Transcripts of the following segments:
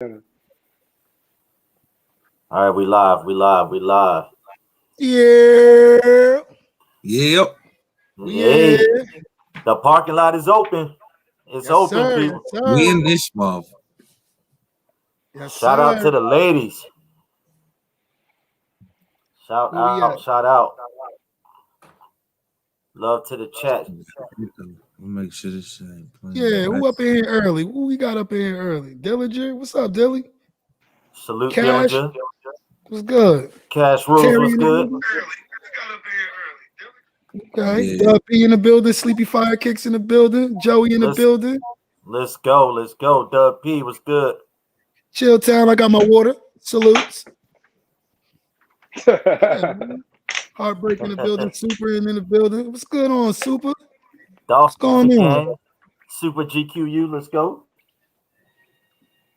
All right, we live. Yeah. Yep. Yeah. Hey, the parking lot is open. It's Yes, open, sir. people. Yes, We sir. in this month. Yes, Shout out to sir. the ladies. Shout Where we at? out, shout out. Love to the chat. We'll make sure this ain't playing. Yeah, Right. who up in here early? Who we got up in here early? Dillinger? What's up, Dilly? Salute Cash? Dillinger. What's good? Cash Rules Terry was in the good. building? Okay. Yeah. Dub P in the building. Sleepy Fire Kicks in the building. Joey in the Let's building. let's go. Let's go. Dub P was good. Chill Town. I got my water. Salutes. Yeah, man. Heartbreak in the building. Super in the building. What's good on, Super? What's Dolphin going on? Gang. Super GQU. Let's go.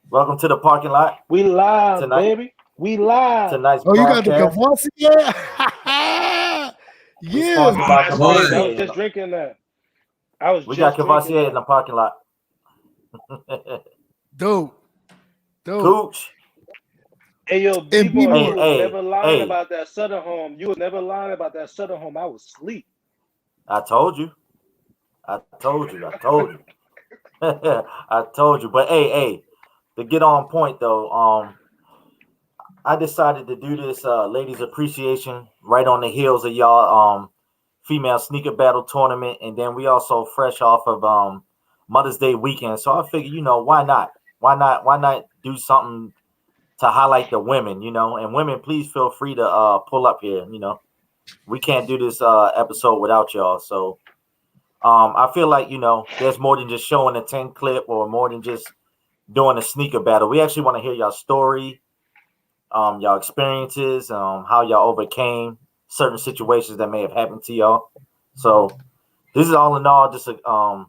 Welcome to the parking lot We live, tonight. baby. We live. Tonight's Oh, you got the broadcast. Cavassier? We Yeah. sponsored by Boy. I was Cavassier. just drinking that. I was We just got drinking Cavassier in that. the parking lot. Dope. Cooch. Hey, yo, And B-boy, B-boy. you was Hey, never lying hey. about that Sutter home. You was never lying about that Sutter home. I was asleep. I told you. I told you. I told you. But hey, to get on point though, I decided to do this ladies appreciation right on the heels of y'all female sneaker battle tournament, and then we also fresh off of Mother's Day weekend. So I figured, why not? Why not do something to highlight the women, and women, please feel free to pull up here. We can't do this episode without y'all. So I feel like, there's more than just showing a 10 clip or more than just doing a sneaker battle. We actually want to hear y'all story, y'all experiences, how y'all overcame certain situations that may have happened to y'all. So this is all in all just a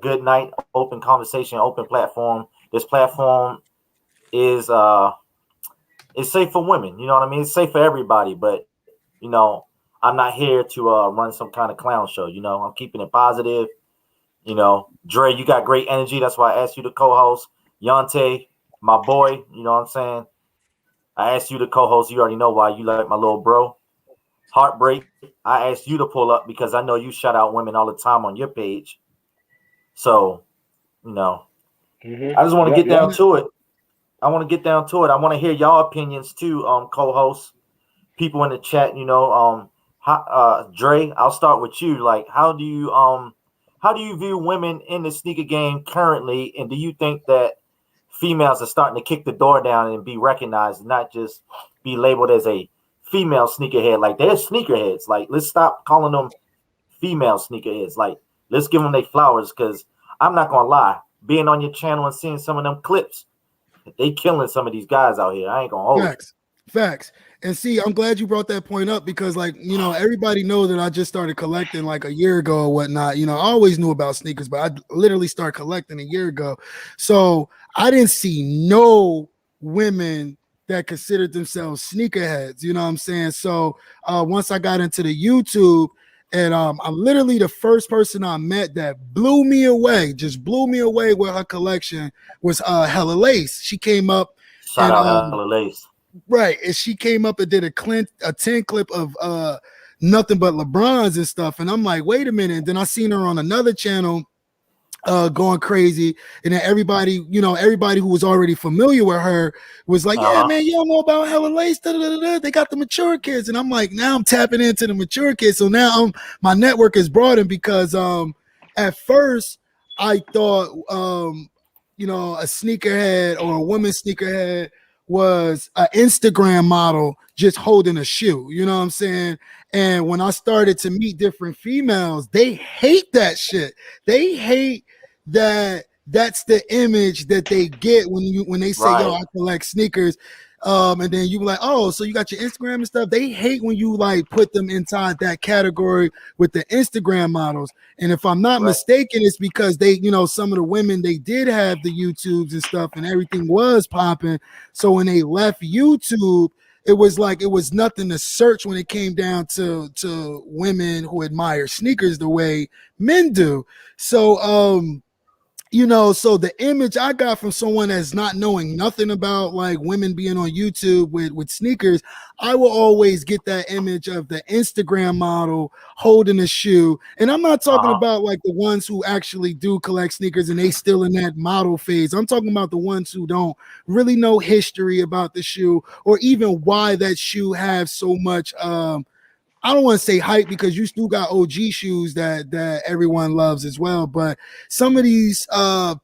good night, open conversation, open platform. This platform is it's safe for women. You know what I mean? It's safe for everybody, but I'm not here to run some kind of clown show. I'm keeping it positive. Dre, you got great energy. That's why I asked you to co-host. Yante, my boy, you know what I'm saying? I asked you to co-host. You already know why. You like my little bro. Heartbreak, I asked you to pull up because I know you shout out women all the time on your page. So, I just want to get down to it. I want to hear y'all opinions too, co-hosts, people in the chat. Dre, I'll start with you. Like, how do you view women in the sneaker game currently, and do you think that females are starting to kick the door down and be recognized, and not just be labeled as a female sneakerhead? Like, they're sneakerheads. Like, let's stop calling them female sneakerheads. Like, let's give them their flowers, because I'm not gonna lie, being on your channel and seeing some of them clips, they killing some of these guys out here. I ain't gonna hold Facts. And see, I'm glad you brought that point up because, like, everybody knows that I just started collecting like a year ago or whatnot. I always knew about sneakers, but I literally started collecting a year ago. So I didn't see no women that considered themselves sneakerheads. You know what I'm saying? So once I got into the YouTube, and I'm literally the first person I met that just blew me away with her collection was Hella Lace. She came up Shout out Hella Lace. Right, and she came up and did a 10 clip of nothing but LeBrons and stuff, and I'm like, wait a minute. And then I seen her on another channel going crazy, and then everybody who was already familiar with her was like, yeah, man, you don't know about Hella Lace, they got the mature kids. And I'm like, now I'm tapping into the mature kids. So now my network is broadened because at first I thought a sneakerhead or a woman sneakerhead was an Instagram model just holding a shoe, you know what I'm saying? And when I started to meet different females, they hate that shit. They hate that that's the image that they get when they say, yo, I collect sneakers. And then you like, oh, so you got your Instagram and stuff. They hate when you like put them inside that category with the Instagram models. And if I'm not mistaken, it's because they, some of the women, they did have the YouTubes and stuff and everything was popping. So when they left YouTube, it was like it was nothing to search when it came down to women who admire sneakers the way men do. So you know, so the image I got from someone that's not knowing nothing about like women being on YouTube with sneakers, I will always get that image of the Instagram model holding a shoe. And I'm not talking about like the ones who actually do collect sneakers and they still in that model phase. I'm talking about the ones who don't really know history about the shoe or even why that shoe has so much I don't want to say hype because you still got OG shoes that everyone loves as well. But some of these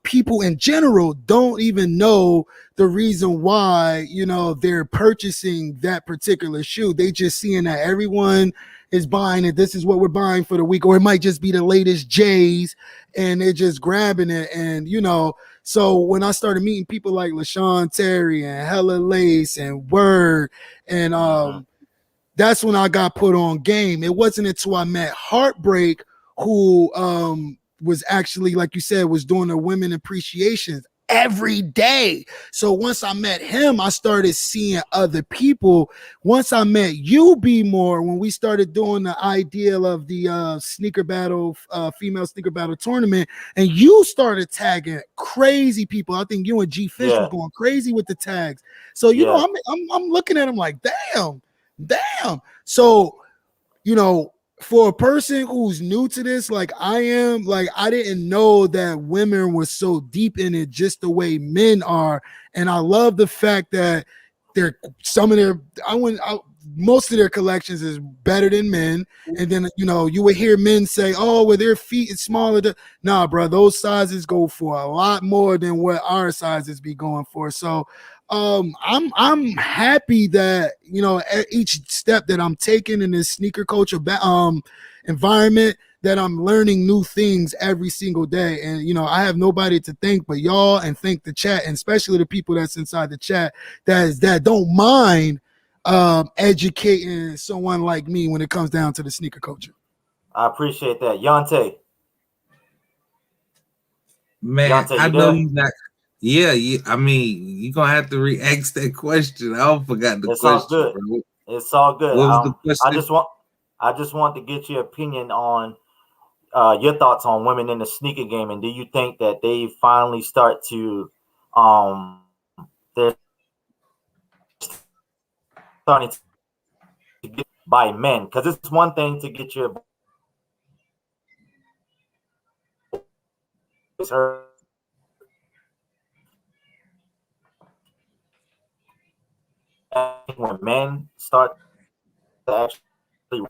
people in general don't even know the reason why, you know, they're purchasing that particular shoe. They just seeing that everyone is buying it. This is what we're buying for the week, or it might just be the latest J's, and they're just grabbing it. And you know, so when I started meeting people like LaShawn Terry and Hella Lace and Word and that's when I got put on game. It wasn't until I met Heartbreak, who was actually, like you said, was doing the women appreciations every day. So once I met him, I started seeing other people. Once I met you, B More, when we started doing the ideal of the sneaker battle, female sneaker battle tournament, and you started tagging crazy people. I think you and G Fish was going crazy with the tags. So you know, I'm looking at him like, damn. So, you know, for a person who's new to this, like I am, like I didn't know that women were so deep in it just the way men are. And I love the fact that they're most of their collections is better than men. And then, you know, you would hear men say, oh, well, their feet is smaller. Nah, bro, those sizes go for a lot more than what our sizes be going for. So I'm happy that, you know, at each step that I'm taking in this sneaker culture environment, that I'm learning new things every single day. And you know, I have nobody to thank but y'all, and thank the chat, and especially the people that's inside the chat that don't mind educating someone like me when it comes down to the sneaker culture. I appreciate that. Yante. Man, Yante, I you know there? you not. Yeah. I mean, you're gonna have to re-ask that question. I forgot the It's all question, good. bro. It's all good. What was the I question? just want to get your opinion on your thoughts on women in the sneaker game, and do you think that they finally start to they're starting to get by men? Because it's one thing to get your voice heard when men start to actually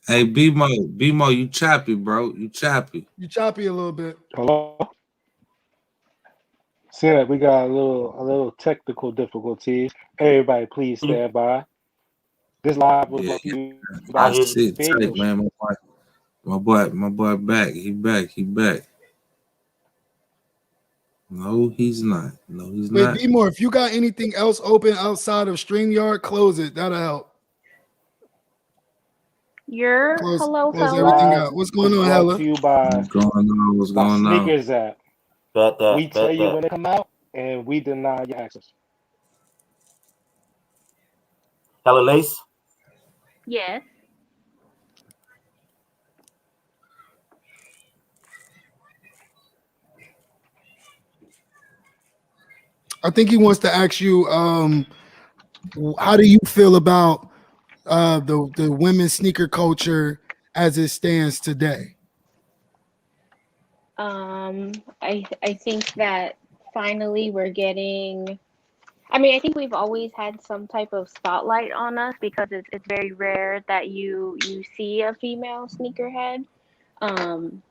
Hey, BMO, you choppy, bro. You choppy. You choppy a little bit. Hello. See that we got a little technical difficulties. Everybody, please stand by. This live was Yeah, brought to you I by hear you. sit Video. tight, man. My boy back. He back. No, he's not. No, he's Wait, not. be more. If you got anything else open outside of StreamYard, close it. That'll help. Hello, Close everything fellas. Live out. What's was going on, brought Hella? to you by What's going on? Sneakers App. We tell you when they come out, and we deny your access. Hella Lace. Yes. I think he wants to ask you, how do you feel about the women's sneaker culture as it stands today? I think that finally we're getting. I mean, I think we've always had some type of spotlight on us because it's very rare that you see a female sneakerhead. Um,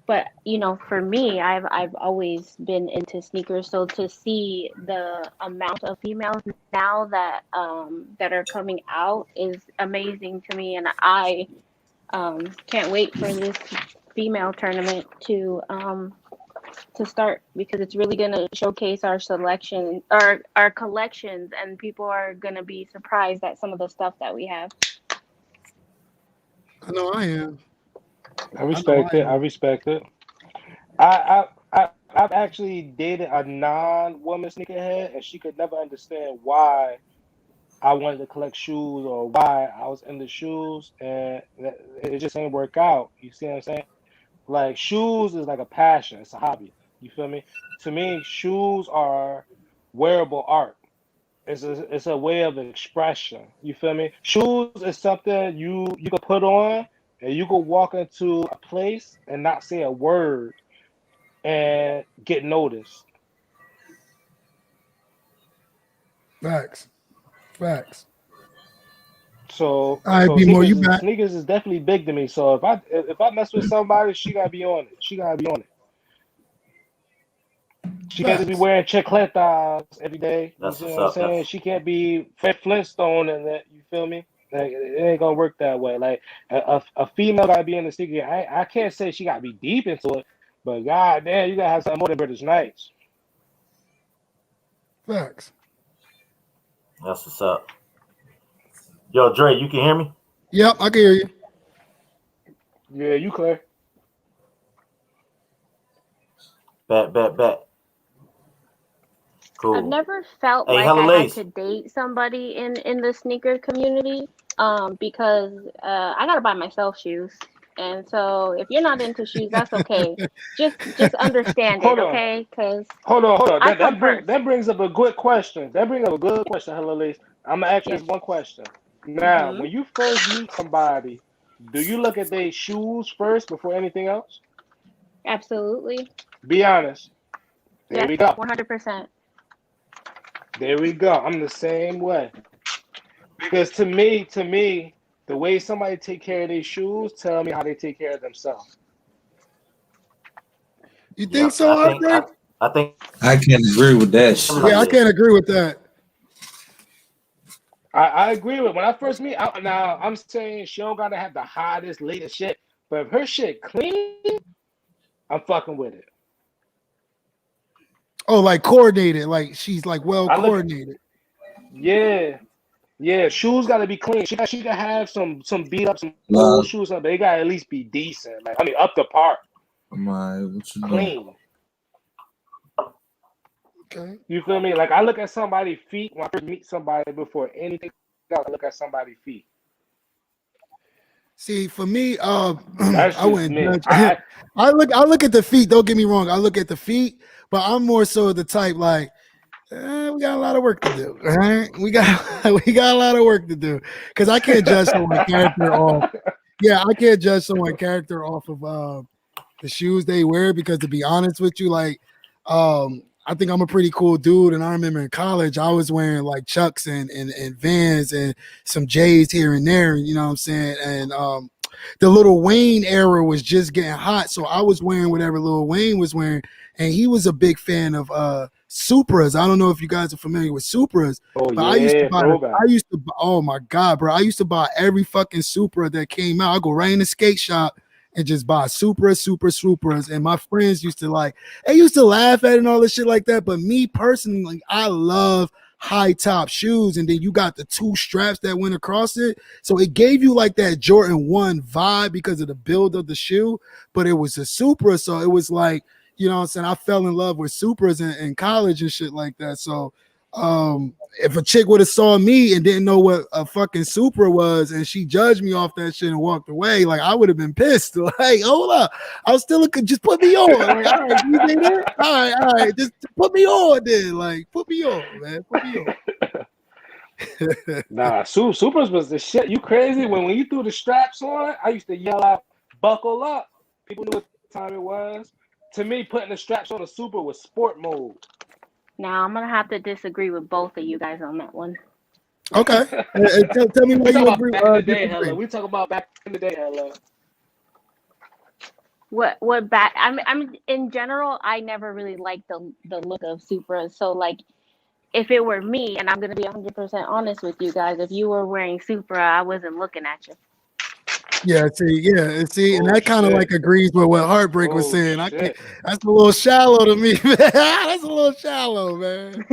but you know, for me, I've always been into sneakers, so to see the amount of females now that are coming out is amazing to me, and I can't wait for this female tournament to start because it's really gonna showcase our selection, our collections, and people are gonna be surprised at some of the stuff that we have. I know I am. I respect it. I respect it. I've actually dated a non-woman sneakerhead, and she could never understand why I wanted to collect shoes or why I was into shoes, and it just ain't work out. You see what I'm saying? Like shoes is like a passion. It's a hobby. You feel me? To me, shoes are wearable art. It's a way of expression. You feel me? Shoes is something you can put on and you can walk into a place and not say a word and get noticed. Facts. Facts. So All right, so B-More, you sneakers is back. sneakers is definitely big to me. So if I mess with somebody, she gotta be on it. She gotta be on it. She can't just be Facts. wearing chicletas every day. You That's see what's what I'm up. saying? She can't be Fred Flintstone and that. You feel me? Like it ain't gonna work that way. Like a female gotta be in the sneaker. I can't say she gotta be deep into it, but god damn, you gotta have something more than British Knights. Facts. That's what's up. Yo, Dre, you can hear me? Yep, I can hear you. Yeah, you clear. Bet. Cool. I've never felt Hey, like Hella I Lace. had to date somebody in the sneaker community, because I gotta buy myself shoes, and so if you're not into shoes, that's okay. Just understand it, Hold on. okay? Because Hold on. I come first. That brings up a good question. That brings up a good question, Hello Lace. I'm gonna ask you Yes. this one question. Now, Hmm. when you first meet somebody, do you look at their shoes first before anything else? Absolutely. Be honest. There Yes. we go. 100%. There we go. I'm the same way. Because to me, the way somebody take care of their shoes tell me how they take care of themselves. You think Yep. so, Heartbreak? I think I can agree with that shit. Yeah, I can't agree with that. I agree with when I first meet. Now I'm saying she don't gotta have the hottest, latest shit, but if her shit clean, I'm fucking with it. Oh, like coordinated, like she's like well I look, coordinated. yeah. Shoes gotta be clean. She gotta have some beat up, some Nah, old shoes, but they gotta at least be decent. Like I mean, up to par, what you doing? clean. Okay. You feel me? Like I look at somebody's feet when I first meet somebody before anything else. I look at somebody's feet. See, for me, That's I just wouldn't me. judge. I look at the feet. Don't get me wrong. I look at the feet, but I'm more so the type like we got a lot of work to do. All right, we got a lot of work to do because I can't judge someone's character off. Yeah, I can't judge someone's character off of the shoes they wear because to be honest with you, like I think I'm a pretty cool dude, and I remember in college I was wearing like Chucks and Vans and some J's here and there, you know what I'm saying? And the Lil Wayne era was just getting hot, so I was wearing whatever Lil Wayne was wearing, and he was a big fan of Supras. I don't know if you guys are familiar with Supras, Oh but I used to yeah, buy. throwback. Oh my god, bro! I used to buy every fucking Supra that came out. I go right in the skate shop and just buy Supras, and my friends used to like. They used to laugh at it and all this shit like that. But me personally, like, I love high top shoes, and then you got the two straps that went across it, so it gave you like that Jordan 1 vibe because of the build of the shoe. But it was a Supra, so it was like, you know what I'm saying, I fell in love with Supras in college and shit like that. So if a chick would have saw me and didn't know what a fucking Supra was and she judged me off that shit and walked away, like I would have been pissed. Like, hold up, I was still looking, just put me on. Like, all right, you did it? All right, just put me on then. Like, put me on, man. Put me on. Nah, Supers was the shit. You crazy? When you threw the straps on, I used to yell out, "Buckle up!" People knew what time it was. To me, putting the straps on a Super was sport mode. Now I'm gonna have to disagree with both of you guys on that one. Okay, tell me why We talk you about agree. back in the day, Disagree. Hella. We talk about back in the day, Hella. What back? I'm in general. I never really liked the look of Supras. So like, if it were me, and I'm gonna be 100% honest with you guys, if you were wearing Supra, I wasn't looking at you. Yeah, see, and Oh that kind of like shit! agrees with what Heartbreak was Oh saying. I can't. shit! That's a little shallow to me, man. That's a little shallow, man.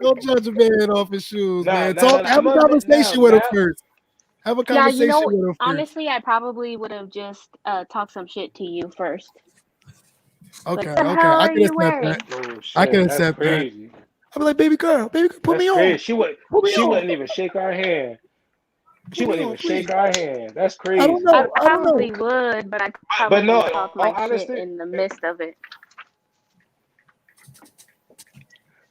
Don't judge a man off his shoes, Nah, man. nah, nah, Talk, nah. have I'm a gonna admit conversation with him first. Have a Yeah, you conversation know, with him first. honestly, I probably would have just talked some shit to you first. Okay, Like, the okay, hell I are can you accept wearing? that. Oh I can shit! That's accept that. crazy. I'll be like, baby girl, put That's me crazy. on, put me She on. wouldn't even shake our hand. She Put me wouldn't on, even please. shake our hand. That's I don't crazy. I know. I don't know. probably would, but I But probably no, in talk all my shit honesty, in the midst of it.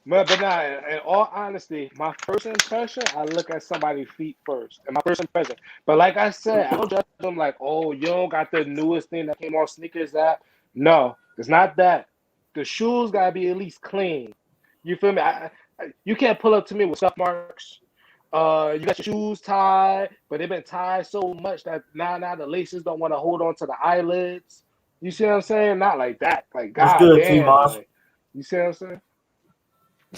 but nah, in all honesty, my first impression, I look at somebody's feet first, and my first impression. But like I said, I don't judge them like, oh, you don't got the newest thing that came on sneakers app. No, it's not that. The shoes gotta be at least clean. You feel me? You can't pull up to me with scuff marks. You got your shoes tied, but they've been tied so much that now the laces don't want to hold on to the eyelids. You see what I'm saying? Not like that. Like, What's god good, T damn, Moss? like, you see what I'm saying?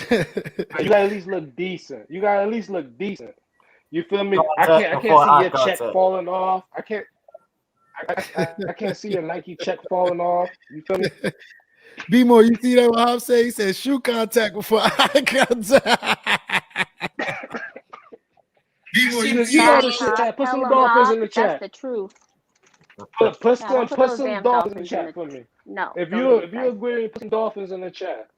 You gotta at least look decent. You gotta at least look decent. You feel me? I Contact can't before see eye your check contact. falling off. I can't see your Nike check falling off. You feel me? B more, you see that what Hop say? He said shoe contact before eye contact. You know the Facts, shit, Hop. chat. Put Tell some them, dolphins Hop. in the That's chat. the truth. Put Nah, don't some put put those some damn dolphins in the dolphins in chat the. for me. No, If don't do you it, guys. agree, put some dolphins in the chat.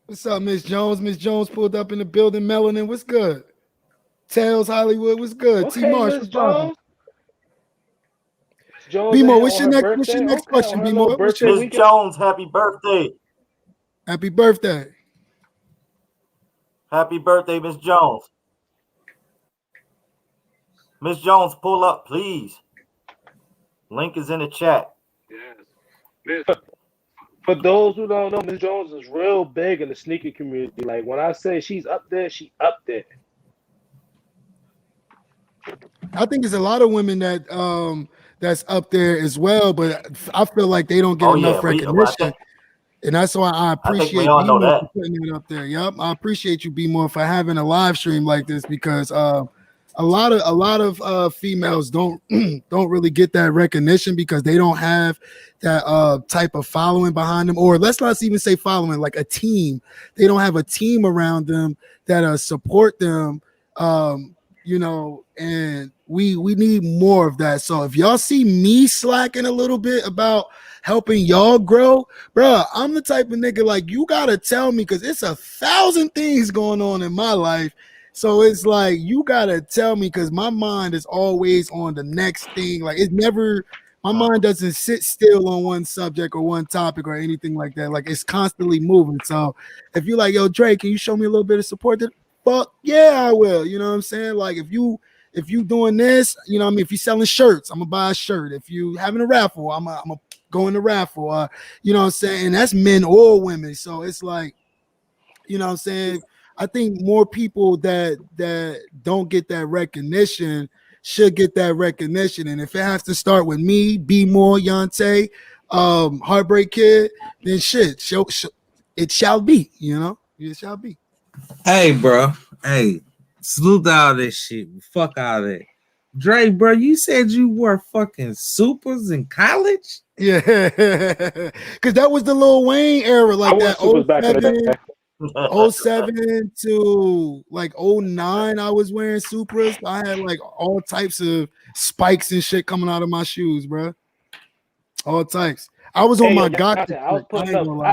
What's up, Miss Jones? Miss Jones pulled up in the building. Melanin, what's good? Tails Hollywood, what's good? T Okay, Marsh, Miss what's poppin'? Jones. Miss Jones in B-Mo, here what's on your her next birthday. Okay, on question, her little B-Mo? What's your birthday Miss weekend. Jones, happy birthday. happy birthday? Happy birthday, Miss Jones. Miss Jones, pull up, please. Link is in the chat. Yes. For those who don't know, Miss Jones is real big in the sneaker community. Like when I say she's up there, she up there. I think there's a lot of women that's up there as well, but I feel like they don't get Oh yeah, enough I recognition. And that's why I think we appreciate all know B-More that. for putting it up there. Yep. I appreciate you, B-More, for having a live stream like this because a lot of females don't don't really get that recognition because they don't have that type of following behind them, or let's not even say following, like a team. They don't have a team around them that support them. And we need more of that. So if y'all see me slacking a little bit about helping y'all grow, bro, I'm the type of nigga like you gotta tell me because it's 1,000 things going on in my life. So it's like you gotta tell me because my mind is always on the next thing. Like it's never, my mind doesn't sit still on one subject or one topic or anything like that. Like it's constantly moving. So if you're like, yo, Drake, can you show me a little bit of support? Fuck yeah, I will. You know what I'm saying? Like if you doing this, you know what I mean? If you're selling shirts, I'm gonna buy a shirt. If you having a raffle, I'm gonna go in the raffle. You know what I'm saying? And that's men or women. So it's like, you know what I'm saying? I think more people that don't get that recognition should get that recognition. And if it has to start with me, B More, Yante, Heartbreak Kid, then shit, it shall be, you know? It shall be. Hey, bro. Hey, salute to all this shit. Fuck all that. Dre, bro, you said you wore fucking supers in college? Yeah, because that was the Lil Wayne era, I like wore that supers back in the 07, day. 07 to like 09. I was wearing Supras. I had like all types of spikes and shit coming out of my shoes, bro. All types. I was on Hey, my yo, gotcha. I was I putting ain't up. gonna lie.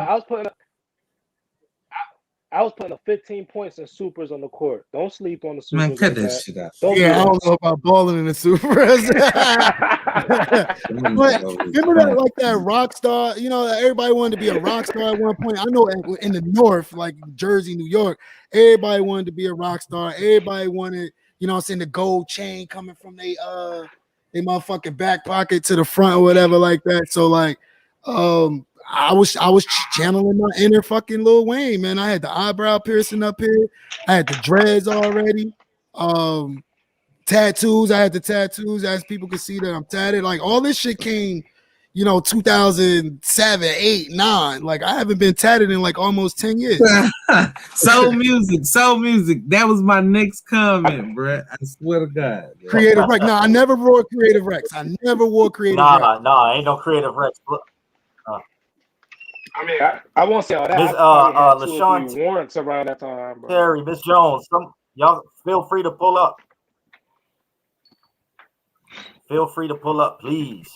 I was putting up 15 points in supers on the court. Don't sleep on the Man, supers cut like that that. shit out. Don't do Yeah, I that. don't know about balling in the Supras. But remember that, like that rock star, you know, everybody wanted to be a rock star at one point. I know in the North, like Jersey, New York, everybody wanted to be a rock star. Everybody wanted, you know what I'm saying, the gold chain coming from they motherfucking back pocket to the front or whatever like that. So like I was channeling my inner fucking Lil Wayne, man. I had the eyebrow piercing up here. I had the dreads already. Tattoos. I had the tattoos, as people could see that I'm tatted. Like all this shit came, 2007, 8, 9. Like I haven't been tatted in like almost 10 years. Soul music. That was my next comment, bro. I swear to God. Bro. Creative Rex. No, I never wore Creative Rex. I never wore Creative Rex. Nah, ain't no Creative Rex. I mean, I won't say all that. Miss I probably had 2 or LaShawn 3 warrants around that time, bro. Terry, Miss Jones, y'all feel free to pull up. Feel free to pull up, please.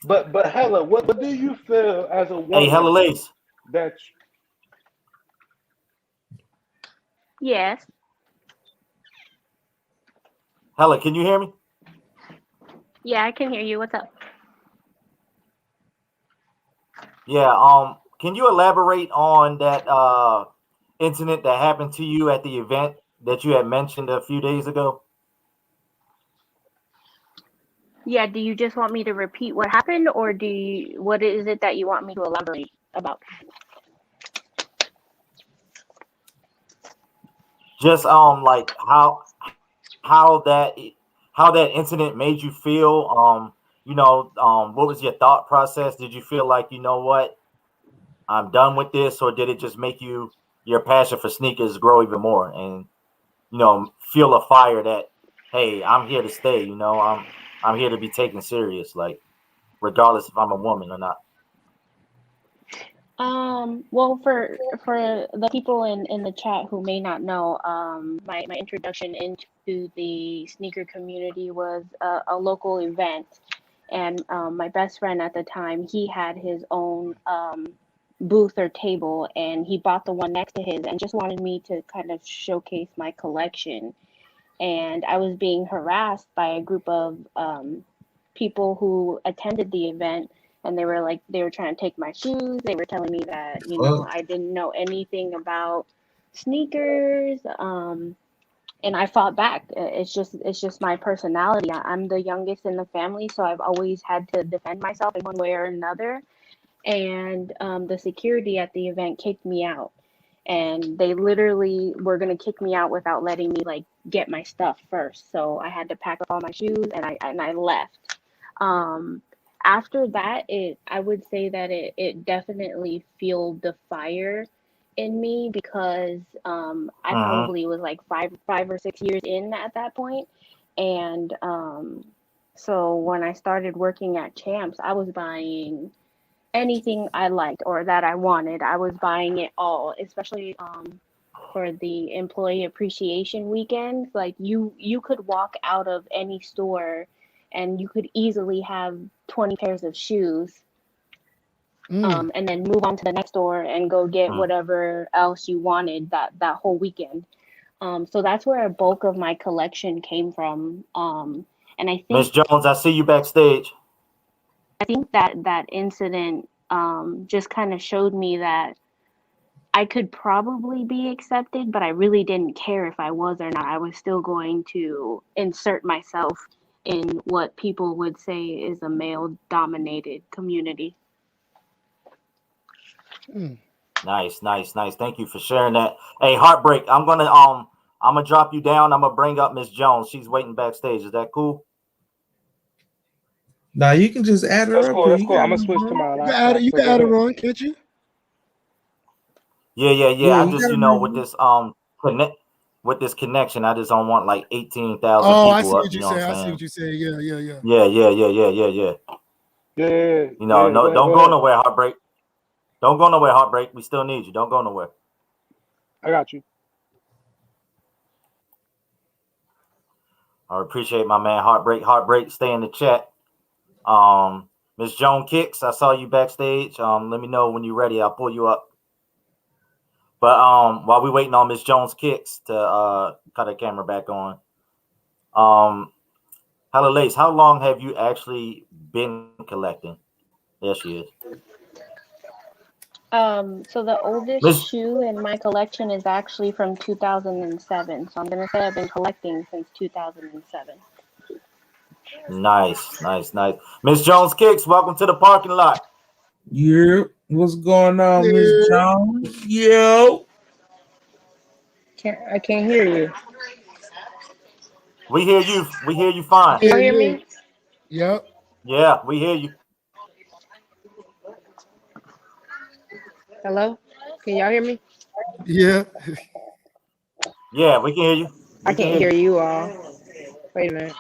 But Hella, what do you feel as a woman Hey, Hella Lace. that Yes. Hella, can you hear me? Yeah, I can hear you. What's up? Yeah. Can you elaborate on that incident that happened to you at the event that you had mentioned a few days ago? Yeah, do you just want me to repeat what happened, or what is it that you want me to elaborate about? Just like how that how that incident made you feel. What was your thought process? Did you feel like, you know what, I'm done with this, or did it just make your passion for sneakers grow even more, and feel a fire that, hey, I'm here to stay. I'm here to be taken serious, like regardless if I'm a woman or not. Well, for the people in the chat who may not know, my introduction into the sneaker community was a local event, and my best friend at the time, he had his own booth or table, and he bought the one next to his, and just wanted me to kind of showcase my collection. And I was being harassed by a group of people who attended the event, and they were trying to take my shoes. They were telling me that Fuck. I didn't know anything about sneakers, and I fought back. It's just my personality. I'm the youngest in the family, so I've always had to defend myself in one way or another. And the security at the event kicked me out, and they literally were going to kick me out without letting me like get my stuff first. So I had to pack up all my shoes, and I left. um After that, I would say that it definitely fueled the fire in me, because I Hmm. probably was like five or 6 years in at that point. And so when I started working at Champs, I was buying anything I liked or that I wanted. I was buying it all, especially for the employee appreciation weekend. Like you could walk out of any store and you could easily have 20 pairs of shoes, Mm. and then move on to the next store and go get whatever else you wanted that whole weekend. So that's where a bulk of my collection came from. And Miss Jones, I see you backstage. I think that incident just kind of showed me that I could probably be accepted, but I really didn't care if I was or not. I was still going to insert myself in what people would say is a male dominated community. Mm. Nice, nice, nice. Thank you for sharing that. Hey, Heartbreak, I'm gonna drop you down. I'm gonna bring up Miss Jones. She's waiting backstage. Is that cool? Now you can just add her That's up cool. here. That's You cool. got I'm gonna no switch to problem. my You can add it. laptop. You So can go add it ahead. on, can't you? Yeah, yeah, yeah. Yeah, I you just, got with no. this connect with this connection, I just don't want like 18,000 Oh, I people see up. what You you know what say. I'm I see saying? what you say. Yeah, yeah, yeah. Yeah, yeah, yeah, yeah, yeah, yeah. Yeah, yeah. No, Go ahead. don't Go go ahead. nowhere, Heartbreak. Don't go nowhere, Heartbreak. We still need you. Don't go nowhere. I got you. I appreciate my man, Heartbreak. Heartbreak, stay in the chat. Miss Joan Kicks, I saw you backstage. Let me know when you're ready. I'll pull you up. But while we waiting on Miss Jones Kicks to cut her camera back on, Hello Lace, how long have you actually been collecting? There she is. So the oldest Miss shoe in my collection is actually from 2007. So I'm gonna say I've been collecting since 2007. Nice, nice, nice. Miss Jones Kicks, welcome to the parking lot. Yeah, what's going on, Miss Yeah. Jones? Yo, I can't hear you. We hear you. We hear you fine. Can Yeah, y'all hear yeah. me? Yep. Yeah, we hear you. Hello? Can y'all hear me? Yeah. Yeah, we can hear you. I We can can't hear hear you. you all. Wait a minute.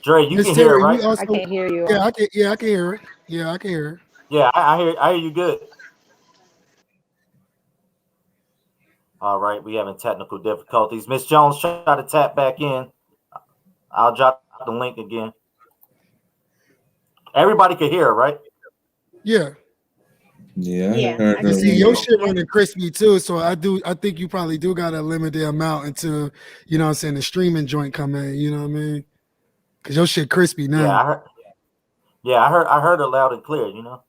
Dre, you Miss can hear it, Terry, we right? I also. can't hear you Yeah, all. I can hear it. Yeah, I can hear it. Yeah, I hear you good. All right, we having technical difficulties. Miss Jones, try to tap back in. I'll drop the link again. Everybody could hear, right? Yeah. Yeah, I Yeah, heard I You can her. see, hear your you. shit Yeah. running crispy too. So I think you probably do gotta limit the amount until, you know what I'm saying, the streaming joint come in, you know what I mean? Cause your shit crispy Yeah, now. I heard it loud and clear. You know.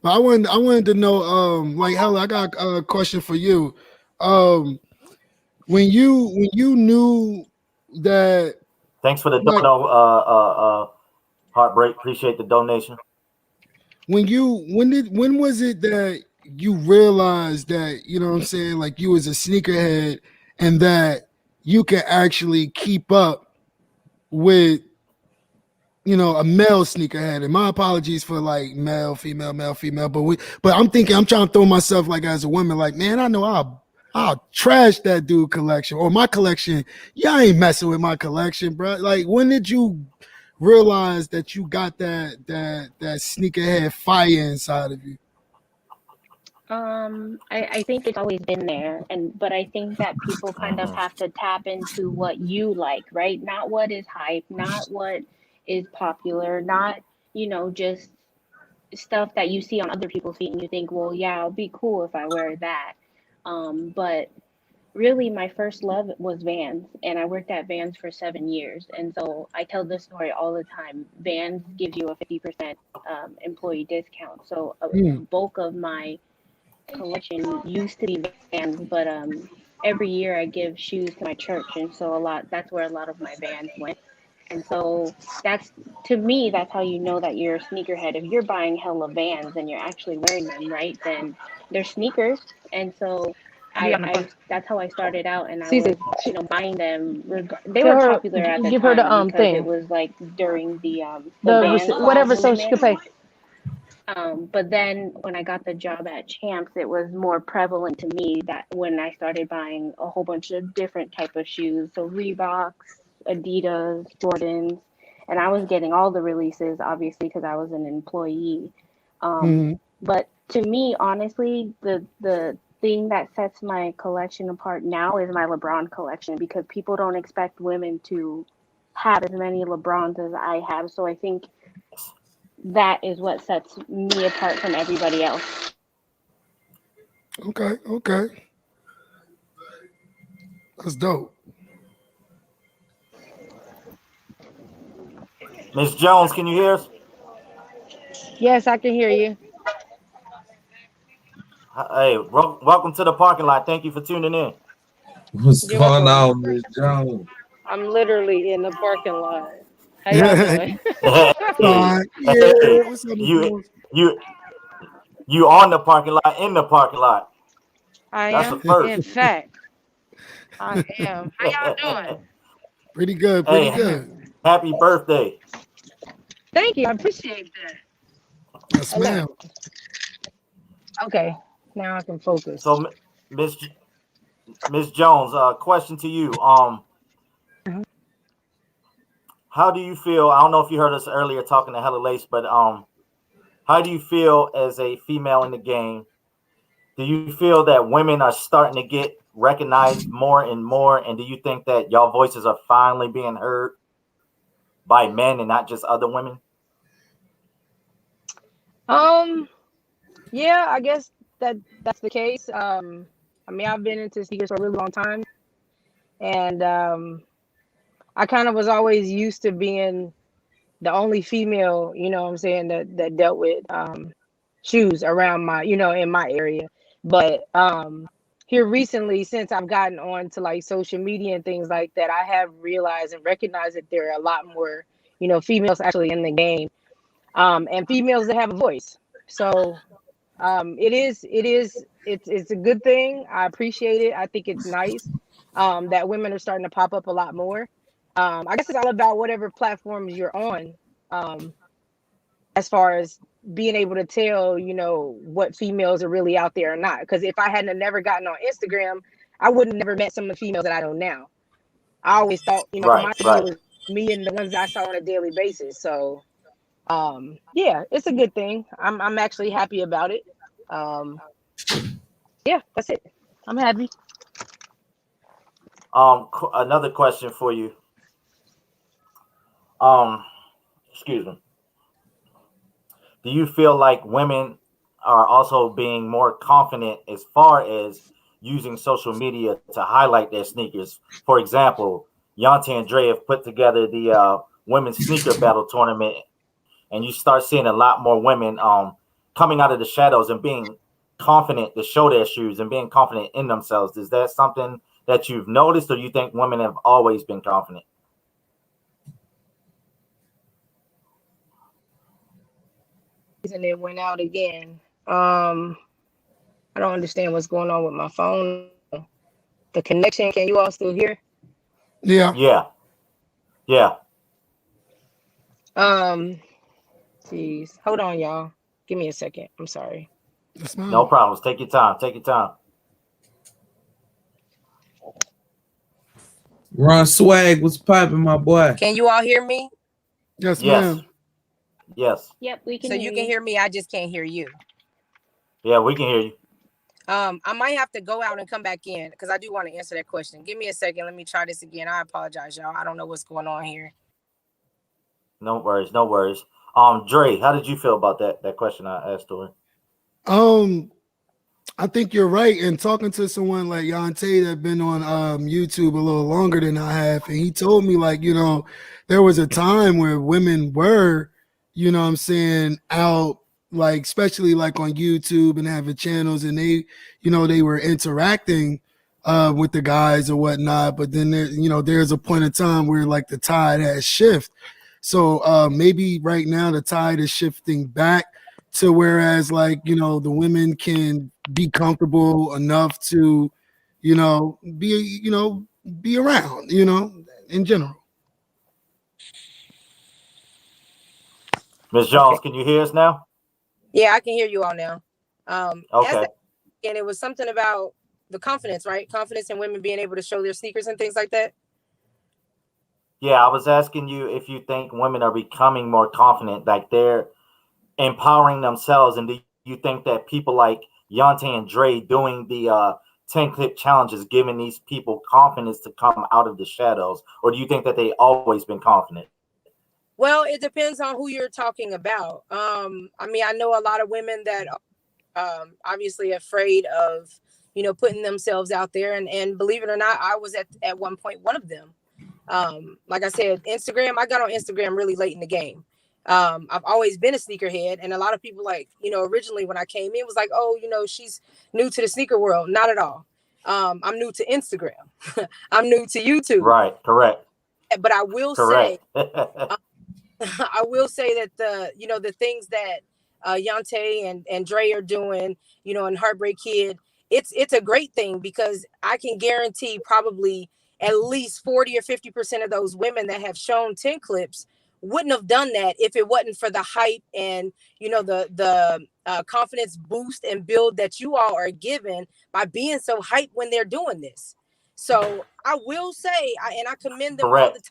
But I wanted to know, like hell, I got a question for you. Um, when you knew that, Thanks for the like, dono, Heartbreak. Appreciate the donation. when was it that you realized that, you know what I'm saying, like you was a sneakerhead and that you can actually keep up with, you know, a male sneakerhead? And my apologies for like male, female, but I'm trying to throw myself like as a woman, like, man, I know I'll trash that dude collection or my collection. Y'all ain't messing with my collection, bro. Like, when did you realize that you got that sneakerhead fire inside of you? I think it's always been there, but I think that people kind of Hmm. have to tap into what you like, right? Not what is hype, not what is popular, not, just stuff that you see on other people's feet and you think, well, yeah, it'll be cool if I wear that. But really, my first love was Vans, and I worked at Vans for 7 years. And so I tell this story all the time. Vans gives you a 50% employee discount. So a Mm, bulk of my collection used to be Vans, but every year I give shoes to my church, and so that's where a lot of my Vans went. And so that's to me, that's how you know that you're a sneakerhead. If you're buying hella Vans and you're actually wearing them, right? Then they're sneakers. And so Be on the phone. I that's how I started out, and I Cece, was, buying them. They tell were her, popular at the give her the time because it thing, was like during the Vans whatever, so she movement. could pay. But then when I got the job at Champs, it was more prevalent to me that when I started buying a whole bunch of different type of shoes, so Reeboks, Adidas, Jordans, and I was getting all the releases, obviously, because I was an employee. Um, mm, but to me, honestly, the thing that sets my collection apart now is my LeBron collection because people don't expect women to have as many LeBrons as I have. So I think that is what sets me apart from everybody else. okay, that's dope. Miss Jones, can you hear us? Yes, I can hear you. Hey, welcome to the parking lot. Thank you for tuning in. What's You're going welcome. on, Miss Jones? I'm literally in the parking lot. How y'all doing? Hey, Fine. Yeah, hey, what's up, Miss you Jones? you you on the parking lot in the parking lot. I That's a am. first. In fact, I am. How y'all doing? Pretty good, pretty Hey, good. happy birthday. Thank you. I appreciate that. Yes, Hello. ma'am. Okay. Now I can focus. So, Miss Miss Jones, question to you. How do you feel? I don't know if you heard us earlier talking to Hella Lace, but how do you feel as a female in the game? Do you feel that women are starting to get recognized more and more? And do you think that y'all voices are finally being heard by men and not just other women? Um, yeah, I guess that's the case. I mean, I've been into sneakers for a really long time, and I kind of was always used to being the only female, you know what I'm saying, that dealt with shoes around my, in my area. But here recently, since I've gotten on to like social media and things like that, I have realized and recognized that there are a lot more, females actually in the game, and females that have a voice. So it's a good thing. I appreciate it. I think it's nice that women are starting to pop up a lot more. I guess it's all about whatever platforms you're on, um, as far as being able to tell, what females are really out there or not. Because if I hadn't have never gotten on Instagram, I wouldn't have never met some of the females that I know now. I always thought, for Right, my view, it right. was me and the ones that I saw on a daily basis. So yeah, it's a good thing. I'm actually happy about it. Um, yeah, that's it. I'm happy. Another question for you. Um, excuse me. Do you feel like women are also being more confident as far as using social media to highlight their sneakers? For example, Yante and Dre have put together the women's sneaker battle tournament, and you start seeing a lot more women coming out of the shadows and being confident to show their shoes and being confident in themselves. Is that something that you've noticed, or you think women have always been confident? And it went out again. I don't understand what's going on with my phone. The connection, can you all still hear? Yeah. Yeah. Jeez. Hold on, y'all. Give me a second. I'm sorry. No problems. Take your time. Take your time. Ron Swag was popping, my boy. Can you all hear me? Yes, Yes. ma'am. Yes. Yep, we can So hear you can hear me. I just can't hear you. Yeah, we can hear you. I might have to go out and come back in because I do want to answer that question. Give me a second. Let me try this again. I apologize, y'all. I don't know what's going on here. No worries. No worries. Dre, how did you feel about that question I asked her? I think you're right. And talking to someone like Yante that been on YouTube a little longer than I have, and he told me, like, you know, there was a time where women were, you know what I'm saying, out, like, especially like on YouTube and having channels, and they, you know, they were interacting with the guys or whatnot. But then there, you know, there's a point in time where like the tide has shifted. So maybe right now the tide is shifting back to whereas, like, you know, the women can be comfortable enough to, you know, be around, you know, in general. Ms. Jones, can you hear us now? Yeah, I can hear you all now. Okay. And it was something about the confidence, right? Confidence in women being able to show their sneakers and things like that. Yeah, I was asking you if you think women are becoming more confident, like they're empowering themselves, and do you think that people like Yante and Dre doing the 10 clip challenges giving these people confidence to come out of the shadows, or do you think that they always been confident? Well, it depends on who you're talking about. I mean, I know a lot of women that obviously afraid of, you know, putting themselves out there, and believe it or not, I was at one point one of them. Like I said, Instagram, I got on Instagram really late in the game. I've always been a sneakerhead, and a lot of people, like, you know, originally when I came in, was like, oh, you know, she's new to the sneaker world. Not at all. I'm new to Instagram. I'm new to YouTube. Right. Correct. But I will Correct. say, I will say that the things that Yante and Dre are doing, you know, and Heartbreak Kid, it's a great thing, because I can guarantee probably at least 40 or 50% of those women that have shown 10 clips wouldn't have done that if it wasn't for the hype and, you know, the confidence boost and build that you all are given by being so hyped when they're doing this. So I will say, and I commend them all the time.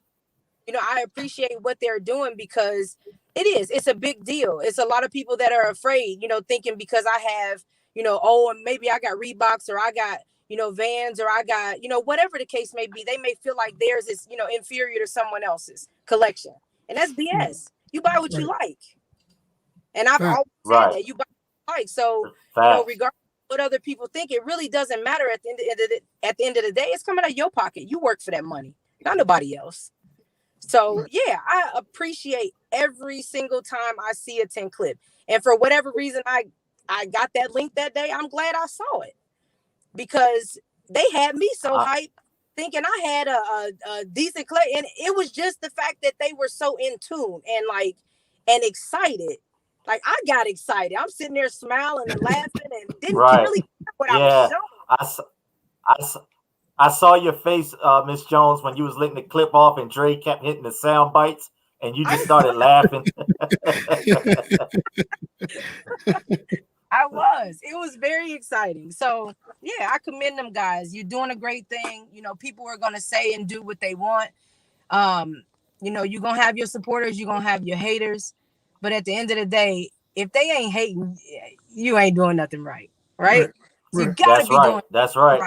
You know, I appreciate what they're doing, because it's a big deal. It's a lot of people that are afraid, you know, thinking because I have, you know, oh, and maybe I got Reeboks, or I got, you know, Vans, or I got, you know, whatever the case may be, they may feel like theirs is, you know, inferior to someone else's collection. And that's BS. You buy what you like. And I've always said that you buy what you like. So, you know, regardless of what other people think, it really doesn't matter at the end of the day. It's coming out of your pocket. You work for that money, not nobody else. So yeah, I appreciate every single time I see a 10 clip. And for whatever reason I got that link that day, I'm glad I saw it, because they had me so hyped thinking I had a decent clip. And it was just the fact that they were so in tune and excited. Like, I got excited. I'm sitting there smiling and laughing and didn't really care what I was showing. I saw your face, Miss Jones, when you was letting the clip off and Dre kept hitting the sound bites, and you just started laughing. It was very exciting. So yeah, I commend them guys. You're doing a great thing. You know, people are going to say and do what they want. You know, you're going to have your supporters, you're going to have your haters. But at the end of the day, if they ain't hating, you ain't doing nothing right. Right? So you got to be doing That's right.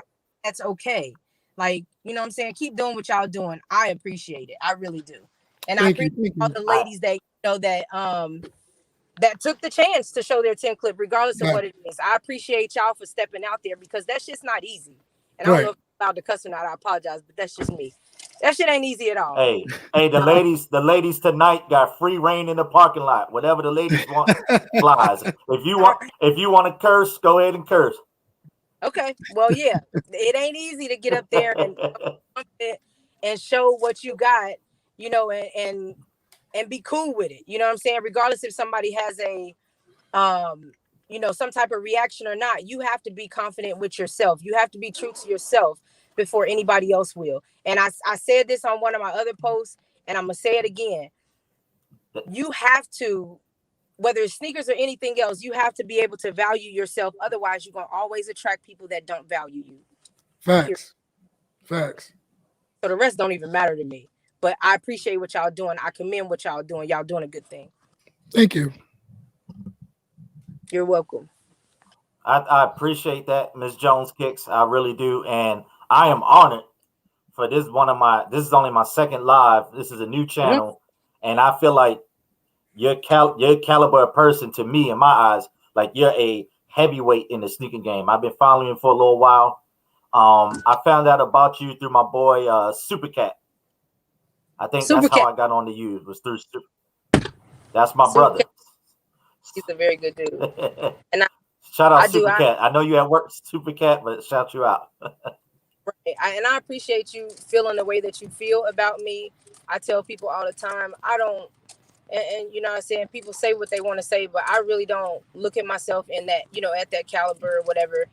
That's okay. Like, you know what I'm saying? Keep doing what y'all doing. I appreciate it. I really do. And I Thank you. appreciate Thank all you. the ladies that, you know, that took the chance to show their 10 clip, regardless of Right. what it is. I appreciate y'all for stepping out there, because that shit's not easy. And I don't Right. know if I'm allowed to cuss or not. I apologize, but that's just me. That shit ain't easy at all. Hey, the ladies tonight got free reign in the parking lot. Whatever the ladies want flies. If you want to curse, go ahead and curse. Okay. Well, yeah, it ain't easy to get up there and show what you got, you know, and be cool with it. You know what I'm saying? Regardless if somebody has a you know, some type of reaction or not, you have to be confident with yourself. You have to be true to yourself before anybody else will. And I said this on one of my other posts, and I'm gonna say it again. You have to, whether it's sneakers or anything else, you have to be able to value yourself. Otherwise, you're gonna always attract people that don't value you. Facts. Facts. So the rest don't even matter to me. But I appreciate what y'all doing. I commend what y'all doing. Y'all doing a good thing. Thank you. You're welcome. I appreciate that, Ms. Jones Kicks. I really do. And I am honored for this. This is only my second live. This is a new channel. And I feel like you're caliber of person to me, in my eyes, like you're a heavyweight in the sneaker game. I've been following you for a little while. I found out about you through my boy Super Cat. I think Super that's Cat. how I got on to you. It was through Super. That's my Super brother. Cat. He's a very good dude. And shout out Super Cat. I know you at work, Super Cat, but shout you out. Right. And I appreciate you feeling the way that you feel about me. I tell people all the time, I don't, and you know what I'm saying, people say what they want to say, but I really don't look at myself in that, you know, at that caliber or whatever.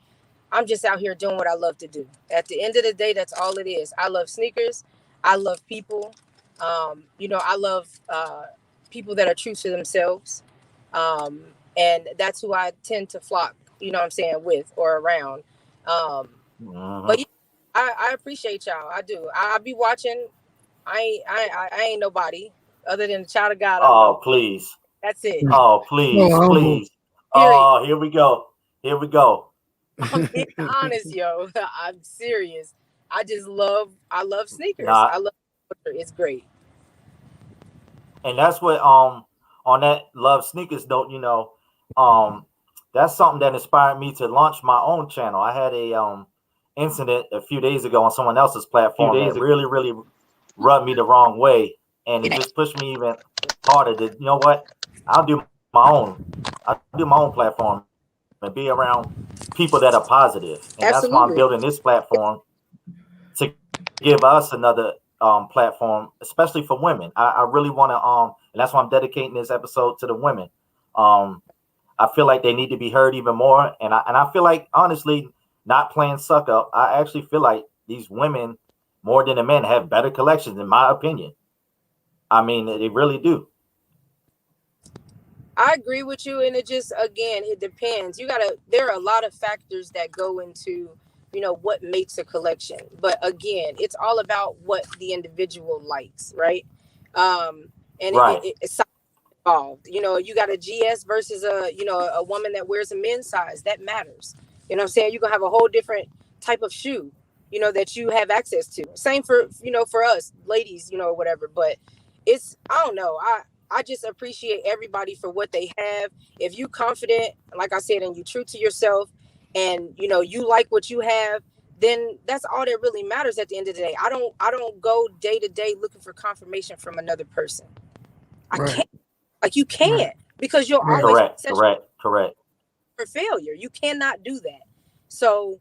I'm just out here doing what I love to do. At the end of the day, that's all it is. I love sneakers. I love people. You know, I love people that are true to themselves. And that's who I tend to flock, you know what I'm saying, with or around. But yeah, I appreciate y'all. I do. I be watching. I ain't nobody other than the child of God. Oh, please. That's it. Oh, please, Oh, please. Period. Oh, here we go. Here we go. I'm being honest, yo. I'm serious. I love sneakers. Nah. I love it's great. And that's what on that love sneakers note, you know, that's something that inspired me to launch my own channel. I had a incident a few days ago on someone else's platform that really rubbed me the wrong way, and it just pushed me even harder to, you know what, I'll do my own platform and be around people that are positive. And that's why I'm Absolutely. building this platform, to give us another platform, especially for women. I really want to and that's why I'm dedicating this episode to the women. I feel like they need to be heard even more, and I feel like, honestly, not playing suck up, I actually feel like these women, more than the men, have better collections, in my opinion. I mean, they really do. I agree with you, and it just, again, it depends. There are a lot of factors that go into, you know, what makes a collection. But again, it's all about what the individual likes, right? And Right. it's involved. You know, you got a GS versus a woman that wears a men's size. That matters. You know what I'm saying? You're gonna have a whole different type of shoe, you know, that you have access to. Same for, you know, for us ladies, you know, whatever. But I don't know. I just appreciate everybody for what they have. If you confident, like I said, and you true to yourself, and you know you like what you have, then that's all that really matters at the end of the day. I don't go day to day looking for confirmation from another person. I can't. Like, you can't, because you'll always Correct. for failure. You cannot do that. So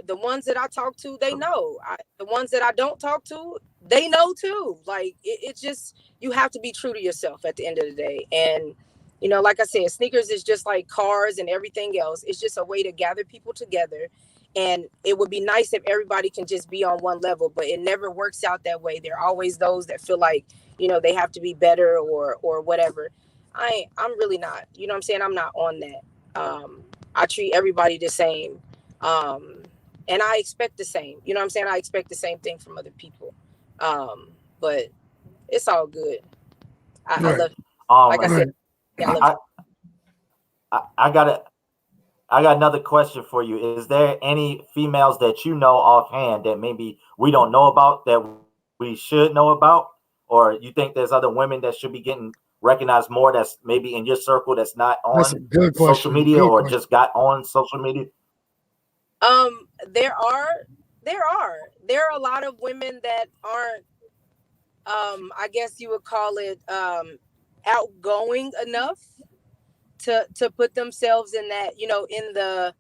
the ones that I talk to, they know. The ones that I don't talk to, they know too. Like, it's just, you have to be true to yourself at the end of the day. And, you know, like I said, sneakers is just like cars and everything else. It's just a way to gather people together. And it would be nice if everybody can just be on one level, but it never works out that way. There are always those that feel like, you know, they have to be better or whatever. I'm really not, you know what I'm saying? I'm not on that. I treat everybody the same. And I expect the same, you know what I'm saying? I expect the same thing from other people. But it's all good. I love, like I said, I love I gotta I got another question for you. Is there any females that you know offhand that maybe we don't know about that we should know about? Or you think there's other women that should be getting recognized more that's maybe in your circle that's not That's a on good social question. media Good or question. just got on social media? There are there are a lot of women that aren't I guess you would call it outgoing enough to put themselves in that, in the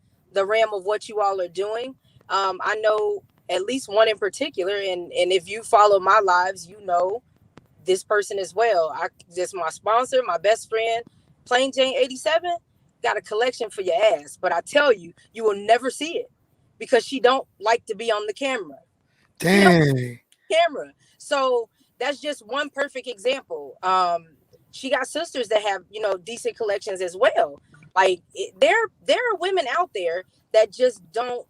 realm of what you all are doing. I know at least one in particular, and if you follow my lives, you know this person as well. I just my sponsor, my best friend, Plain Jane 87, got a collection for your ass. But I tell you, you will never see it because she don't like to be on the camera. She don't Dang. camera. So that's just one perfect example. She got sisters that have, decent collections as well. Like there are women out there that just don't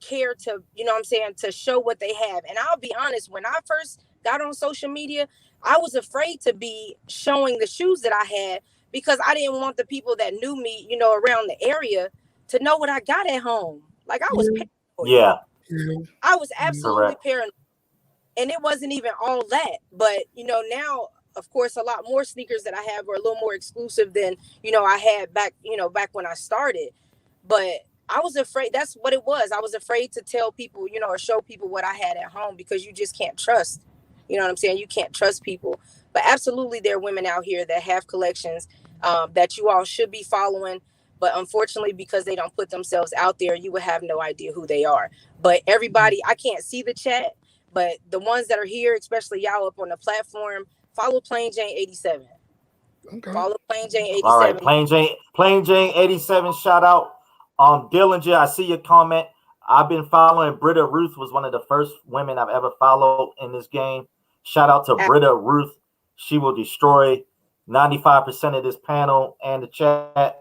care to, what I'm saying, to show what they have. And I'll be honest, when I first got on social media, I was afraid to be showing the shoes that I had because I didn't want the people that knew me, around the area to know what I got at home. Like I was paranoid. Yeah, Yeah. I was Yeah. absolutely correct. paranoid. And it wasn't even all that. But, now, of course, a lot more sneakers that I have are a little more exclusive than, I had back, back when I started. But I was afraid. That's what it was. I was afraid to tell people, or show people what I had at home because you just can't trust. You know what I'm saying? You can't trust people. But absolutely, there are women out here that have collections that you all should be following. But unfortunately, because they don't put themselves out there, you would have no idea who they are. But everybody, I can't see the chat, but the ones that are here, especially y'all up on the platform, follow Plain Jane 87. Okay. Follow Plain Jane All right, 87. Plain Jane 87, shout out. Dillinger, I see your comment. I've been following Britta Ruth was one of the first women I've ever followed in this game. Shout out to Britta Ruth. She will destroy 95% of this panel and the chat.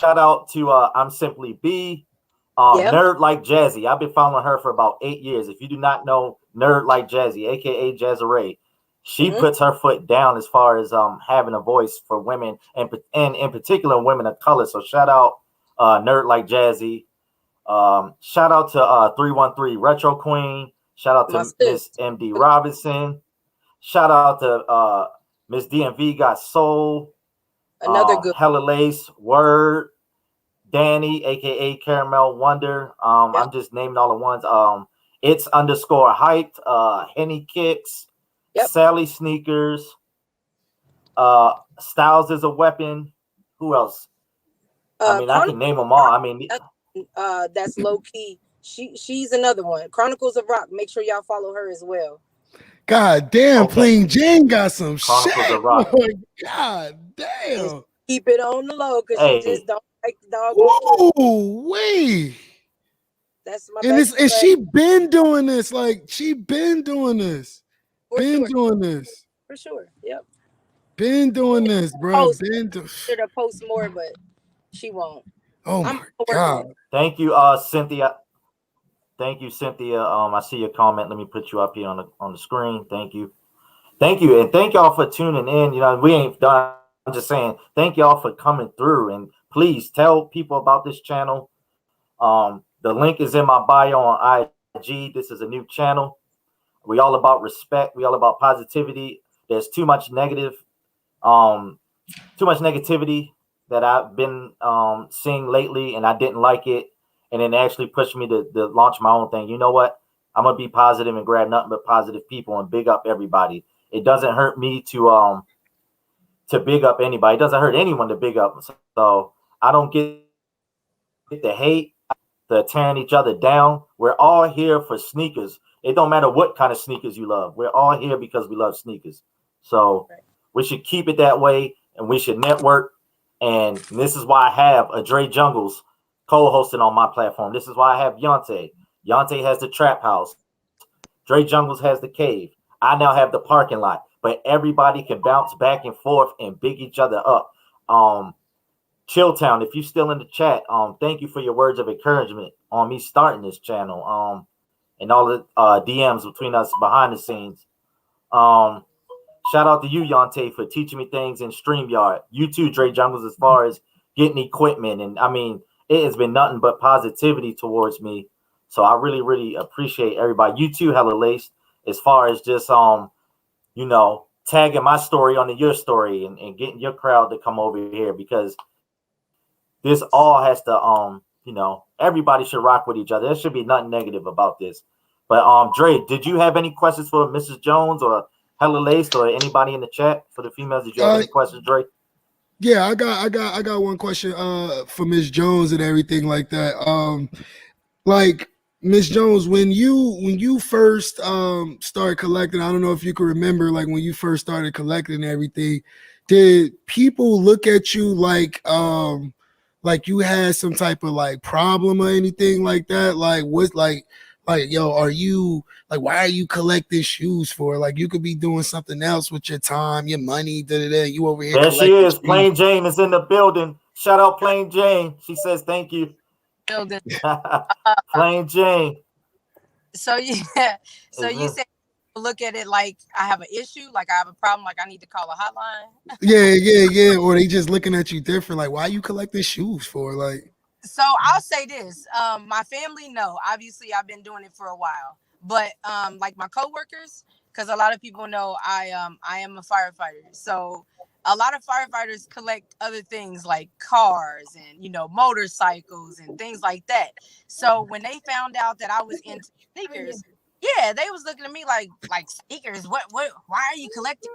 Shout out to I'm Simply B. Yep. Nerd Like Jazzy. I've been following her for about 8 years. If you do not know Nerd Like Jazzy, aka Jazzaray, she puts her foot down as far as having a voice for women and in particular women of color. So shout out Nerd Like Jazzy. Shout out to 313 Retro Queen. Shout out My to Miss sis. MD Robinson. Shout out to Miss DMV Got Soul. Another good. Hella Lace Word. Danny, aka Caramel Wonder. Yep. I'm just naming all the ones. It's underscore hyped. Henny Kicks. Yep. Sally Sneakers. Styles is a Weapon. Who else? I mean, I can name them all. I mean, that's low key. She's another one. Chronicles of Rock. Make sure y'all follow her as well. God damn, Okay. Plain Jane got some Chronicles shit. of Rock. Boy. God damn. Just keep it on the low because Hey. she just don't like the dog. Ooh, wait. That's my And best and friend. she been doing this. Like she been doing this. For Been sure. doing this. For sure. Yep. Been doing this, bro. Post. Been Her to post more, but she won't. Oh I'm my working God. on it. Thank you, Cynthia. Thank you, Cynthia. I see your comment. Let me put you up here on the screen. Thank you. Thank you. And thank y'all for tuning in. You know, we ain't done. I'm just saying, thank y'all for coming through. And please tell people about this channel. The link is in my bio on IG. This is a new channel. We all about respect. We all about positivity. There's too much negativity that I've been seeing lately, and I didn't like it. And it actually pushed me to launch my own thing. You know what? I'm gonna be positive and grab nothing but positive people and big up everybody. It doesn't hurt me to big up anybody. It doesn't hurt anyone to big up. So I don't get the hate, the tearing each other down. We're all here for sneakers. It don't matter what kind of sneakers you love. We're all here because we love sneakers. So we should keep it that way, and we should network. And this is why I have a Dre Jungles co-hosting on my platform. This is why I have Yonte. Yonte has the Trap House. Dre Jungles has the Cave. I now have the parking lot. But everybody can bounce back and forth and big each other up. Chilltown, if you're still in the chat, thank you for your words of encouragement on me starting this channel. And all the DMs between us behind the scenes. Shout out to you, Yonte, for teaching me things in StreamYard. You too, Dre Jungles, as far as getting equipment, and I mean, it has been nothing but positivity towards me. So I really, really appreciate everybody. You too, Hella Lace, as far as just tagging my story onto your story and getting your crowd to come over here, because this all has to everybody should rock with each other. There should be nothing negative about this. But Dre, did you have any questions for Mrs. Jones or Hella Lace or anybody in the chat for the females? Did you have any questions, Dre? Yeah, I got one question for Miss Jones and everything like that. Like Miss Jones, when you first started collecting, I don't know if you can remember, like when you first started collecting everything, did people look at you like you had some type of like problem or anything like that? Like what's like yo, are you like, why are you collecting shoes for? Like you could be doing something else with your time, your money, you over here There she collecting is. shoes. Plain Jane is in the building. Shout out Plain Jane. She says thank you. Building. Plain Jane. So yeah, so you said look at it like I have an issue, like I have a problem, like I need to call a hotline. Yeah. Or they just looking at you different, like why are you collecting shoes for? Like, so I'll say this. My family know. Obviously I've been doing it for a while. But like my coworkers, because a lot of people know I am a firefighter. So a lot of firefighters collect other things like cars and motorcycles and things like that. So when they found out that I was into sneakers, yeah, they was looking at me like sneakers. What? Why are you collecting?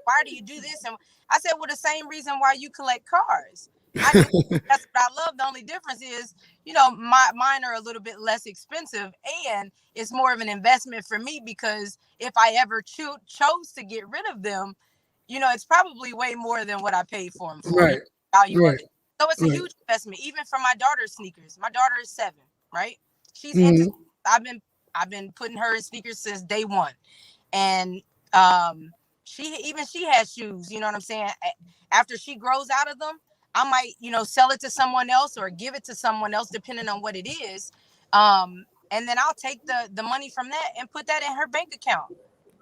Why do you do this? And I said, well, the same reason why you collect cars. That's what I love. The only difference is, mine are a little bit less expensive, and it's more of an investment for me, because if I ever chose to get rid of them, it's probably way more than what I paid for them for. right, Value right, of it. So it's a right. huge investment, even for my daughter's sneakers. My daughter is 7, right? She's Mhm. into. I've been putting her in sneakers since day one, and she has shoes. You know what I'm saying? After she grows out of them, I might, sell it to someone else or give it to someone else, depending on what it is. And then I'll take the money from that and put that in her bank account.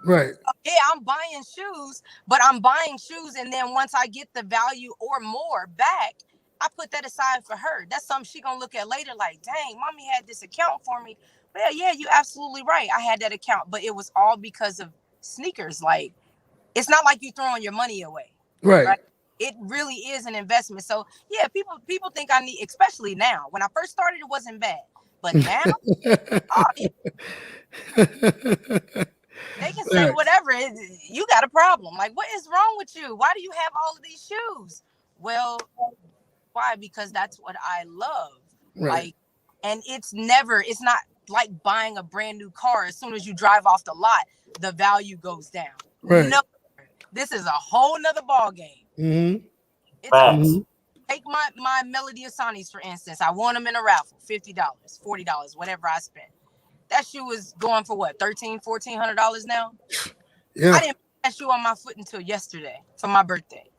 Right. Yeah, I'm buying shoes, but I'm buying shoes, and then once I get the value or more back, I put that aside for her. That's something she gonna look at later, like, dang, mommy had this account for me. Well, yeah, you absolutely right. I had that account, but it was all because of sneakers. Like, it's not like you throwing your money away, Right. It really is an investment. So yeah, people think I need, especially now. When I first started, it wasn't bad, but now, oh, they can say whatever. You got a problem. Like, what is wrong with you? Why do you have all of these shoes? Well, why? Because that's what I love. Right. Like, and it's not like buying a brand new car. As soon as you drive off the lot, the value goes down. Right. No, this is a whole nother ball game. Mm-hmm. It's take my Melody Asanis, for instance. I won them in a raffle, $50, $40, whatever I spent. That shoe is going for what, $1,400 now? Yeah. I didn't put that shoe on my foot until yesterday for my birthday.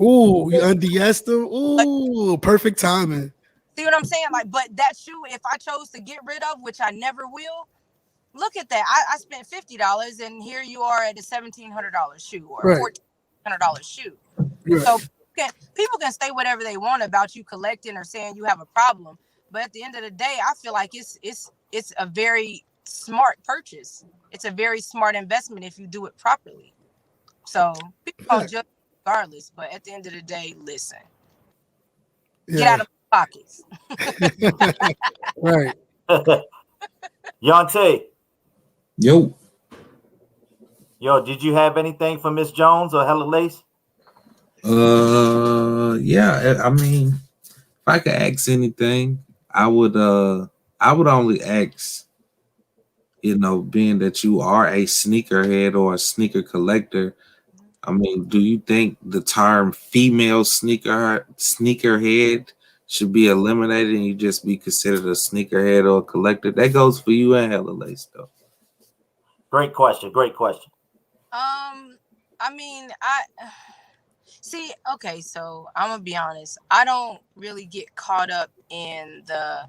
Ooh, you undiesed them? Ooh, perfect timing. See what I'm saying? Like, but that shoe, if I chose to get rid of, which I never will, look at that. I spent $50, and here you are at a $1,700 shoe or a $1,400 shoe. Right. So people can say whatever they want about you collecting or saying you have a problem, but at the end of the day, I feel like it's a very smart purchase. It's a very smart investment if you do it properly. So people don't judge regardless, but at the end of the day, listen. Yeah. Get out of my pockets. Right. Yonte. Yo, did you have anything for Miss Jones or Hella Lace? Yeah. I mean, if I could ask anything, I would only ask, being that you are a sneakerhead or a sneaker collector. I mean, do you think the term female sneakerhead should be eliminated and you just be considered a sneakerhead or a collector? That goes for you and Hella Lace, though. Great question. I mean, see, okay, so I'm gonna be honest. I don't really get caught up in the,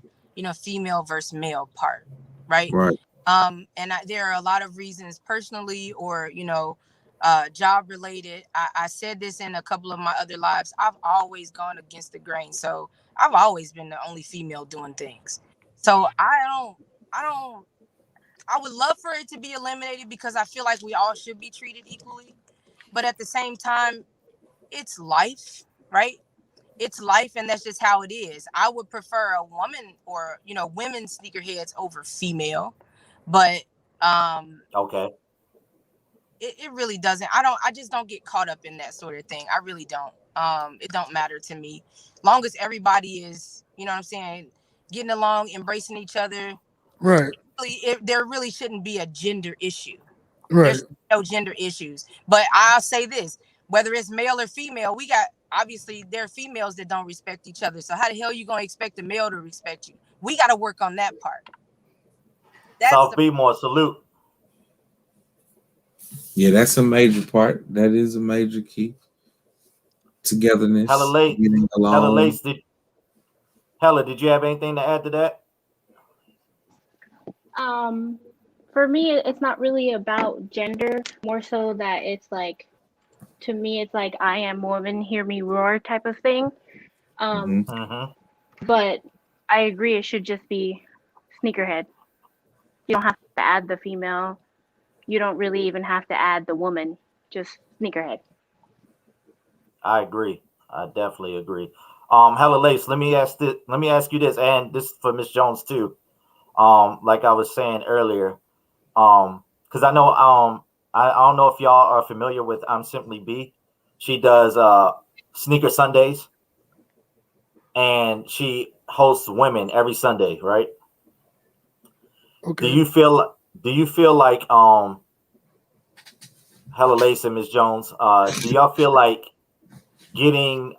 female versus male part, right? Right. And there are a lot of reasons personally, or job related. I said this in a couple of my other lives. I've always gone against the grain. So I've always been the only female doing things. So I would love for it to be eliminated because I feel like we all should be treated equally. But at the same time, it's life, right? It's life, and that's just how it is. I would prefer a woman or, women sneakerheads over female, but Okay. it really doesn't. I just don't get caught up in that sort of thing. I really don't. It don't matter to me. Long as everybody is, you know what I'm saying, getting along, embracing each other. Right. There really shouldn't be a gender issue. Right. There's no gender issues. But I'll say this, whether it's male or female, we got, obviously there are females that don't respect each other. So how the hell are you going to expect a male to respect you? We got to work on that part. South B-more, salute. Yeah, that's a major part. That is a major key. Togetherness. Hella late. Getting along. Hella late. Did you have anything to add to that? For me, it's not really about gender, more so that it's like, to me, it's like I am woman, hear me roar type of thing. But I agree, it should just be sneakerhead. You don't have to add the female. You don't really even have to add the woman. Just sneakerhead. I agree. I definitely agree. Hella Lace, let me ask you this, and this is for Miss Jones too. Like I was saying earlier, because I know I don't know if y'all are familiar with I'm Simply B. She does Sneaker Sundays, and she hosts women every Sunday, right? Okay. Do you feel like Hella Lace and Miss Jones, do y'all feel like getting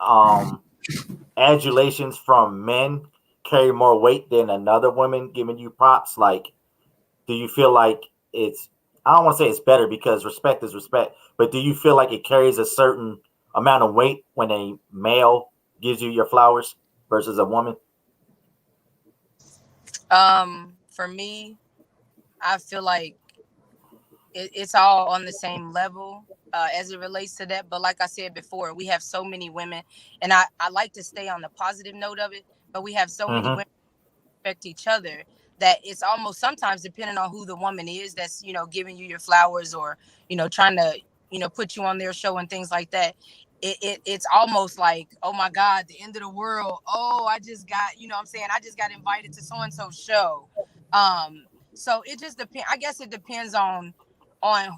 adulations from men carry more weight than another woman giving you props? Like, do you feel like it's, I don't want to say it's better because respect is respect, but do you feel like it carries a certain amount of weight when a male gives you your flowers versus a woman? For me, I feel like it's all on the same level as it relates to that. But like I said before, we have so many women, and I like to stay on the positive note of it, but we have so many women who respect each other that it's almost sometimes depending on who the woman is that's, giving you your flowers or, trying to, put you on their show and things like that. It's almost like, oh my God, the end of the world. Oh, I just got, I just got invited to so-and-so's show. So it just depends. I guess it depends on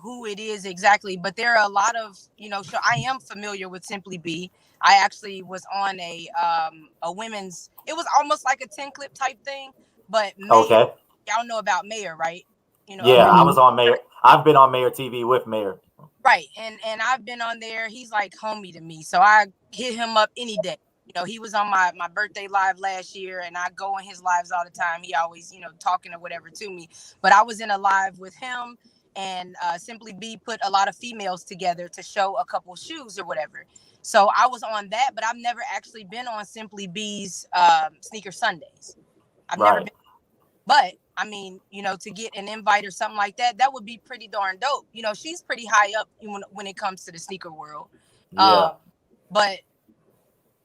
who it is exactly. But there are a lot of, so I am familiar with Simply B. I actually was on a women's, it was almost like a 10 clip type thing. But Mayor, y'all know about Mayor, right? Yeah, I was on Mayor. I've been on Mayor TV with Mayor. Right. And I've been on there. He's like homie to me. So I hit him up any day. He was on my birthday live last year, and I go on his lives all the time. He always, talking or whatever to me. But I was in a live with him, and Simply B put a lot of females together to show a couple shoes or whatever. So I was on that, but I've never actually been on Simply B's Sneaker Sundays. I've never been. But I mean, to get an invite or something like that, that would be pretty darn dope. She's pretty high up when it comes to the sneaker world. Yeah. But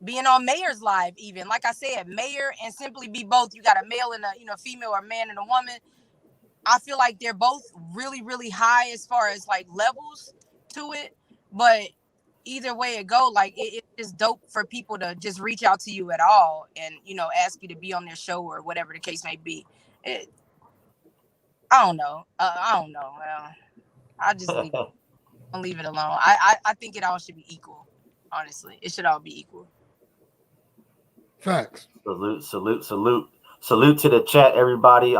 being on Mayor's live, even like I said, Mayor and Simply Be both, you got a male and a female, or a man and a woman. I feel like they're both really, really high as far as like levels to it. But either way it go, like it's just dope for people to just reach out to you at all and ask you to be on their show or whatever the case may be. I don't know. I just leave it alone. I think it all should be equal. Honestly, it should all be equal. Facts. Salute to the chat, everybody.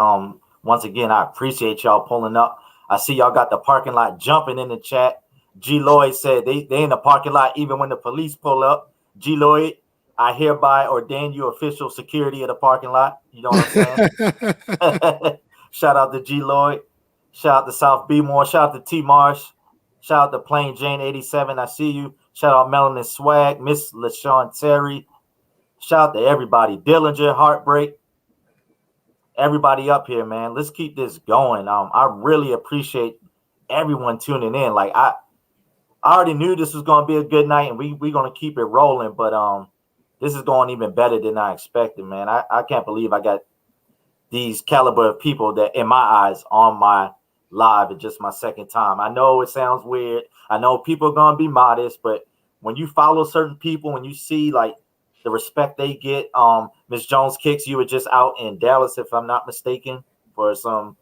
Once again, I appreciate y'all pulling up. I see y'all got the parking lot jumping in the chat. G Lloyd said they in the parking lot even when the police pull up. G Lloyd, I hereby ordain you official security of the parking lot. You know what I'm saying? Shout out to G Lloyd. Shout out to South B-more. Shout out to T Marsh. Shout out to Plain Jane 87. I see you. Shout out Melanin Swag, Miss LaShawn Terry. Shout out to everybody. Dillinger, Heartbreak. Everybody up here, man. Let's keep this going. I really appreciate everyone tuning in. Like I already knew this was going to be a good night, and we going to keep it rolling. But this is going even better than I expected, man. I can't believe I got these caliber of people that, in my eyes, on my live. It's just my second time. I know it sounds weird. I know people are going to be modest, but when you follow certain people, when you see like the respect they get, Miss Jones Kicks, you were just out in Dallas, if I'm not mistaken, for some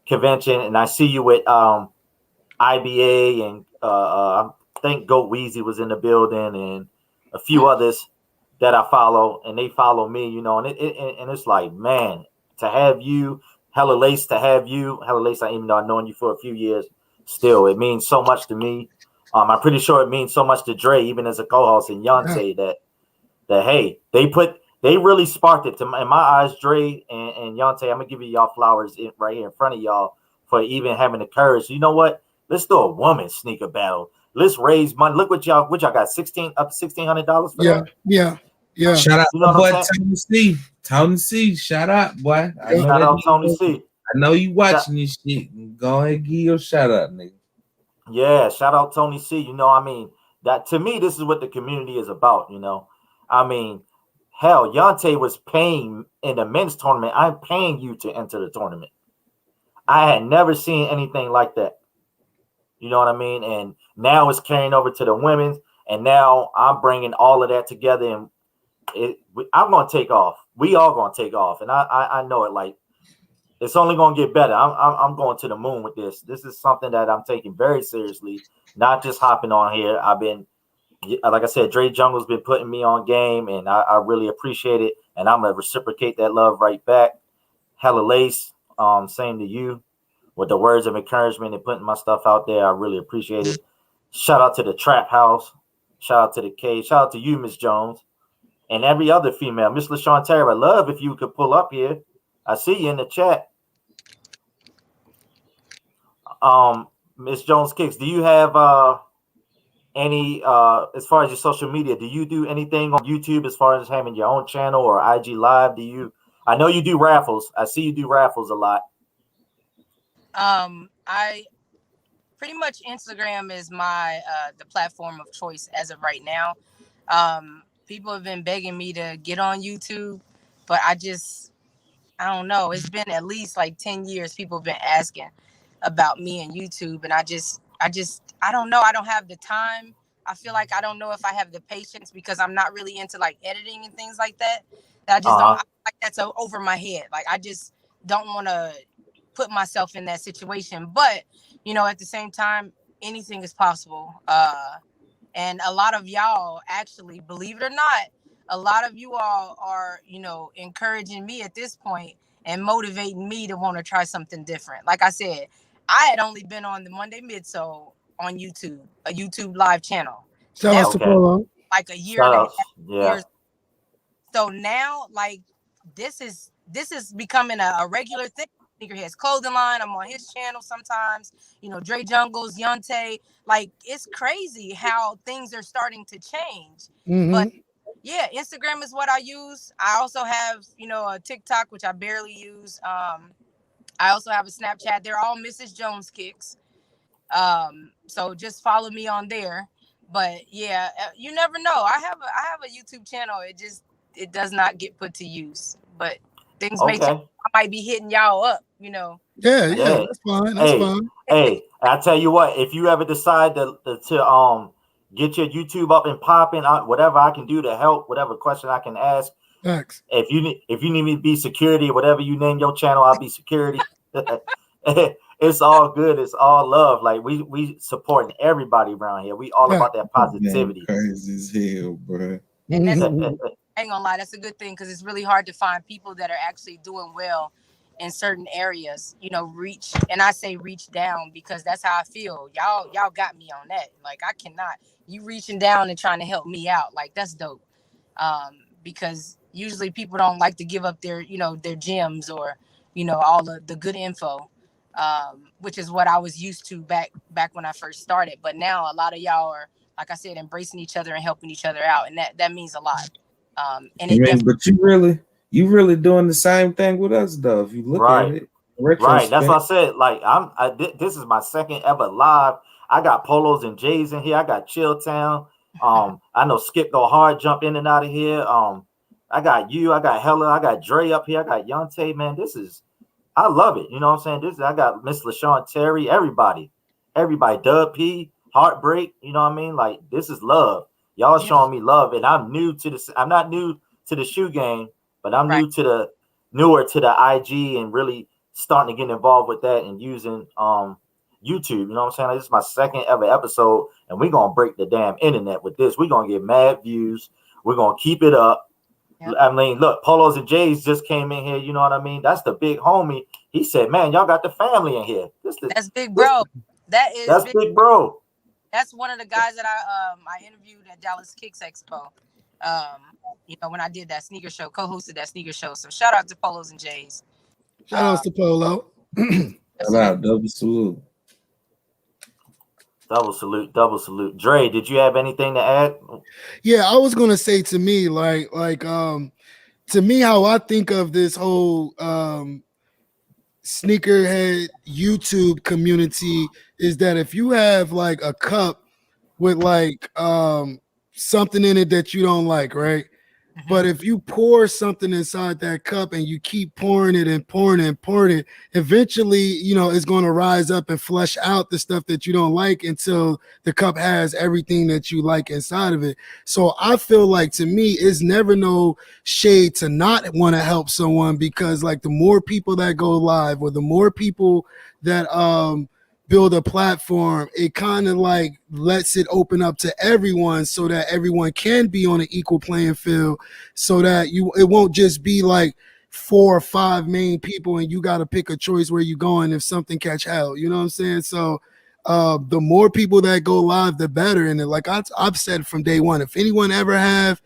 convention, and I see you with IBA and I think Goat Weezy was in the building and a few others that I follow, and they follow me, you know, and it's like, man, to have you, Hella Lace, even though I've known you for a few years, still, it means so much to me. I'm pretty sure it means so much to Dre, even as a co-host, and Yonsei, that hey, they really sparked it. In my eyes, Dre and Yonsei, I'm gonna give you y'all flowers right here in front of y'all for even having the courage. You know what? Let's do a women's sneaker battle. Let's raise money. Look what y'all got, up to $1,600 for that. Yeah. Shout out You know my boy what I'm Tony C. Shout out, boy. Shout out Tony C. I know you watching this shit. Go ahead and give your shout out, nigga. Yeah, shout out Tony C. You know, I mean, that to me, this is what the community is about, you know. I mean, hell, Yante was paying in the men's tournament. I'm paying you to enter the tournament. I had never seen anything like that. You know what I mean? And now it's carrying over to the women's, and now I'm bringing all of that together, and I'm going to take off. We all going to take off, and I know it. Like, it's only going to get better. I'm going to the moon with this. This is something that I'm taking very seriously, not just hopping on here. I've been, like I said, Dre Jungle's been putting me on game, and I really appreciate it, and I'm going to reciprocate that love right back. Hella Lace, same to you. With the words of encouragement and putting my stuff out there, I really appreciate it. Shout out to the Trap House. Shout out to the Cage. Shout out to you, Miss Jones, and every other female. Miss LaShawn Terry, I love if you could pull up here. I see you in the chat. Miss Jones Kicks, do you have any as far as your social media? Do you do anything on YouTube as far as having your own channel or IG Live? I know you do raffles. I see you do raffles a lot. I pretty much Instagram is my the platform of choice as of right now. People have been begging me to get on YouTube, but I don't know. It's been at least like 10 years people have been asking about me and YouTube, and I don't know. I don't have the time. I feel like I don't know if I have the patience because I'm not really into like editing and things like that. I just don't, I feel like that's over my head. Like I just don't want to put myself in that situation, but you know, at the same time, anything is possible. And a lot of y'all actually, believe it or not, a lot of you all are, you know, encouraging me at this point and motivating me to want to try something different. Like I said, I had only been on the Monday Midsole on YouTube, a YouTube live channel. Shout out to Polo. Like a year and a half. Years. So now, like, this is becoming a regular thing. Sneakerheads clothing line. I'm on his channel sometimes. You know, Dre Jungles, Yonte. Like, it's crazy how things are starting to change. But yeah, Instagram is what I use. I also have, you know, a TikTok, which I barely use. I also have a Snapchat. They're all Mrs. Jones Kicks. So just follow me on there. But yeah, you never know. I have a YouTube channel. It does not get put to use. But things may change. I might be hitting y'all up, you know. Yeah, that's fine. That's fine. Hey, I tell you what, if you ever decide to get your YouTube up and popping, whatever I can do to help, whatever question I can ask. Thanks. If you need me to be security, whatever you name your channel, I'll be security. It's all good. It's all love. Like we supporting everybody around here. We all about that positivity. Man, crazy as hell, bro. I ain't gonna lie, that's a good thing because it's really hard to find people that are actually doing well in certain areas. You know, reach down because that's how I feel. Y'all got me on that. Like I cannot. You reaching down and trying to help me out. Like that's dope. Because usually people don't like to give up their gems or all the good info. Which is what I was used to back when I first started. But now a lot of y'all are, like I said, embracing each other and helping each other out, and that means a lot. But you really doing the same thing with us, though. If you look at it, right. That's what I said. Like this is my second ever live. I got Polos and J's in here. I got Chilltown. I know Skip Go Hard jump in and out of here. I got you. I got Hella. I got Dre up here. I got Yonte. Man, I love it. You know what I'm saying? I got Miss LaShawn Terry. Everybody. Dub P. Heartbreak. You know what I mean? Like, this is love. Y'all showing me love, and I'm new to this. I'm not new to the shoe game, but I'm newer to the IG and really starting to get involved with that and using YouTube. You know what I'm saying? Like, this is my second ever episode, and we're gonna break the damn internet with this. We're gonna get mad views. We're gonna keep it up. Yep. I mean, look, Polos and J's just came in here. You know what I mean? That's the big homie. He said, "Man, y'all got the family in here." That's Big Bro. That's Big Bro. That's one of the guys that I interviewed at Dallas Kicks Expo. You know, when I did that sneaker show, co-hosted that sneaker show. So shout out to Polos and J's. Shout outs to Polo. Shout out, double salute. Double salute. Dre, did you have anything to add? Yeah, I was gonna say to me, to me, how I think of this whole sneakerhead YouTube community is that if you have like a cup with like something in it that you don't like, right? But if you pour something inside that cup and you keep pouring it and pouring it and pouring it, eventually, you know, it's going to rise up and flush out the stuff that you don't like until the cup has everything that you like inside of it. So I feel like, to me, it's never no shade to not want to help someone, because like the more people that go live or the more people that build a platform, it kind of like lets it open up to everyone so that everyone can be on an equal playing field, so that it won't just be like 4 or 5 main people and you got to pick a choice where you going if something catch hell, you know what I'm saying? So the more people that go live, the better. And like I've said from day one, if anyone ever have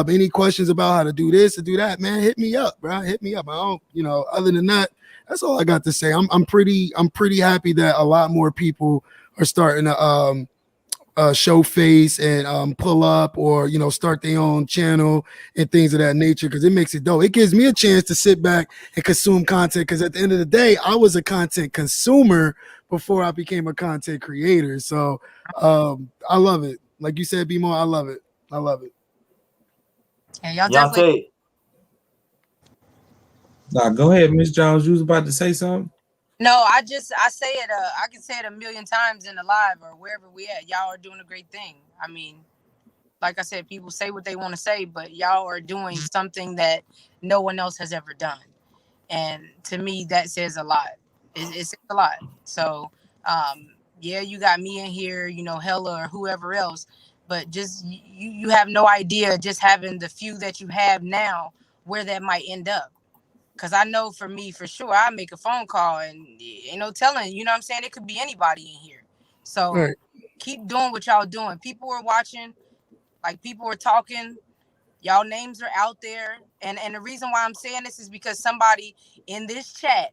any questions about how to do this or do that, man, hit me up, bro. Hit me up. I don't, you know, other than that, that's all I got to say. I'm pretty happy that a lot more people are starting to show face and pull up, or, you know, start their own channel and things of that nature, because it makes it dope. It gives me a chance to sit back and consume content, because at the end of the day, I was a content consumer before I became a content creator. So I love it. Like you said, B-Mo, I love it. I love it. And y'all definitely. Nah, go ahead, Miss Jones. You was about to say something? No, I say it. I can say it a million times in the live or wherever we at. Y'all are doing a great thing. I mean, like I said, people say what they want to say, but y'all are doing something that no one else has ever done. And to me, that says a lot. It says a lot. So, yeah, you got me in here, you know, Hella or whoever else, but just you have no idea, just having the few that you have now, where that might end up. Because I know for me, for sure, I make a phone call and ain't no telling, you know what I'm saying? It could be anybody in here. So keep doing what y'all doing. People are watching, like people are talking. Y'all names are out there. And the reason why I'm saying this is because somebody in this chat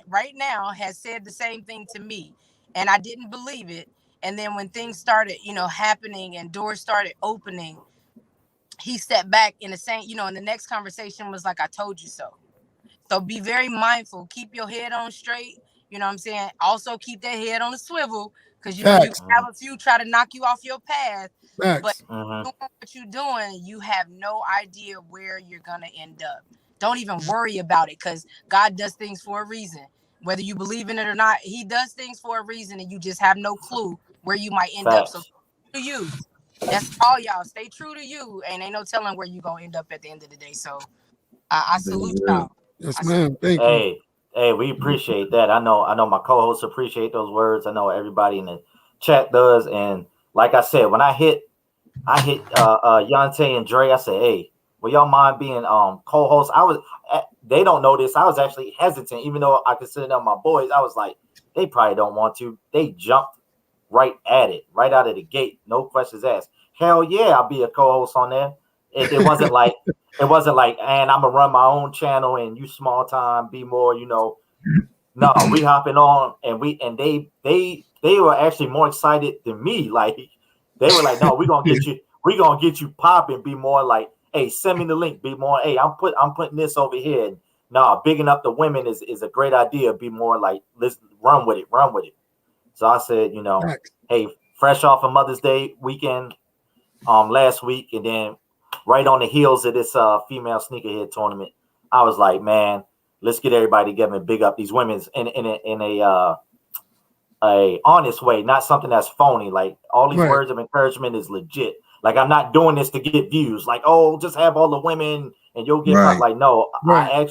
right now has said the same thing to me. And I didn't believe it. And then when things started, you know, happening and doors started opening, he stepped back in the same, you know, and the next conversation was like, I told you so. So be very mindful. Keep your head on straight. You know what I'm saying? Also keep that head on the swivel, because you know you can have a few try to knock you off your path. But doing what you're doing, you have no idea where you're going to end up. Don't even worry about it, because God does things for a reason. Whether you believe in it or not, he does things for a reason, and you just have no clue where you might end up. So to you. That's all, y'all. Stay true to you, and ain't no telling where you gonna end up at the end of the day. So I salute y'all. Yes, ma'am. Thank you. Hey, we appreciate that. I know my co-hosts appreciate those words. I know everybody in the chat does. And like I said, when I hit Yonte and Dre, I said, hey, will y'all mind being co-hosts? They don't know this. I was actually hesitant, even though I consider them my boys. I was like, they probably don't want to. They jumped right at it, right out of the gate, no questions asked. Hell yeah, I'll be a co-host on there. It wasn't like and I'm gonna run my own channel and you small time, be more, you know. No, we hopping on, and they were actually more excited than me. Like they were like, no, we're gonna get you popping, be more like, hey, send me the link, be more, hey, I'm putting this over here. And no, bigging up the women is a great idea. Be more like, let's run with it. So I said, Facts. hey, fresh off of Mother's Day weekend last week, and then right on the heels of this female sneakerhead tournament, I was like, man, let's get everybody together and big up these women's in a honest way, not something that's phony. Like all these Right. words of encouragement is legit. Like I'm not doing this to get views. Like, oh, just have all the women and you'll get Right. like, no, Right.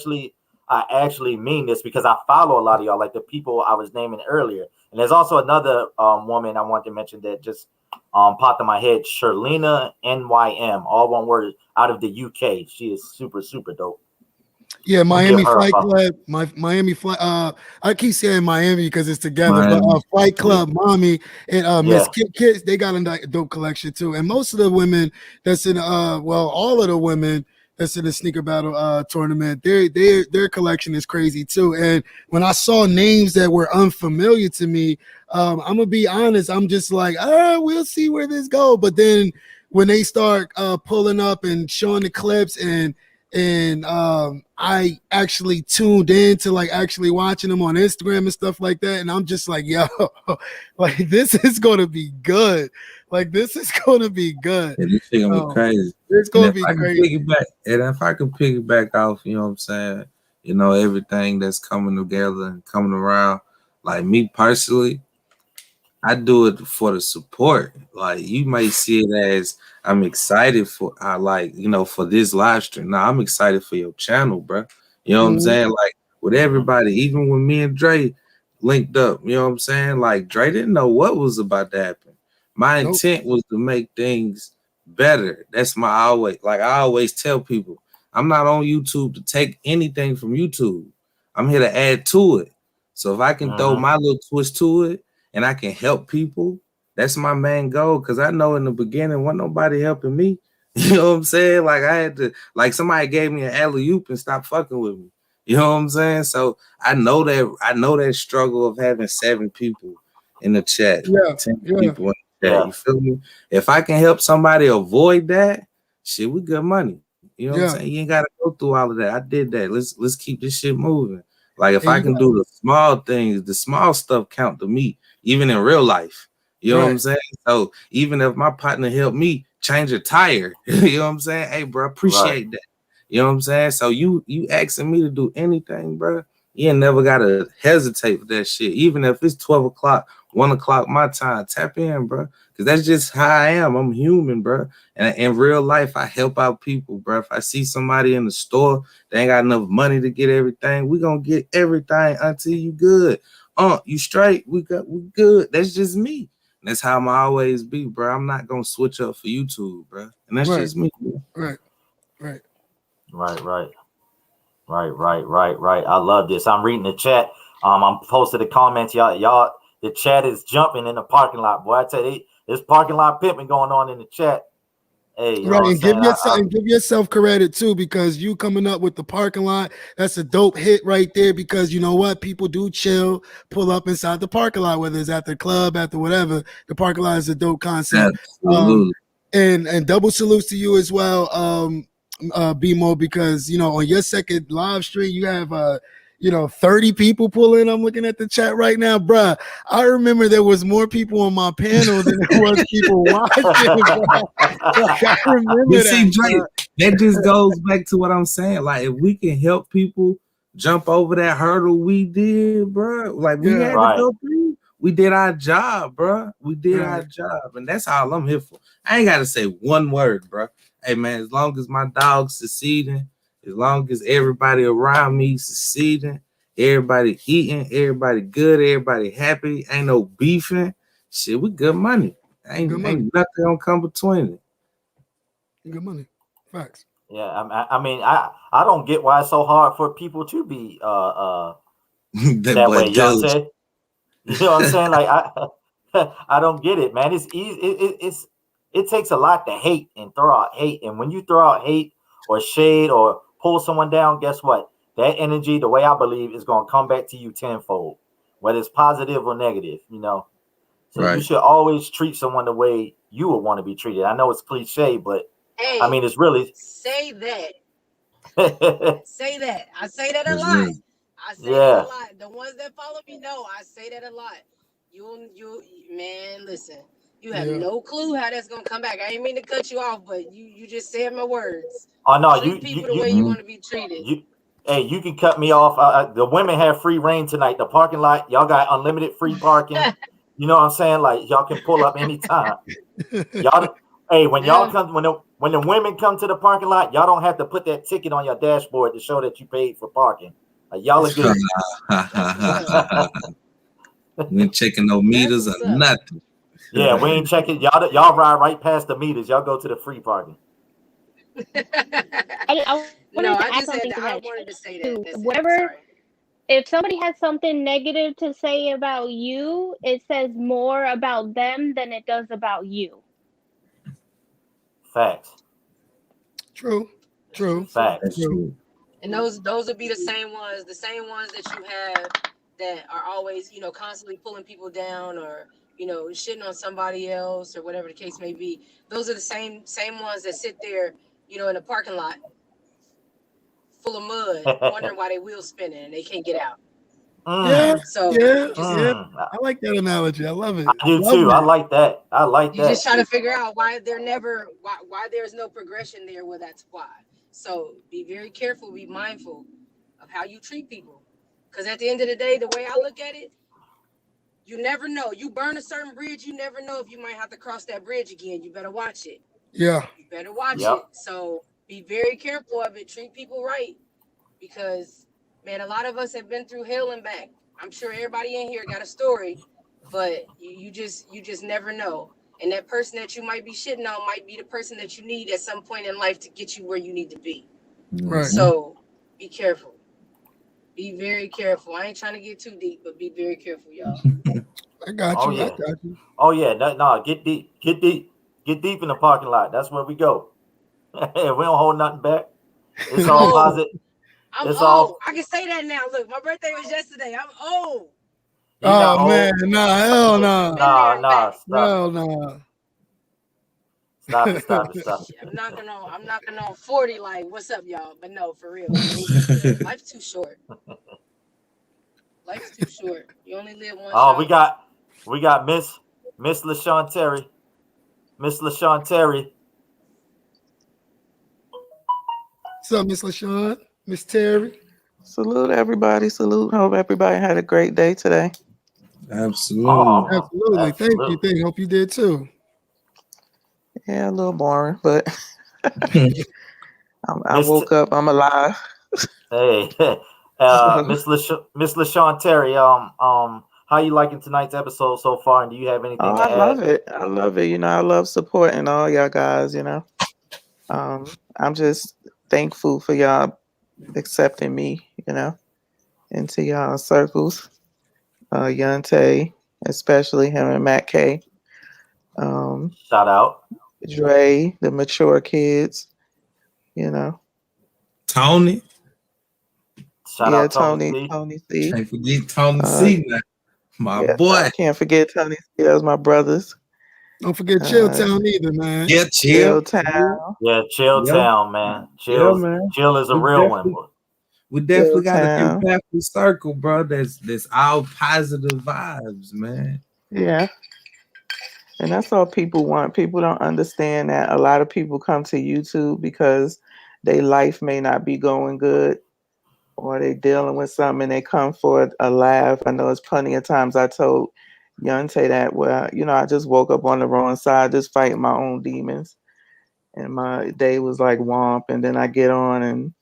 I actually mean this because I follow a lot of y'all, like the people I was naming earlier. And there's also another woman I want to mention that just popped in my head, Sherlina NYM, all one word, out of the UK. She is super, super dope. Yeah, I'll Miami give her a Flight follow. Club. Miami Flight. I keep saying Miami because it's together, but Miami. Flight Club, Mommy, and Miss Yeah. Kids, they got a dope collection too. And most of the women that's in all of the women that's in the sneaker battle tournament, their collection is crazy too. And when I saw names that were unfamiliar to me, I'm gonna be honest, I'm just like, we'll see where this go. But then when they start pulling up and showing the clips and I actually tuned in to like actually watching them on Instagram and stuff like that, and I'm just like, yo, like this is gonna be good. Like this is gonna be good. Yeah, this shit gonna be crazy. It's And gonna if be I can crazy. if I can piggyback off, you know what I'm saying, everything that's coming together and coming around, like me personally, I do it for the support. Like you might see it as I'm excited for for this live stream. Now I'm excited for your channel, bro. You know what I'm Mhm. saying? Like with everybody, even when me and Dre linked up, you know what I'm saying? Like Dre didn't know what was about to happen. My Nope. intent was to make things better. That's I always tell people, I'm not on YouTube to take anything from YouTube. I'm here to add to it. So if I can throw Mhm. my little twist to it, and I can help people, that's my main goal. Cause I know in the beginning, wasn't nobody helping me. You know what I'm saying? Like I had to, like somebody gave me an alley-oop and stopped fucking with me. You know what I'm saying? So I know that struggle of having 7 people in the chat, Yeah, 10 yeah, people in the chat. Yeah. You feel me? If I can help somebody avoid that, shit, we good money. You know what I'm yeah. saying? You ain't gotta go through all of that. I did that. Let's keep this shit moving. Like if And I you can got do the small things, the small stuff count to me, even in real life. You know what right, I'm saying? So even if my partner helped me change a tire, you know what I'm saying? Hey, bro, Right. appreciate that. You know what I'm saying? So you asking me to do anything, bro, you ain't never gotta hesitate with that shit. Even if it's 12 o'clock, 1 o'clock my time, tap in, bro. Cause that's just how I am. I'm human, bro. And in real life, I help out people, bro. If I see somebody in the store, they ain't got enough money to get everything, we gonna get everything until you good. You straight, we good. That's just me. And that's how I'm always be, bro. I'm not gonna switch up for YouTube, bro. And that's right, just me. Bro. right, right. Right. Right. I love this. I'm reading the chat. I'm posting the comments. Y'all, the chat is jumping in the parking lot. Boy, I tell you, there's parking lot pimping going on in the chat. Hey, you know Right, what I'm and give saying? yourself credit too, because you coming up with the parking lot, that's a dope hit right there. Because you know what, people do chill, pull up inside the parking lot, whether it's at the club, at the whatever. The parking lot is a dope concept. Absolutely. And double salutes to you as well, BMO, because on your second live stream you have 30 people pull in. I'm looking at the chat right now, bruh. I remember there was more people on my panel than there was people watching. Like, I remember But see, that, Drake, bruh. that just goes back to what I'm saying. Like, if we can help people jump over that hurdle we did, bro, like we Yeah, had to Right. go through, we did our job, bro. We did our right, job, and that's all I'm here for. I ain't gotta say one word, bro. Hey, man, as long as my dog's succeeding, as long as everybody around me succeeding, everybody eating, everybody good, everybody happy, ain't no beefing, shit, we good money. good money, Ain't nothing gonna come between it. good money, facts. Yeah. I mean, I don't get why it's so hard for people to be That that boy way. You know what I'm jealous. saying? You know what I'm saying? Like I don't get it, man. It's easy. It takes a lot to hate and throw out hate, and when you throw out hate or shade or pull someone down, guess what? That energy, the way I believe, is going to come back to you tenfold, whether it's positive or negative. So you Right. should always treat someone the way you would want to be treated. I know it's cliche, but I Hey, mean it's really. say that. Yeah. Say that. I say that a That's lot. real. I say that a lot. The ones that follow me know I say that a lot. You man, listen. You have Yeah. no clue how that's gonna come back. I ain't mean to cut you off, but you just said my words. Oh no, Treat people the way you want to be treated. Hey, you can cut me off. The women have free reign tonight. The parking lot, y'all got unlimited free parking. You know what I'm saying? Like y'all can pull up anytime. Y'all, hey, when y'all come, when the women come to the parking lot, y'all don't have to put that ticket on your dashboard to show that you paid for parking. Like y'all are good. We ain't checking no meters or nothing. Yeah, we ain't checking. Y'all ride right past the meters. Y'all go to the free parking. I wanted to add something to that too. Whatever, if somebody has something negative to say about you, it says more about them than it does about you. Facts. True. Facts. True. And those would be the same ones that you have that are always, constantly pulling people down or, shitting on somebody else or whatever the case may be. Those are the same ones that sit there, in a parking lot full of mud, wondering why they wheels spinning and they can't get out. Yeah. So I like that analogy. I love it. I do too. I like that. You just try to figure out why there's no progression there. Well, that's why. So be very careful, be mindful of how you treat people. Because at the end of the day, the way I look at it, you never know. You burn a certain bridge, you never know if you might have to cross that bridge again. You better watch it. Yeah. You better watch it. So be very careful of it. Treat people right. Because, man, a lot of us have been through hell and back. I'm sure everybody in here got a story, but you just never know. And that person that you might be shitting on might be the person that you need at some point in life to get you where you need to be. Right. So be careful. Be very careful. I ain't trying to get too deep, but be very careful, y'all. I got you. Yeah. I got you. Oh yeah. No, get deep. Get deep in the parking lot. That's where we go. We don't hold nothing back. It's all positive. I'm old. I can say that now. Look, my birthday was yesterday. I'm old. Oh man, nah, hell no. Nah, stop. Hell no. Stop it. I'm knocking on 40. Like, what's up, y'all? But no, for real. Life's too short. Life's too short. You only live once. Oh, we got Miss LaShawn Terry. Miss LaShawn Terry. What's up, Miss LaShawn? Miss Terry? Salute everybody. Salute. Hope everybody had a great day today. Absolutely. Absolutely. Thank you. Hope you did too. Yeah, a little boring, but I woke up. I'm alive. Hey, Miss LaShawn Terry. How you liking tonight's episode so far? And do you have anything to add? Love it. I love it. I love supporting all y'all guys. I'm just thankful for y'all accepting me. Into y'all circles. Yante, especially him and Matt K. Shout out. Dre, the mature kids. Tony. Shout out Tony C. Can't forget Tony C. My boy. I can't forget Tony C. That was my brothers. Don't forget Chill Town either, man. Yeah, Chill Town. Yeah, Chill Town, man. Chill is a real one. We definitely got an impactful circle, bro. That's all positive vibes, man. Yeah. And that's all people want. People don't understand that a lot of people come to YouTube because their life may not be going good or they dealing with something and they come for a laugh. I know it's plenty of times I told Yante that, well, I just woke up on the wrong side, just fighting my own demons. And my day was like womp. And then I get on and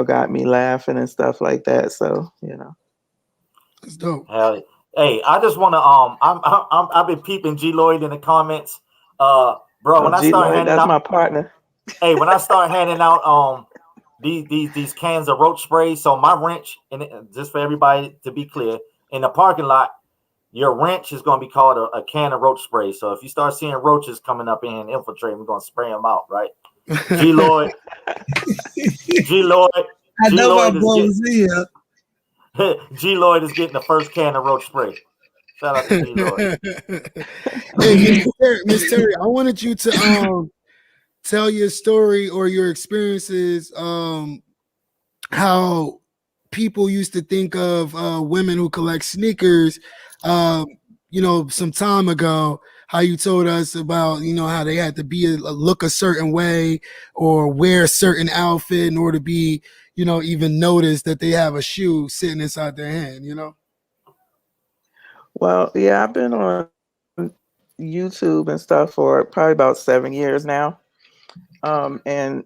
got me laughing and stuff like that. So, That's dope. Hey, I just want to I've been peeping G Lloyd in the comments. Bro, when I start handing that's out, my partner. Hey, when I start handing out these cans of roach spray, so my wrench, and just for everybody to be clear, in the parking lot, your wrench is going to be called a can of roach spray. So if you start seeing roaches coming up in and infiltrating, we're going to spray them out, right? G Lloyd. I know my brother's here. G Lloyd is getting the first can of roach spray. Shout out to G Lloyd. Hey, Miss Terry, I wanted you to tell your story or your experiences, how people used to think of women who collect sneakers some time ago, how you told us about, how they had to look a certain way or wear a certain outfit in order to be, even notice that they have a shoe sitting inside their hand. Well, yeah, I've been on YouTube and stuff for probably about 7 years now. And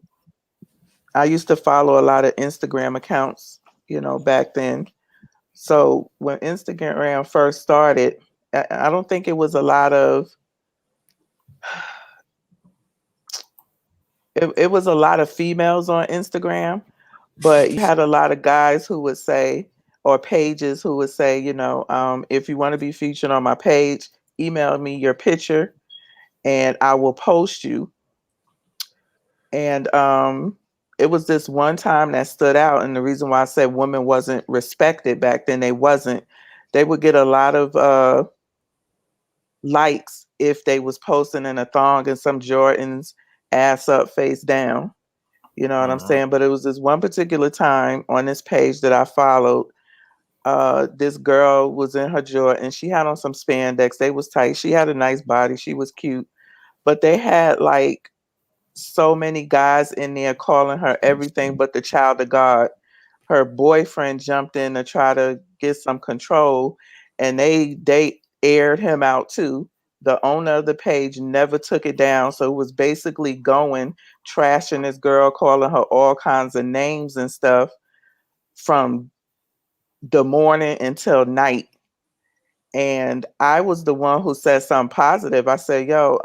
I used to follow a lot of Instagram accounts, back then. So when Instagram first started, I don't think it was a lot of it was a lot of females on Instagram, but you had a lot of guys who would say, or pages who would say, if you want to be featured on my page, email me your picture and I will post you. And it was this one time that stood out. And the reason why I said women wasn't respected back then, they wasn't. They would get a lot of likes if they was posting in a thong and some Jordans, ass up, face down. You know what I'm Mhm. saying? But it was this one particular time on this page that I followed. This girl was in her Jordan. She had on some spandex. They was tight. She had a nice body. She was cute. But they had like so many guys in there calling her everything but the child of God. Her boyfriend jumped in to try to get some control, and they aired him out too. The owner of the page never took it down, so it was basically going trashing this girl, calling her all kinds of names and stuff from the morning until night. And I was the one who said something positive. I said, "Yo,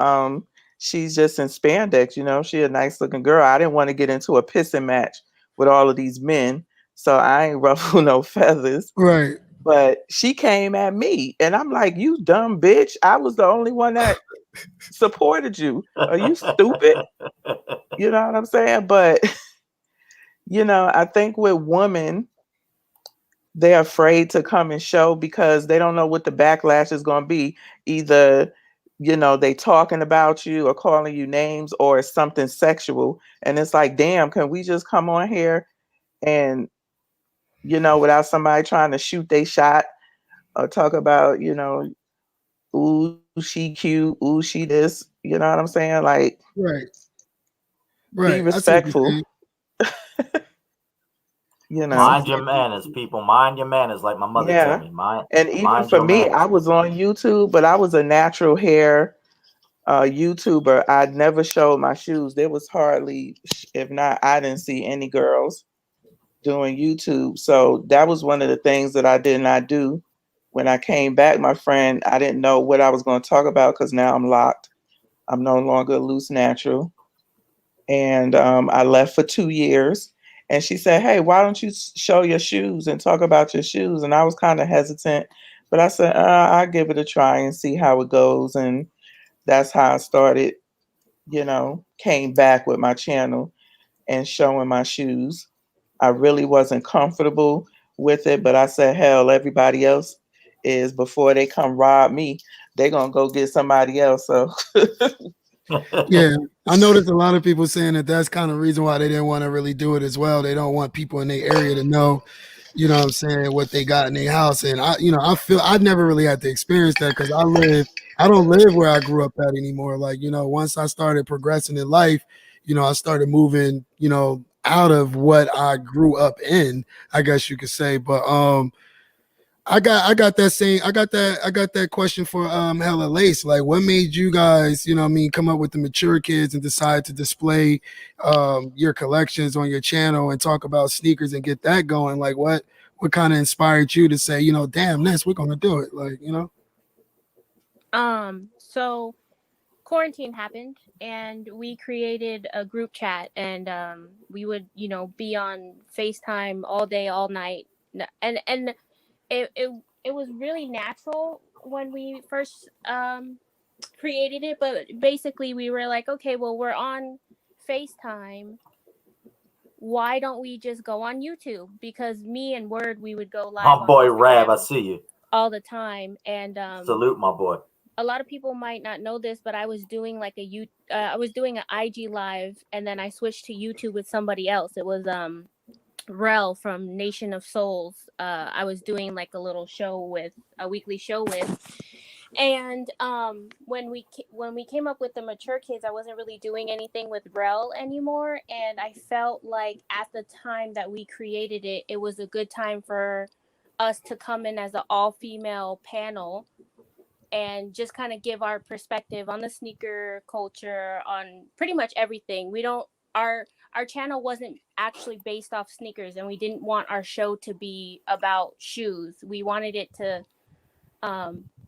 she's just in spandex, she a nice looking girl." I didn't want to get into a pissing match with all of these men, so I ain't ruffle no feathers. Right. But she came at me, and I'm like, "You dumb bitch! I was the only one that supported you. Are you stupid?" You know what I'm saying? But I think with women, they're afraid to come and show because they don't know what the backlash is going to be. Either, they talking about you or calling you names, or it's something sexual. And it's like, damn, can we just come on here and, without somebody trying to shoot they shot or talk about, ooh, she cute, ooh, she this, you know what I'm saying? Like, Right. be Right. I see what you're respectful, saying. you I see know. Mind your exactly. manners, people. Mind your manners, like my mother tell Yeah. me. Mind, And even mind for your me, I manners. was on YouTube, but I was a natural hair YouTuber. I'd never showed my shoes. There was hardly, if not, I didn't see any girls doing YouTube. So that was one of the things that I did not do. When I came back, my friend, I didn't know what I was going to talk about because now I'm locked. I'm no longer a loose natural. And I left for 2 years. And she said, "Hey, why don't you show your shoes and talk about your shoes?" And I was kind of hesitant, but I said, "I'll give it a try and see how it goes." And that's how I started, came back with my channel and showing my shoes. I really wasn't comfortable with it, but I said, hell, everybody else is. Before they come rob me, they're going to go get somebody else. So, Yeah, I noticed a lot of people saying that that's kind of reason why they didn't want to really do it as well. They don't want people in their area to know, what I'm saying, what they got in their house. And I feel I never really had to experience that because I don't live where I grew up at anymore. Like, once I started progressing in life, I started moving, out of what I grew up in, I guess you could say. But I got that question for Hella Lace. Like, what made you guys, come up with the mature kids and decide to display your collections on your channel and talk about sneakers and get that going? Like, what kind of inspired you to say, damn this, we're gonna do it? Like. So quarantine happened and we created a group chat and we would, be on FaceTime all day, all night. And it was really natural when we first created it, but basically we were like, okay, well, we're on FaceTime, why don't we just go on YouTube? Because me and Word, we would go My live on boy Rab, I Instagram see you. all the time. And Salute, my boy. a lot of people might not know this, but I was doing like I was doing an IG live, and then I switched to YouTube with somebody else. It was Rel from Nation of Souls. I was doing like a weekly show with, and when we came up with the mature kids, I wasn't really doing anything with Rel anymore, and I felt like at the time that we created it, it was a good time for us to come in as an all female panel and just kind of give our perspective on the sneaker culture, on pretty much everything. We don't our channel wasn't actually based off sneakers, and we didn't want our show to be about shoes. We wanted it to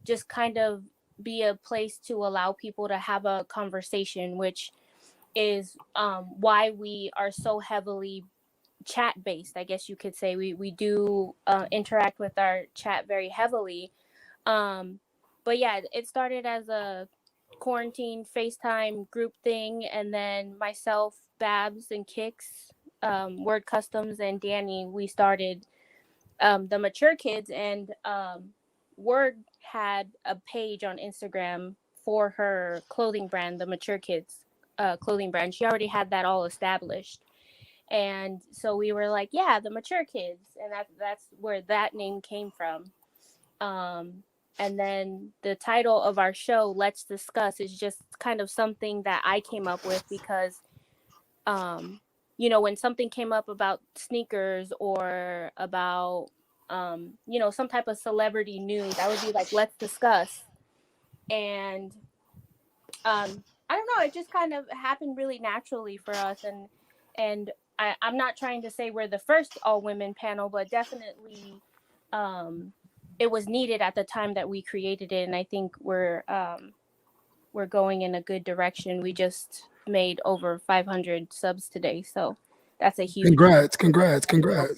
just kind of be a place to allow people to have a conversation, which is why we are so heavily chat based, I guess you could say. We do interact with our chat very heavily. um but yeah, it started as a quarantine FaceTime group thing, and then myself, Babs, and Kicks, Word Customs, and Danny, we started the mature kids. And Word had a page on Instagram for her clothing brand, the mature kids clothing brand. She already had that all established, and so we were like, yeah, the mature kids, and that's where that name came from. And then the title of our show, Let's Discuss, is just kind of something that I came up with because when something came up about sneakers or about some type of celebrity news, I would be like, let's discuss. And I don't know, it just kind of happened really naturally for us. And I'm not trying to say we're the first all women panel, but definitely it was needed at the time that we created it. And I think we're going in a good direction. We just made over 500 subs today, so that's a huge Congrats. for us. Hey, Congrats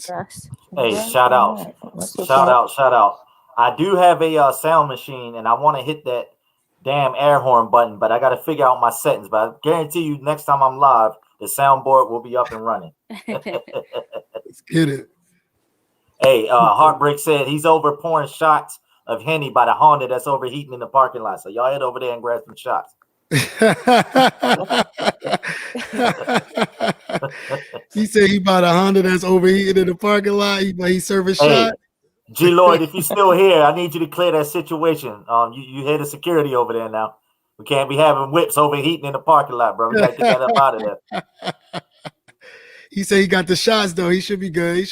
shout on out, that. That's what's shout up. out, shout out. I do have a sound machine, and I want to hit that damn air horn button, but I got to figure out my settings. But I guarantee you, next time I'm live, the soundboard will be up and running. Let's get it. Hey, Heartbreak said he's over pouring shots of Henny by the Honda that's overheating in the parking lot. So y'all head over there and grab some shots. He said he bought a Honda that's overheated in the parking lot. He serving Hey, shot. G Lloyd, if you're still here, I need you to clear that situation. You head of security over there now. We can't be having whips overheating in the parking lot, bro. We gotta get that up out of there. He said he got the shots though. He should be good.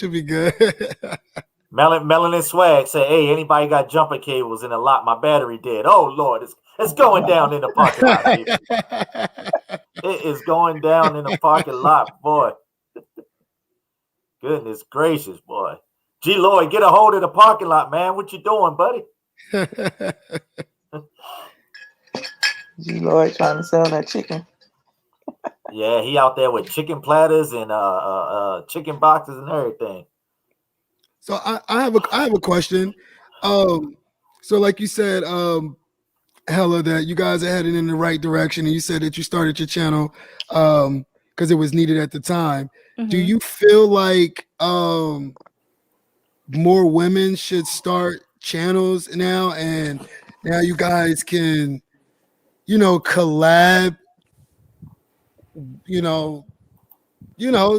Melanin Swag said, "Hey, anybody got jumper cables in the lot? My battery dead. Oh Lord, it's going down in the parking lot, people. It is going down in the parking lot, boy. Goodness gracious, boy. G Lloyd, get a hold of the parking lot, man. What you doing, buddy?" G Lloyd trying to sell that chicken. Yeah, he out there with chicken platters and chicken boxes and everything. So I have a question. So like you said, Hella, that you guys are heading in the right direction, and you said that you started your channel because it was needed at the time. Mm-hmm. Do you feel like more women should start channels now, and now you guys can, collab,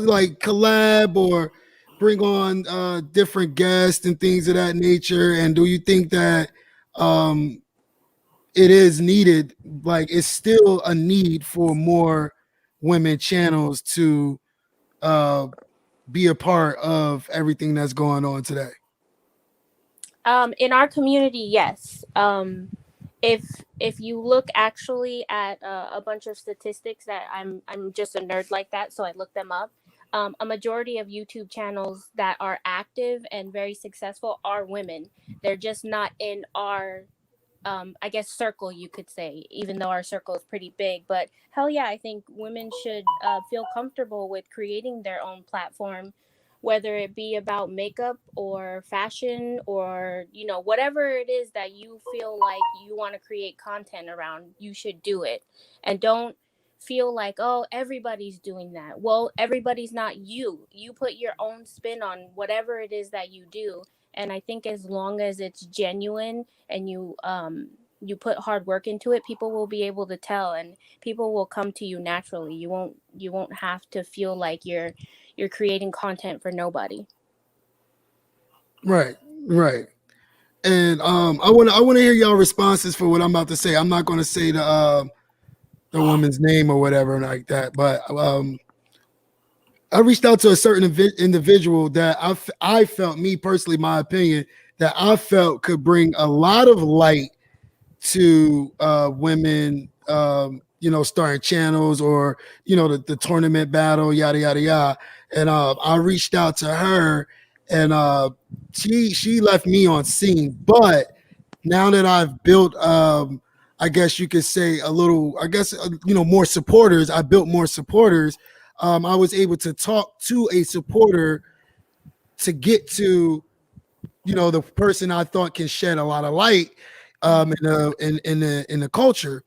like collab or bring on different guests and things of that nature? And do you think that it is needed, like it's still a need for more women channels to be a part of everything that's going on today? In our community, yes. If you look actually at a bunch of statistics, that I'm just a nerd like that, so I looked them up. A majority of YouTube channels that are active and very successful are women. They're just not in our I guess circle, you could say, even though our circle is pretty big. But hell yeah, I think women should feel comfortable with creating their own platform, whether it be about makeup or fashion or whatever it is that you feel like you want to create content around. You should do it, and don't feel like, oh, everybody's doing that. Well, everybody's not you. You put your own spin on whatever it is that you do. And I think as long as it's genuine and you put hard work into it, people will be able to tell, and people will come to you naturally. You won't have to feel like you're you're creating content for nobody. Right. And I want to hear y'all responses for what I'm about to say. I'm not going to say the woman's name or whatever like that, but I reached out to a certain individual that I felt, me personally, my opinion, that I felt could bring a lot of light to women, starting channels or, the tournament battle, yada, yada, yada. And I reached out to her and she left me on scene. But now that I've built, I guess you could say a little, more supporters, I built more supporters. I was able to talk to a supporter to get to, the person I thought can shed a lot of light in the culture.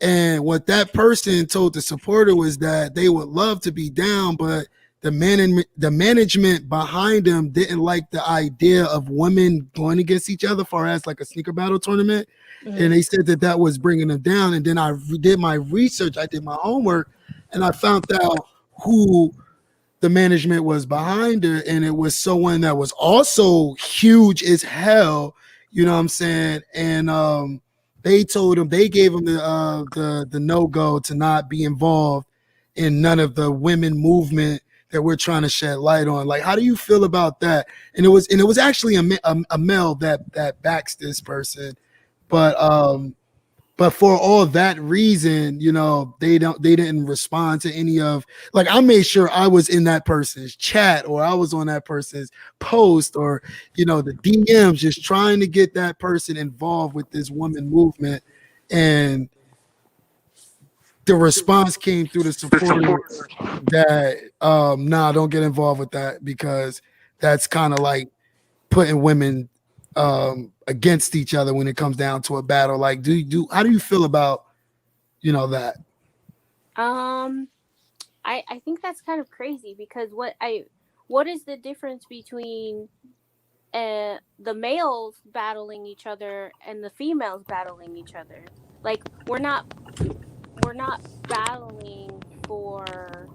And what that person told the supporter was that they would love to be down, but the management behind them didn't like the idea of women going against each other, far as like a sneaker battle tournament. Mm-hmm. And they said that was bringing them down. And then I did my research, I did my homework, and I found out who the management was behind her, and it was someone that was also huge as hell, you know what I'm saying? And they gave him the no-go to not be involved in none of the women movement that we're trying to shed light on. Like, how do you feel about that? And it was actually a male that backs this person, but for all that reason, they didn't respond to any of, like, I made sure I was in that person's chat or I was on that person's post or, the DMs, just trying to get that person involved with this woman movement. And the response came through the supporters that, nah, don't get involved with that, because that's kind of like putting women against each other when it comes down to a battle. Like, how do you feel about that? I think that's kind of crazy, because what is the difference between the males battling each other and the females battling each other? Like, we're not battling for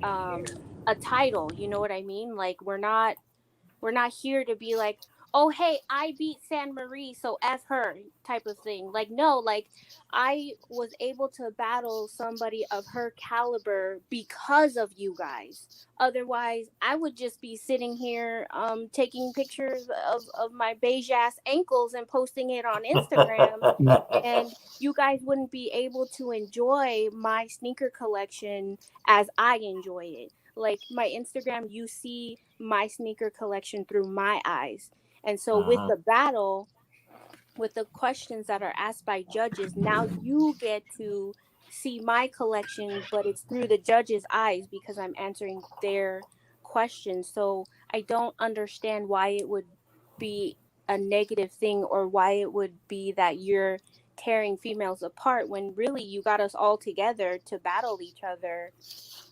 a title, you know what I mean? Like, we're not here to be like, oh, hey, I beat San Marie, so F her type of thing. Like, no, like, I was able to battle somebody of her caliber because of you guys. Otherwise, I would just be sitting here taking pictures of my beige ass ankles and posting it on Instagram. And you guys wouldn't be able to enjoy my sneaker collection as I enjoy it. Like, my Instagram, you see my sneaker collection through my eyes. And so with the battle, with the questions that are asked by judges, now you get to see my collection, but it's through the judges' eyes because I'm answering their questions. So I don't understand why it would be a negative thing, or why it would be that you're tearing females apart, when really you got us all together to battle each other.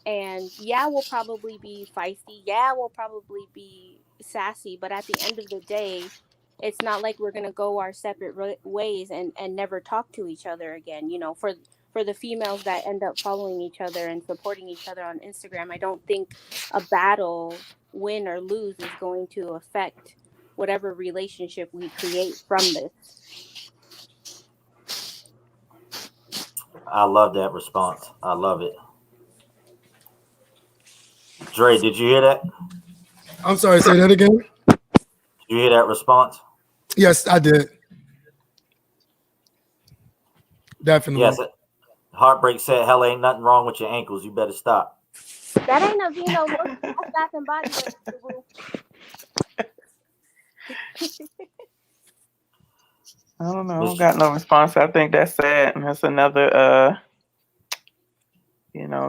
And yeah, we'll probably be feisty. Yeah, we'll probably be sassy. But at the end of the day, it's not like we're going to go our separate ways and never talk to each other again. For the females that end up following each other and supporting each other on Instagram, I don't think a battle, win or lose, is going to affect whatever relationship we create from this. I love that response. I love it. Dre, did you hear that? I'm sorry, say that again. Did you hear that response? Yes, I did. Definitely. Yes. Heartbreak said, hell, ain't nothing wrong with your ankles. You better stop. That ain't a Vino look. That's Bath and Body Works. I don't know. I got no response. I think that's sad. And that's another,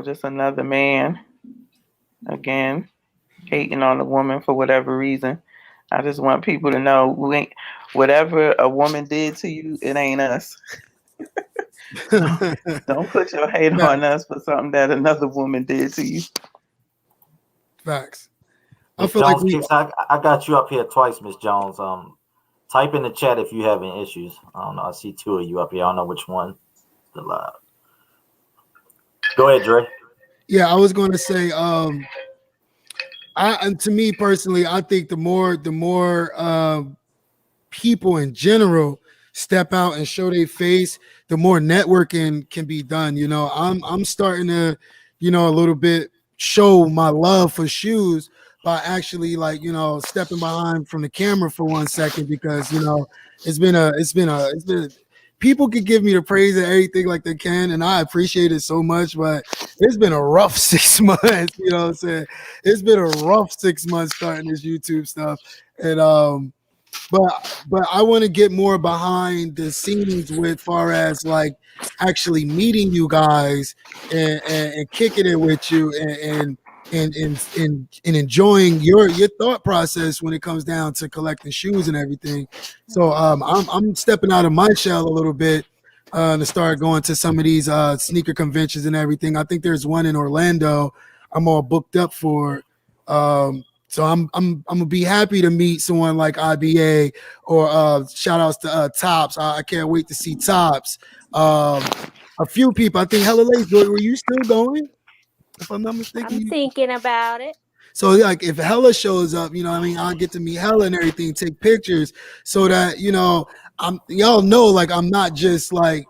just another man, again, hating on a woman for whatever reason. I just want people to know, whatever a woman did to you, it ain't us. Don't put your hate on us for something that another woman did to you. Facts. I feel Jones, like I got you up here twice, Miss Jones. Type in the chat if you having issues. I don't know. I see two of you up here. I don't know which one. The live. Go ahead, Dre. Yeah, I was going to say, And to me personally, I think the more people in general step out and show their face, the more networking can be done. You know, I'm starting to, a little bit show my love for shoes by actually, like, stepping behind from the camera for 1 second, because it's been people can give me the praise and everything like they can, and I appreciate it so much, but it's been a rough 6 months. You know what I'm saying? It's been a rough 6 months starting this YouTube stuff. And but I want to get more behind the scenes with far as like actually meeting you guys and kicking it with you and enjoying your thought process when it comes down to collecting shoes and everything. So I'm stepping out of my shell a little bit to start going to some of these sneaker conventions and everything. I think there's one in Orlando I'm all booked up for. So I'm gonna be happy to meet someone like IBA or shout outs to Tops. I can't wait to see Tops. A few people. I think Hella Lace, were you still going? If I'm not mistaken. I'm thinking about it. So like if Hella shows up, I mean, I'll get to meet Hella and everything, take pictures so that, y'all know, like, I'm not just like,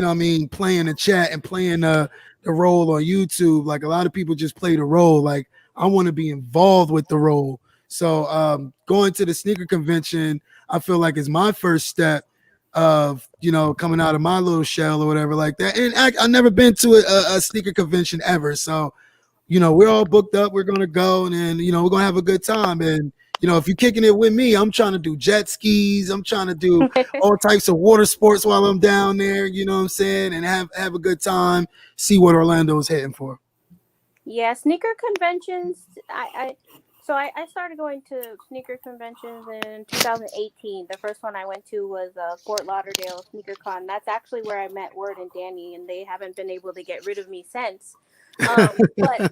I mean, playing the chat and playing the role on YouTube. Like a lot of people just play the role. Like I want to be involved with the role. So going to the sneaker convention, I feel like is my first step of, coming out of my little shell or whatever like that. And I've never been to a sneaker convention ever. So, we're all booked up. We're going to go and then, we're going to have a good time. And, if you're kicking it with me, I'm trying to do jet skis. I'm trying to do all types of water sports while I'm down there, you know what I'm saying? And have a good time, see what Orlando's heading for. Yeah, sneaker conventions. I started going to sneaker conventions in 2018. The first one I went to was Fort Lauderdale Sneaker Con. That's actually where I met Word and Danny, and they haven't been able to get rid of me since. But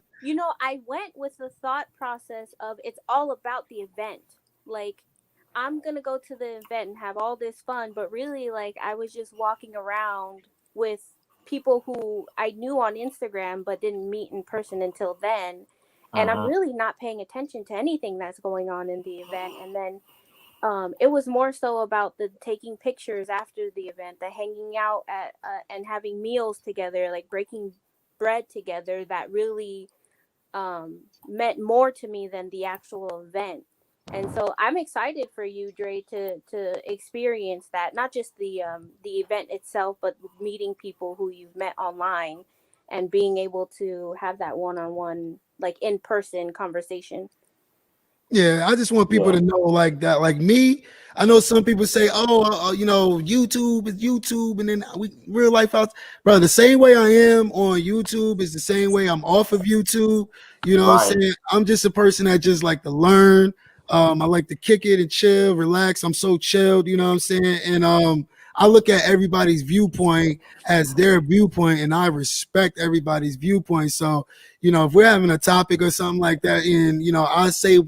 I went with the thought process of it's all about the event. Like, I'm gonna go to the event and have all this fun, but really, like, I was just walking around with people who I knew on Instagram but didn't meet in person until then. And I'm really not paying attention to anything that's going on in the event. And then it was more so about the taking pictures after the event, the hanging out at and having meals together, like breaking bread together, that really meant more to me than the actual event. And so I'm excited for you, Dre, to experience that, not just the event itself, but meeting people who you've met online and being able to have that one-on-one, like in-person conversation. Yeah, I just want people to know like that. Like me, I know some people say, "Oh, YouTube is YouTube," and then we real life out, bro. The same way I am on YouTube is the same way I'm off of YouTube. You know what I'm saying? I'm just a person that just like to learn. I like to kick it and chill, relax. I'm so chilled, you know what I'm saying? And I look at everybody's viewpoint as their viewpoint, and I respect everybody's viewpoint. So, if we're having a topic or something like that, and I say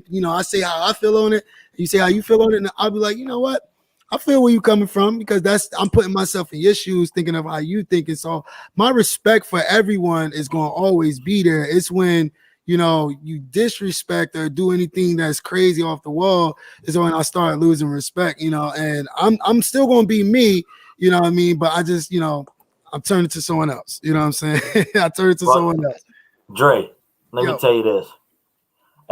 how I feel on it, you say how you feel on it, and I'll be like, you know what? I feel where you're coming from, because I'm putting myself in your shoes, thinking of how you think. And so my respect for everyone is going to always be there. It's when you disrespect or do anything that's crazy off the wall is when I start losing respect, and I'm still gonna be me, you know what I mean? But I just, I'm turning to someone else, you know what I'm saying? I turn to someone else. Dre, let me tell you this.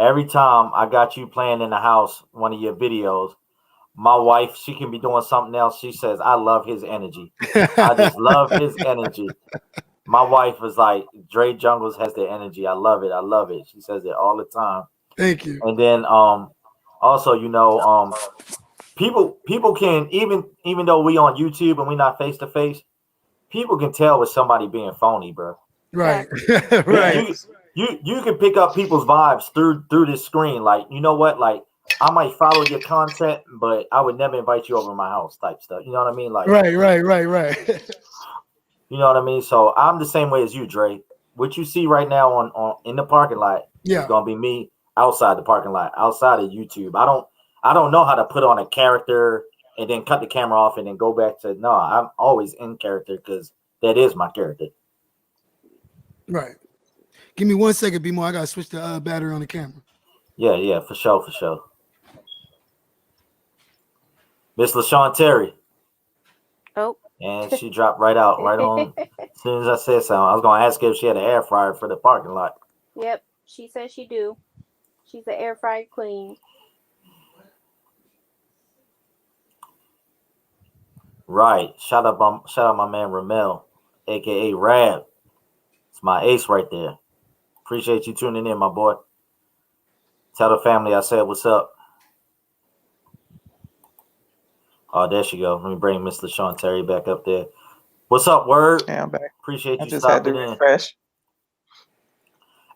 Every time I got you playing in the house, one of your videos, my wife, she can be doing something else. She says, I love his energy. I just love his energy. My wife was like, Dre Jungles has the energy. I love it. I love it. She says it all the time. Thank you. And then also, people can, even though we on YouTube and we not face to face, people can tell with somebody being phony, bro. Right. Right. You can pick up people's vibes through this screen. Like, you know what? Like, I might follow your content, but I would never invite you over to my house type stuff. You know what I mean? Like, right. You know what I mean? So I'm the same way as you, Dre. What you see right now on in the parking lot is gonna be me outside the parking lot, outside of YouTube. I don't know how to put on a character and then cut the camera off and then go back to I'm always in character because that is my character. Right. Give me 1 second, B-More. I gotta switch the battery on the camera. Yeah, for sure. Miss LaShawn Terry. Oh. And she dropped right out, right on. As soon as I said something, I was going to ask her if she had an air fryer for the parking lot. Yep, she says she do. She's the air fryer queen. Right. Shout out my man Ramel, aka Rab. It's my ace right there. Appreciate you tuning in, my boy. Tell the family I said what's up. Oh, there she go. Let me bring Miss LaShawn Terry back up there. What's up, Word? Yeah, I'm back. Appreciate I you just had to stopping in. refresh.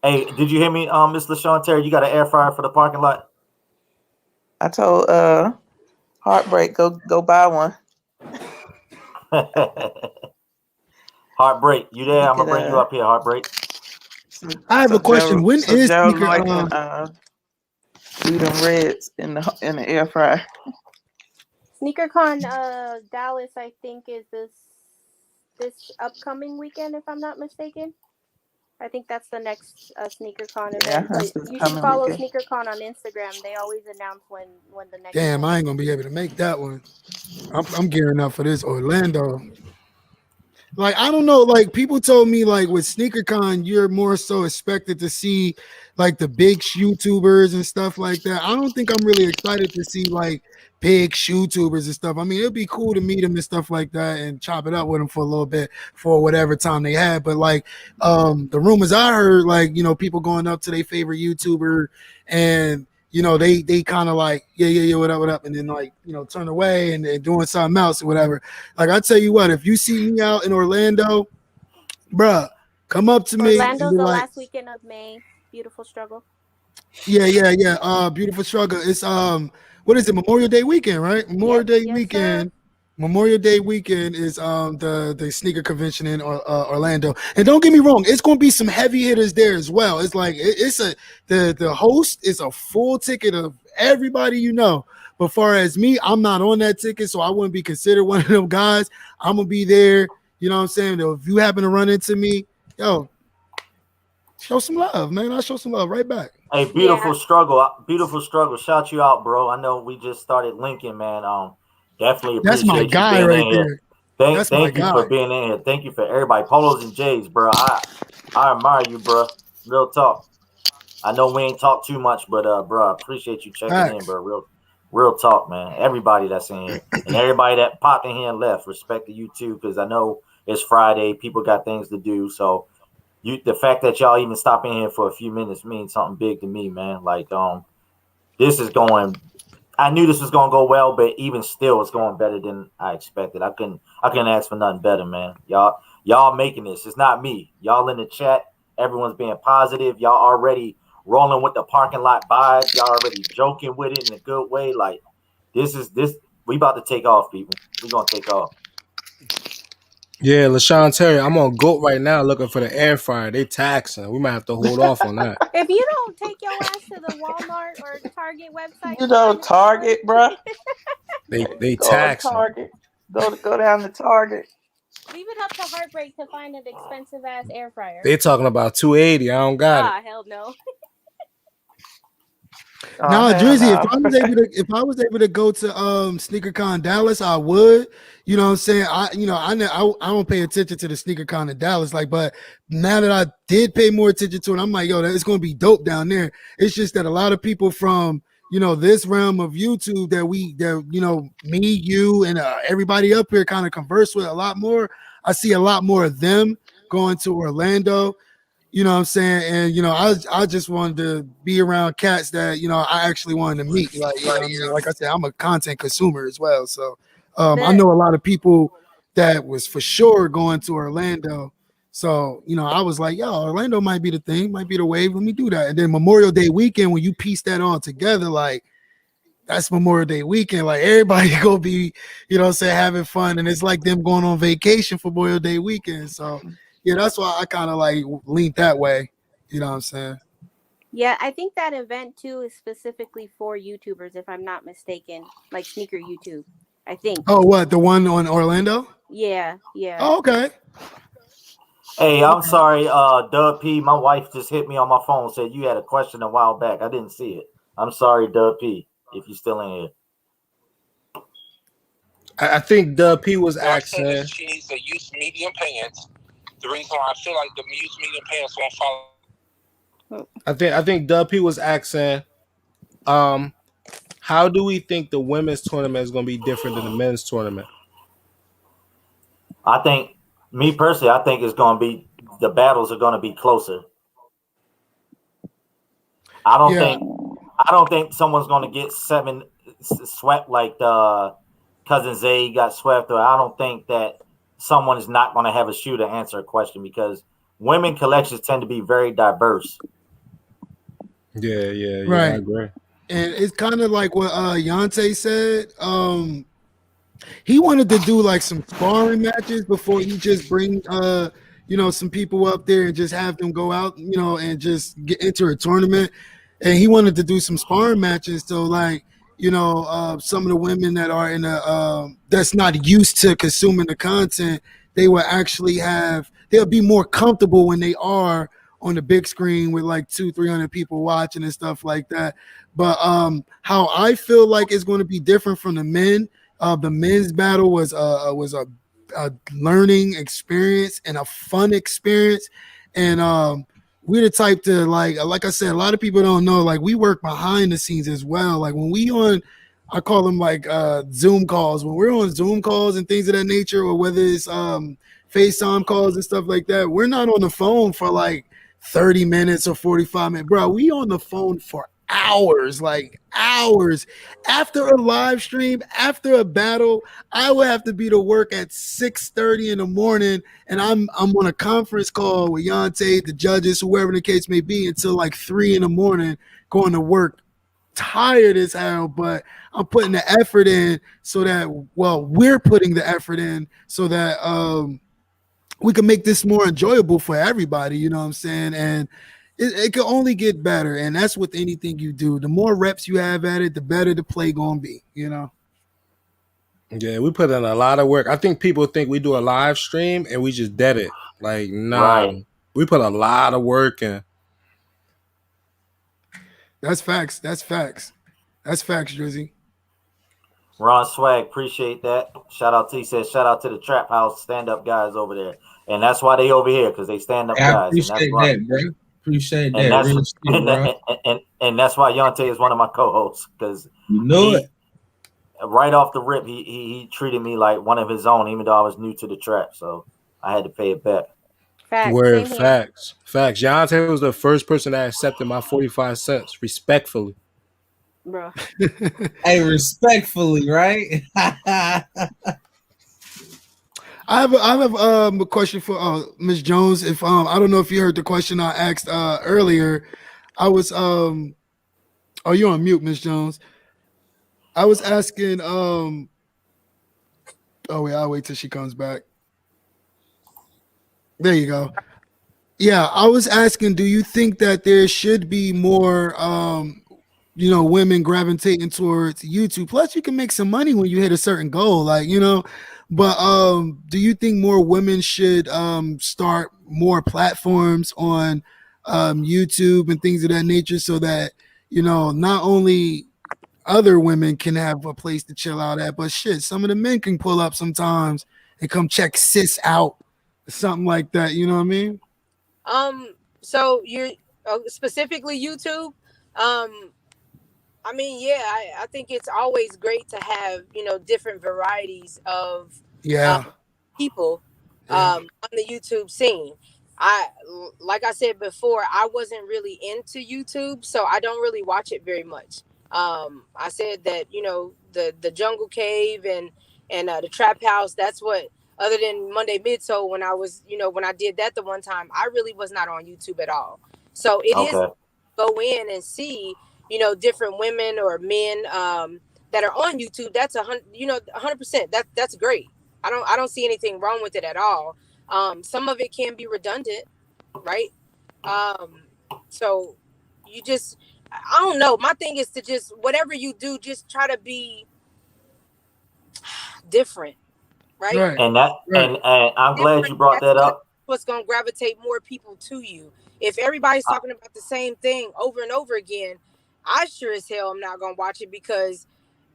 Hey, did you hear me, Miss LaShawn Terry? You got an air fryer for the parking lot? I told Heartbreak go buy one. Heartbreak, you there? He I'm gonna could bring you up here, Heartbreak. I have a question. When so is Joe sneaker? Noy can do them reds in the air fryer. SneakerCon Dallas, I think, is this upcoming weekend, if I'm not mistaken. I think that's the next SneakerCon Yeah, event. that's So this you should coming follow weekend. SneakerCon on Instagram. They always announce when the next Damn, event I is. ain't gonna be able to make that one. I'm gearing up for this Orlando. Like, I don't know, like people told me like with SneakerCon, you're more so expected to see like the big YouTubers and stuff like that. I don't think I'm really excited to see like big YouTubers and stuff. I mean, it'd be cool to meet them and stuff like that and chop it up with them for a little bit for whatever time they had. But like the rumors I heard, like, you know, people going up to their favorite YouTuber and you know, they kind of like, yeah, what up, and then like, you know, turn away and doing something else or whatever. Like, I tell you what, if you see me out in Orlando, bruh, come up to me and Orlando's be the like, last weekend of May. Beautiful struggle. yeah. Beautiful struggle. It's what is it? Memorial Day weekend, right? Memorial Yep. Day Yes, sir. weekend. Memorial Day weekend is the sneaker convention in Orlando. And don't get me wrong, it's gonna be some heavy hitters there as well. It's like it's a the host is a full ticket of everybody you know. But far as me, I'm not on that ticket, so I wouldn't be considered one of them guys. I'm gonna be there. You know what I'm saying? If you happen to run into me, yo, show some love, man. I'll show some love right back. Hey, Yeah. beautiful struggle. Shout you out, bro. I know we just started linking, man. Definitely That's my appreciate you guy being right in here. there. Thank, That's my thank you for guy. being in here. Thank you for everybody. Polos and J's, bro. I admire you, bro. Real talk. I know we ain't talked too much, but bro, I appreciate you checking in, Facts. bro. Real talk, man. Everybody that's in here and everybody that popped in here and left, respect to you too, because I know it's Friday. People got things to do, so the fact that y'all even stop in here for a few minutes means something big to me, man. Like this is going. I knew this was gonna go well, but even still, it's going better than I expected. I couldn't ask for nothing better, man. Y'all making this. It's not me. Y'all in the chat. Everyone's being positive. Y'all already rolling with the parking lot vibes. Y'all already joking with it in a good way. Like this. We about to take off, people. We gonna take off. Yeah, LaShawn Terry, I'm on GOAT right now looking for the air fryer. They taxing. We might have to hold off on that. If you don't take your ass to the Walmart or Target website You to know, find a good one, Target, bruh. They Go to taxing. Target. Go down to Target. leave it up to Heartbreak to find an expensive ass air fryer. They talking about 280. I don't got it. Hell no. Oh, Now, hell Drizzy, no. if I was able to go to SneakerCon Dallas, I would. You know what I'm saying? I don't pay attention to the SneakerCon in Dallas, like, but now that I did pay more attention to it, I'm like, yo, it's gonna be dope down there. It's just that a lot of people from this realm of YouTube that me, you, and everybody up here kind of converse with a lot more. I see a lot more of them going to Orlando. You know what I'm saying? And I just wanted to be around cats that I actually wanted to meet. Like, you know what I mean? Like I said, I'm a content consumer as well. So I know a lot of people that was for sure going to Orlando. So, I was like, yo, Orlando might be the thing, might be the wave. Let me do that. And then Memorial Day weekend, when you piece that all together, like that's Memorial Day weekend. Like everybody gonna be, having fun. And it's like them going on vacation for Memorial Day weekend. So yeah, that's why I kind of like leaned that way. You know what I'm saying? Yeah, I think that event too is specifically for YouTubers, if I'm not mistaken, like sneaker YouTube. I think. Oh, what, the one on Orlando? Yeah. Oh, okay. Hey, I'm sorry, Dub P. My wife just hit me on my phone, said you had a question a while back. I didn't see it. I'm sorry, Dub P, if you're still in here. I think Dub P was What I said asking. is she needs to use medium pants. The reason why I feel like the use medium pants won't follow. I think Dub P was asking. How do we think the women's tournament is going to be different than the men's tournament? I think, me personally, I think it's going to be, the battles are going to be closer. I don't think someone's going to get swept like Cousin Zay got swept. Or I don't think that someone is not going to have a shoe to answer a question, because women collections tend to be very diverse. Yeah, Right. I agree. And it's kind of like what Yante said. He wanted to do like some sparring matches before he just bring some people up there and just have them go out, and just get into a tournament. And he wanted to do some sparring matches, so like, some of the women that are in that's not used to consuming the content, they'll be more comfortable when they are on the big screen with like 200-300 people watching and stuff like that. But how I feel like it's going to be different from the men. The men's battle was a learning experience and a fun experience, and we're the type to like I said, a lot of people don't know, like, we work behind the scenes as well. Like when we on, I call them like Zoom calls. When we're on Zoom calls and things of that nature, or whether it's FaceTime calls and stuff like that, we're not on the phone for like 30 minutes or 45 minutes, bro. We on the phone for hours, like hours. After a live stream, after a battle, I would have to be to work at 6:30 in the morning, and I'm on a conference call with Yante, the judges, whoever the case may be, until like 3 in the morning, going to work, tired as hell. But I'm putting the effort in so that, we're putting the effort in so that we can make this more enjoyable for everybody, you know what I'm saying? And it can only get better, and that's with anything you do. The more reps you have at it, the better the play gonna be, Yeah, we put in a lot of work. I think people think we do a live stream and we just dead it. Like, nah, Right. we put a lot of work in. That's facts. That's facts, Drizzy. Ron Swag, appreciate that. Shout out to, he says, shout out to the Trap House stand-up guys over there. And that's why they over here, because they stand-up I guys. appreciate that, bro. Appreciate that. That's, Real shit, bro. and that's why Yante is one of my co-hosts, because You know it. Right off the rip, he treated me like one of his own, even though I was new to the trap. So I had to pay it back. Facts. Word, Same here. facts. Yante was the first person that accepted my 45 cents respectfully. Bro. Hey, respectfully, right? I have a question for Ms. Jones. If I don't know if you heard the question I asked earlier. I was oh, you're on mute, Ms. Jones. I was asking oh wait, I'll wait till she comes back. There you go. Yeah, I was asking, do you think that there should be more women gravitating towards YouTube? Plus you can make some money when you hit a certain goal, but do you think more women should start more platforms on YouTube and things of that nature, so that not only other women can have a place to chill out at, but shit, some of the men can pull up sometimes and come check sis out, something like that, you know what I mean? So you're specifically YouTube. I mean, yeah, I think it's always great to have, different varieties of people on the YouTube scene. Like I said before, I wasn't really into YouTube, so I don't really watch it very much. I said that, the Jungle Cave and the Trap House, that's what, other than Monday Mid-So, when I was, when I did that the one time, I really was not on YouTube at all. So it is go in and see, different women or men that are on YouTube. That's 100%. That's great. I don't see anything wrong with it at all. Some of it can be redundant, right? So you just, I don't know. My thing is to just, whatever you do, just try to be different, right? And that, and I'm glad you brought that up. what's gonna gravitate more people to you. If everybody's talking about the same thing over and over again, I sure as hell am not gonna watch it because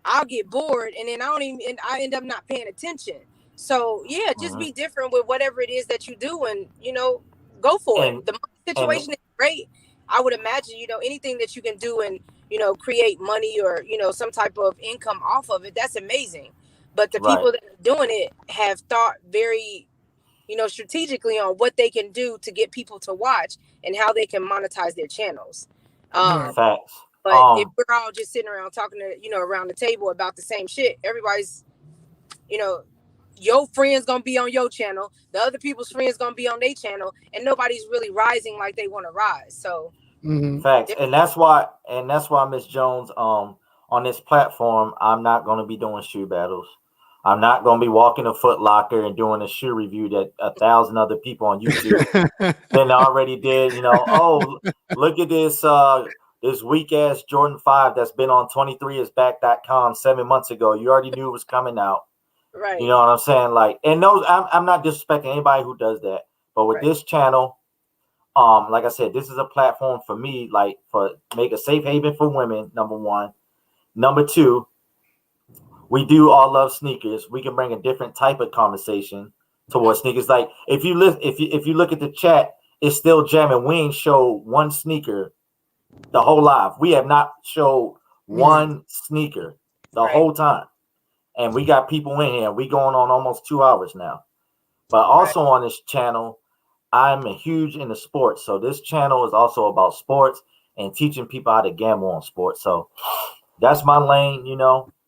I'll get bored and then I end up not paying attention. So yeah, just be different with whatever it is that you do, and go for it. The money situation is great. I would imagine anything that you can do and create money or some type of income off of it. That's amazing. But the people that are doing it have thought very strategically on what they can do to get people to watch and how they can monetize their channels. Facts. But if we're all just sitting around talking to around the table about the same shit, everybody's your friends gonna be on your channel, the other people's friends gonna be on their channel, and nobody's really rising like they want to rise. So facts. And that's why Miss Jones, on this platform, I'm not gonna be doing shoe battles. I'm not gonna be walking a Foot Locker and doing a shoe review that 1,000 other people on YouTube then already did. Oh, look at this weak ass Jordan 5 that's been on 23isback.com 7 months ago. You already knew it was coming out. Right. You know what I'm saying? Like, and those, I'm not disrespecting anybody who does that, but with this channel, like I said, this is a platform for me, like, for make a safe haven for women. Number one. Number two, we do all love sneakers. We can bring a different type of conversation towards sneakers. Like, if you look at the chat, it's still jamming. We ain't show one sneaker the whole live. We have not showed one sneaker the whole time. And we got people in here. We going on almost 2 hours now. But also on this channel, I'm huge into sports. So this channel is also about sports and teaching people how to gamble on sports. So that's my lane,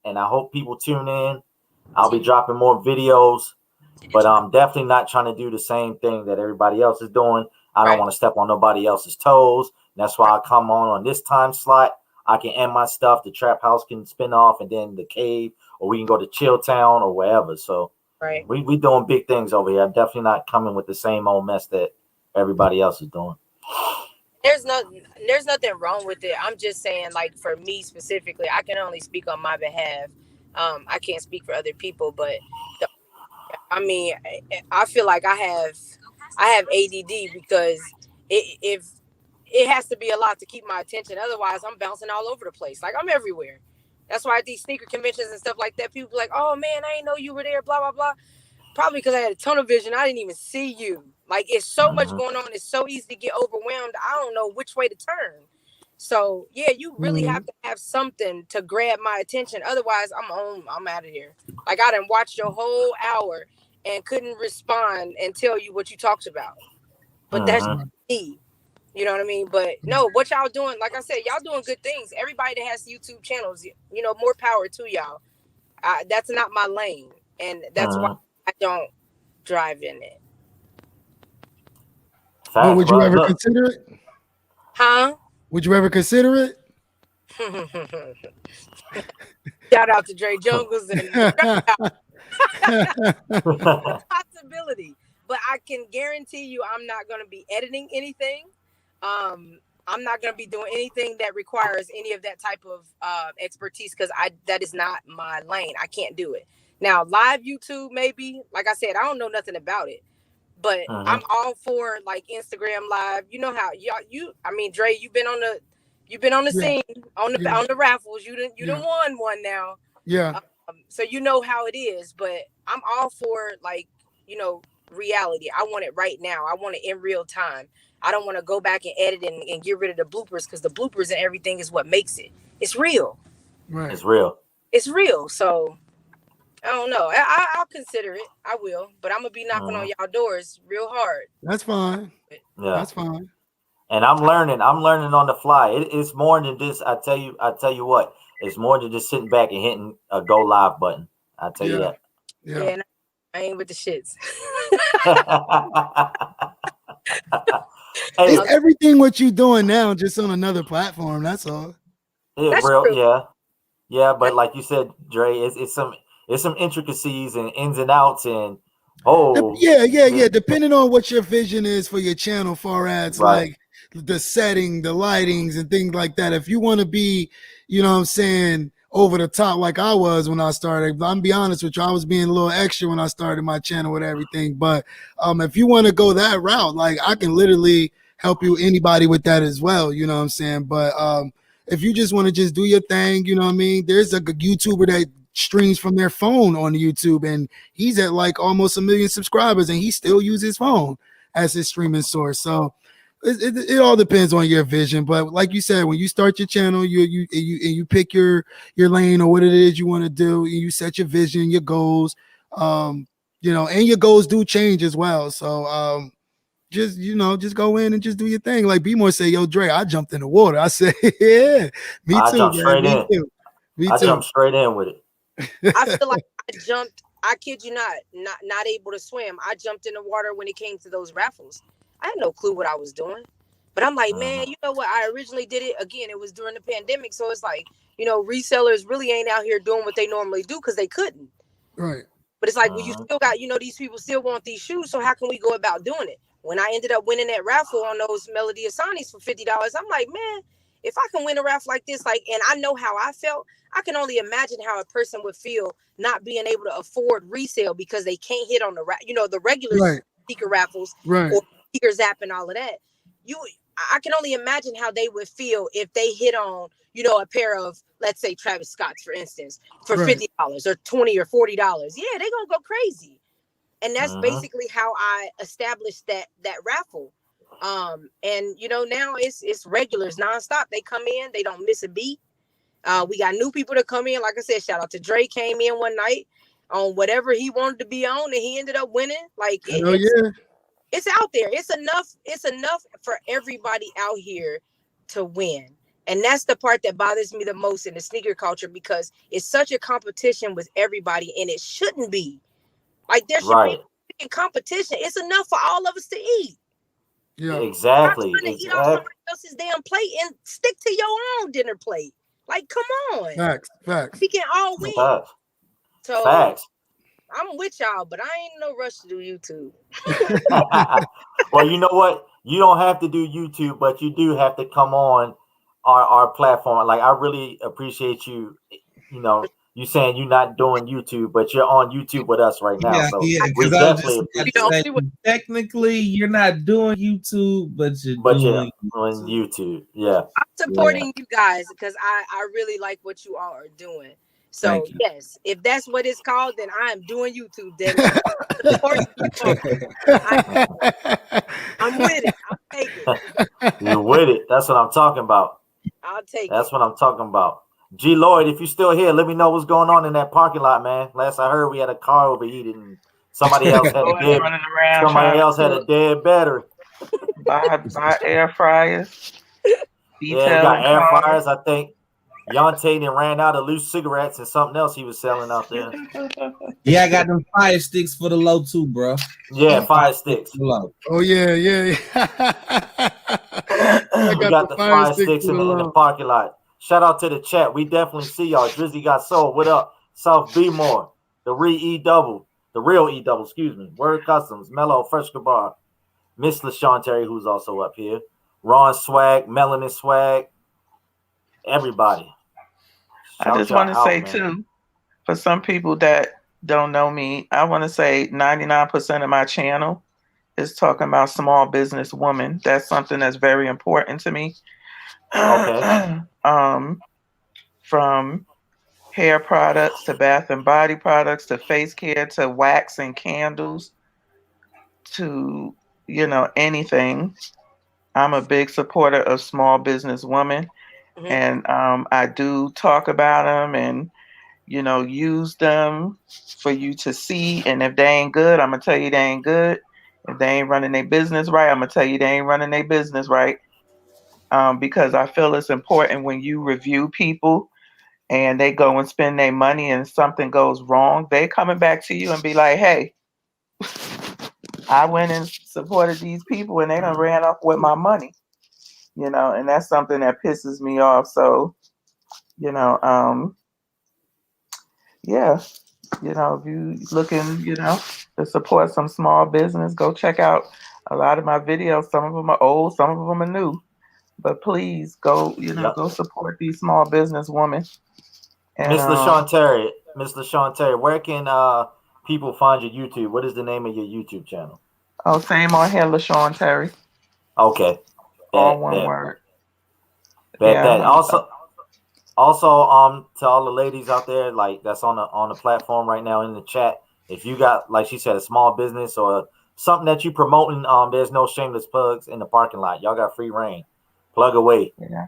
and I hope people tune in. I'll be dropping more videos, but I'm definitely not trying to do the same thing that everybody else is doing. I don't want to step on nobody else's toes. And that's why I come on this time slot. I can end my stuff. The Trap House can spin off, and then the Cave, or we can go to Chill Town or wherever. So we doing big things over here. I'm definitely not coming with the same old mess that everybody else is doing. There's nothing wrong with it. I'm just saying, like, for me specifically, I can only speak on my behalf. I can't speak for other people, but I feel like I have ADD because if it has to be a lot to keep my attention. Otherwise, I'm bouncing all over the place. Like, I'm everywhere. That's why at these sneaker conventions and stuff like that, people be like, oh man, I didn't know you were there, blah, blah, blah. Probably because I had a tunnel vision. I didn't even see you. Like, it's so much going on. It's so easy to get overwhelmed. I don't know which way to turn. So yeah, you really have to have something to grab my attention. Otherwise, I'm out of here. Like, I done watched your whole hour and couldn't respond and tell you what you talked about. But that's me. You know what I mean? But no, what y'all doing, like I said, y'all doing good things. Everybody that has YouTube channels, more power to y'all. That's not my lane. And that's why I don't drive in it. But would you ever consider it? Huh? Would you ever consider it? Shout out to Dre Jungles and possibility. But I can guarantee you I'm not going to be editing anything. I'm not going to be doing anything that requires any of that type of expertise because that is not my lane. I can't do it. Now, live YouTube, maybe. Like I said, I don't know nothing about it. But I'm all for, like, Instagram Live. You know how Dre, you've been on the scene on the raffles. You done won one now. Yeah. So you know how it is. But I'm all for, like, reality. I want it right now. I want it in real time. I don't want to go back and edit and get rid of the bloopers because the bloopers and everything is what makes it. It's real. Right. It's real. It's real. So I don't know. I'll consider it. I will. But I'm gonna be knocking on y'all doors real hard. That's fine. Yeah. That's fine. And I'm learning on the fly. It's more than just, I tell you what, it's more than just sitting back and hitting a go live button. I tell you that. Yeah. I ain't with the shits. Hey, it's everything what you doing now, just on another platform. That's all. That's real, true. yeah. But like you said, Dre, it's some intricacies and ins and outs and yeah. Depending on what your vision is for your channel, far as like the setting, the lightings, and things like that. If you want to be, you know what I'm saying, over the top like I was when I started. I'm be honest with you, I was being a little extra when I started my channel with everything. But if you want to go that route, like I can literally help you anybody with that as well. You know what I'm saying? But if you just want to just do your thing, you know what I mean? There's a YouTuber that streams from their phone on YouTube, and he's at like almost 1 million subscribers, and he still uses his phone as his streaming source. So it all depends on your vision. But like you said, when you start your channel, you pick your lane or what it is you want to do, and you set your vision, your goals, and your goals do change as well. So just go in and just do your thing. Like B-More say, yo, Dre, I jumped in the water. I said, yeah, me I too, jumped man. straight Me in. too. Me I too. jumped straight in with it. I feel like I jumped. I kid you not able to swim. I jumped in the water when it came to those raffles. I had no clue what I was doing, but I'm like, man, you know what? I originally did it again. It was during the pandemic, so it's like, resellers really ain't out here doing what they normally do because they couldn't. Right. But it's like, well, you still got, these people still want these shoes. So how can we go about doing it? When I ended up winning that raffle on those Melody Asanis for $50, I'm like, man, if I can win a raffle like this, and I know how I felt, I can only imagine how a person would feel not being able to afford resale because they can't hit on the regular sneaker raffles or sneaker zap and all of that. I can only imagine how they would feel if they hit on, a pair of, let's say, Travis Scott's, for instance, for $50 or $20 or $40. Yeah, they're gonna go crazy. And that's basically how I established that raffle. And now it's regulars nonstop. They come in, they don't miss a beat. We got new people to come in. Like I said, shout out to Dre, came in one night on whatever he wanted to be on, and he ended up winning. Like it's out there. It's enough for everybody out here to win. And that's the part that bothers me the most in the sneaker culture, because it's such a competition with everybody, and it shouldn't be. Like there should be in competition. It's enough for all of us to eat. Yeah, exactly. Stop trying to eat off somebody else's damn plate and stick to your own dinner plate. Like, come on. Facts. We can all win. Facts. So Facts. I'm with y'all, but I ain't in no rush to do YouTube. Well, you know what? You don't have to do YouTube, but you do have to come on our platform. Like, I really appreciate you. You saying you're not doing YouTube, but you're on YouTube with us right now. We definitely appreciate it. Technically, you're not doing YouTube, but you're doing YouTube. Yeah. I'm supporting you guys because I really like what you all are doing. So yes, if that's what it's called, then I am doing YouTube. Then I'm with it. I'll take it. You're with it. That's what I'm talking about. I'll take it. That's what I'm talking about. G Lloyd, if you're still here, let me know what's going on in that parking lot, man. Last I heard, we had a car overheated and somebody else had a dead battery. Buy air fryers. Yeah, we got air fryers. I think Yontae ran out of loose cigarettes and something else he was selling out there. Yeah, I got them fire sticks for the low too, bro. Yeah, fire sticks. Oh yeah. We got the fire sticks in the parking lot. Shout out to the chat. We definitely see y'all. Drizzy got sold. What up? South B-More. The real E-double, excuse me. Word Customs. Mellow, Fresh Kabar. Miss LaShawn Terry, who's also up here. Ron Swag, Melanin Swag. Everybody. I just want to say, too, for some people that don't know me, I want to say 99% of my channel is talking about small business women. That's something that's very important to me. Okay. From hair products to bath and body products to face care to wax and candles to, anything. I'm a big supporter of small business women. And I do talk about them and, use them for you to see. And if they ain't good, I'm going to tell you they ain't good. If they ain't running their business right, I'm going to tell you they ain't running their business right. Because I feel it's important when you review people and they go and spend their money and something goes wrong, they coming back to you and be like, hey, I went and supported these people and they done ran off with my money, and that's something that pisses me off. So, if you looking, to support some small business, go check out a lot of my videos. Some of them are old, some of them are new. But please go, go support these small business women. And Miss LaShawn Terry, where can people find your YouTube? What is the name of your YouTube channel? oh, same on here, LaShawn Terry, Okay, all bet, one bet, word. bet. Yeah. Also, to all the ladies out there, like that's on the platform right now in the chat, if you got, like she said, a small business or something that you promoting, there's no shameless plugs in the parking lot. Y'all got free reign. Plug away. Yeah.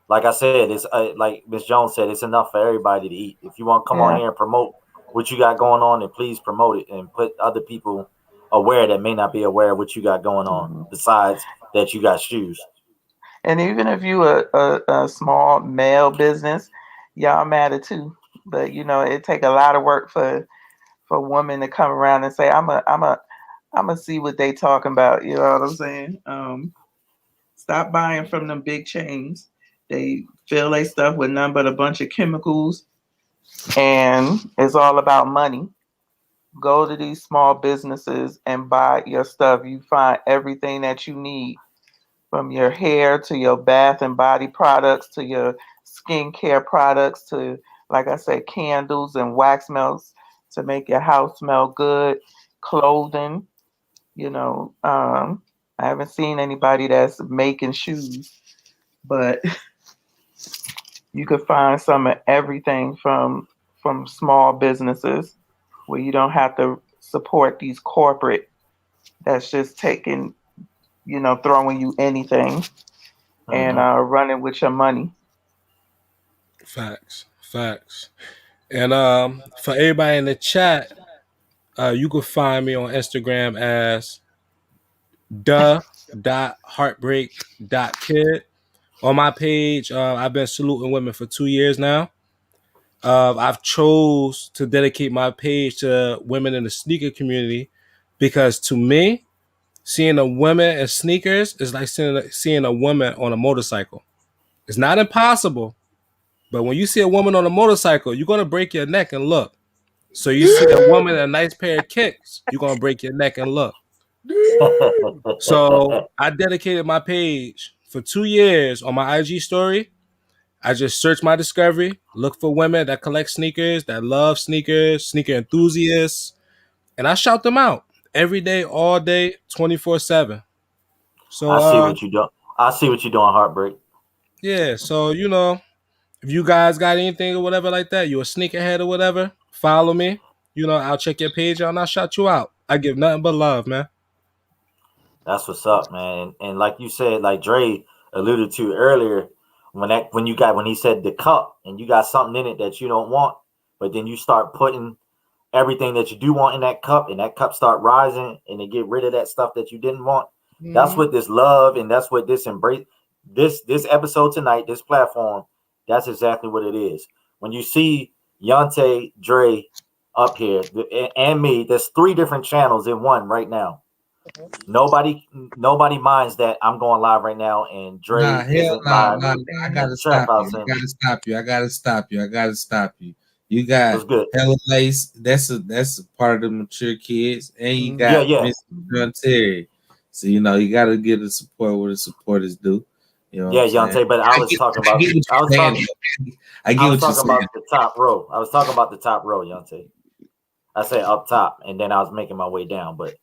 Like I said, it's like Miss Jones said, it's enough for everybody to eat. If you want to come on Yeah. here and promote what you got going on, then please promote it and put other people aware that may not be aware of what you got going on. Mhm. Besides that, you got shoes. And even if you a small male business, y'all matter too. But it take a lot of work for women to come around and say, I'm a see what they talking about. You know what I'm saying? Stop buying from them big chains. They fill their stuff with none but a bunch of chemicals, and it's all about money. Go to these small businesses and buy your stuff. You find everything that you need, from your hair to your bath and body products to your skincare products to, like I said, candles and wax melts to make your house smell good, clothing. I haven't seen anybody that's making shoes, but you could find some of everything from small businesses where you don't have to support these corporate that's just taking, throwing you anything and Mm-hmm. running with your money. Facts, facts. And for everybody in the chat, you can find me on Instagram as the.heartbreak.kid. On my page, I've been saluting women for 2 years now. I've chose to dedicate my page to women in the sneaker community because to me, seeing a woman in sneakers is like seeing a woman on a motorcycle. It's not impossible, but when you see a woman on a motorcycle, you're gonna break your neck and look. So you see a woman in a nice pair of kicks, you're gonna break your neck and look. So I dedicated my page for 2 years on my IG story. I just search my discovery, look for women that collect sneakers, that love sneakers, sneaker enthusiasts, and I shout them out every day, all day, 24/7. So I see what you do. I see what you're doing, Heartbreak. yeah, so if you guys got anything or whatever like that, you a sneakerhead or whatever, follow me. I'll check your page out and I'll shout you out. I give nothing but love, man. That's what's up, man. And like you said, like Dre alluded to earlier, when he said the cup and you got something in it that you don't want, but then you start putting everything that you do want in that cup, and that cup start rising, and they get rid of that stuff that you didn't want. Mm-hmm. That's what this love and that's what this embrace, this episode tonight, this platform. That's exactly what it is. When you see Yante, Dre up here, and me, there's 3 different channels in one right now. Nobody minds that I'm going live right now and Dre Nah, hell isn't nah, live nah. I in gotta Trap stop you. House. I And gotta stop you. I gotta stop you. I gotta stop you. You got what's good? hella lace. That's a part of the mature kids, and you Mhm. Yeah, got yeah, Miss John Terry. So you gotta give the support where the support is due. You know what yeah, I'm saying? Yante. But I was talking about, I get what I was you're talking, saying. I I get was what you're talking saying. about the top row. I was talking about the top row, Yante. I said up top, and then I was making my way down. But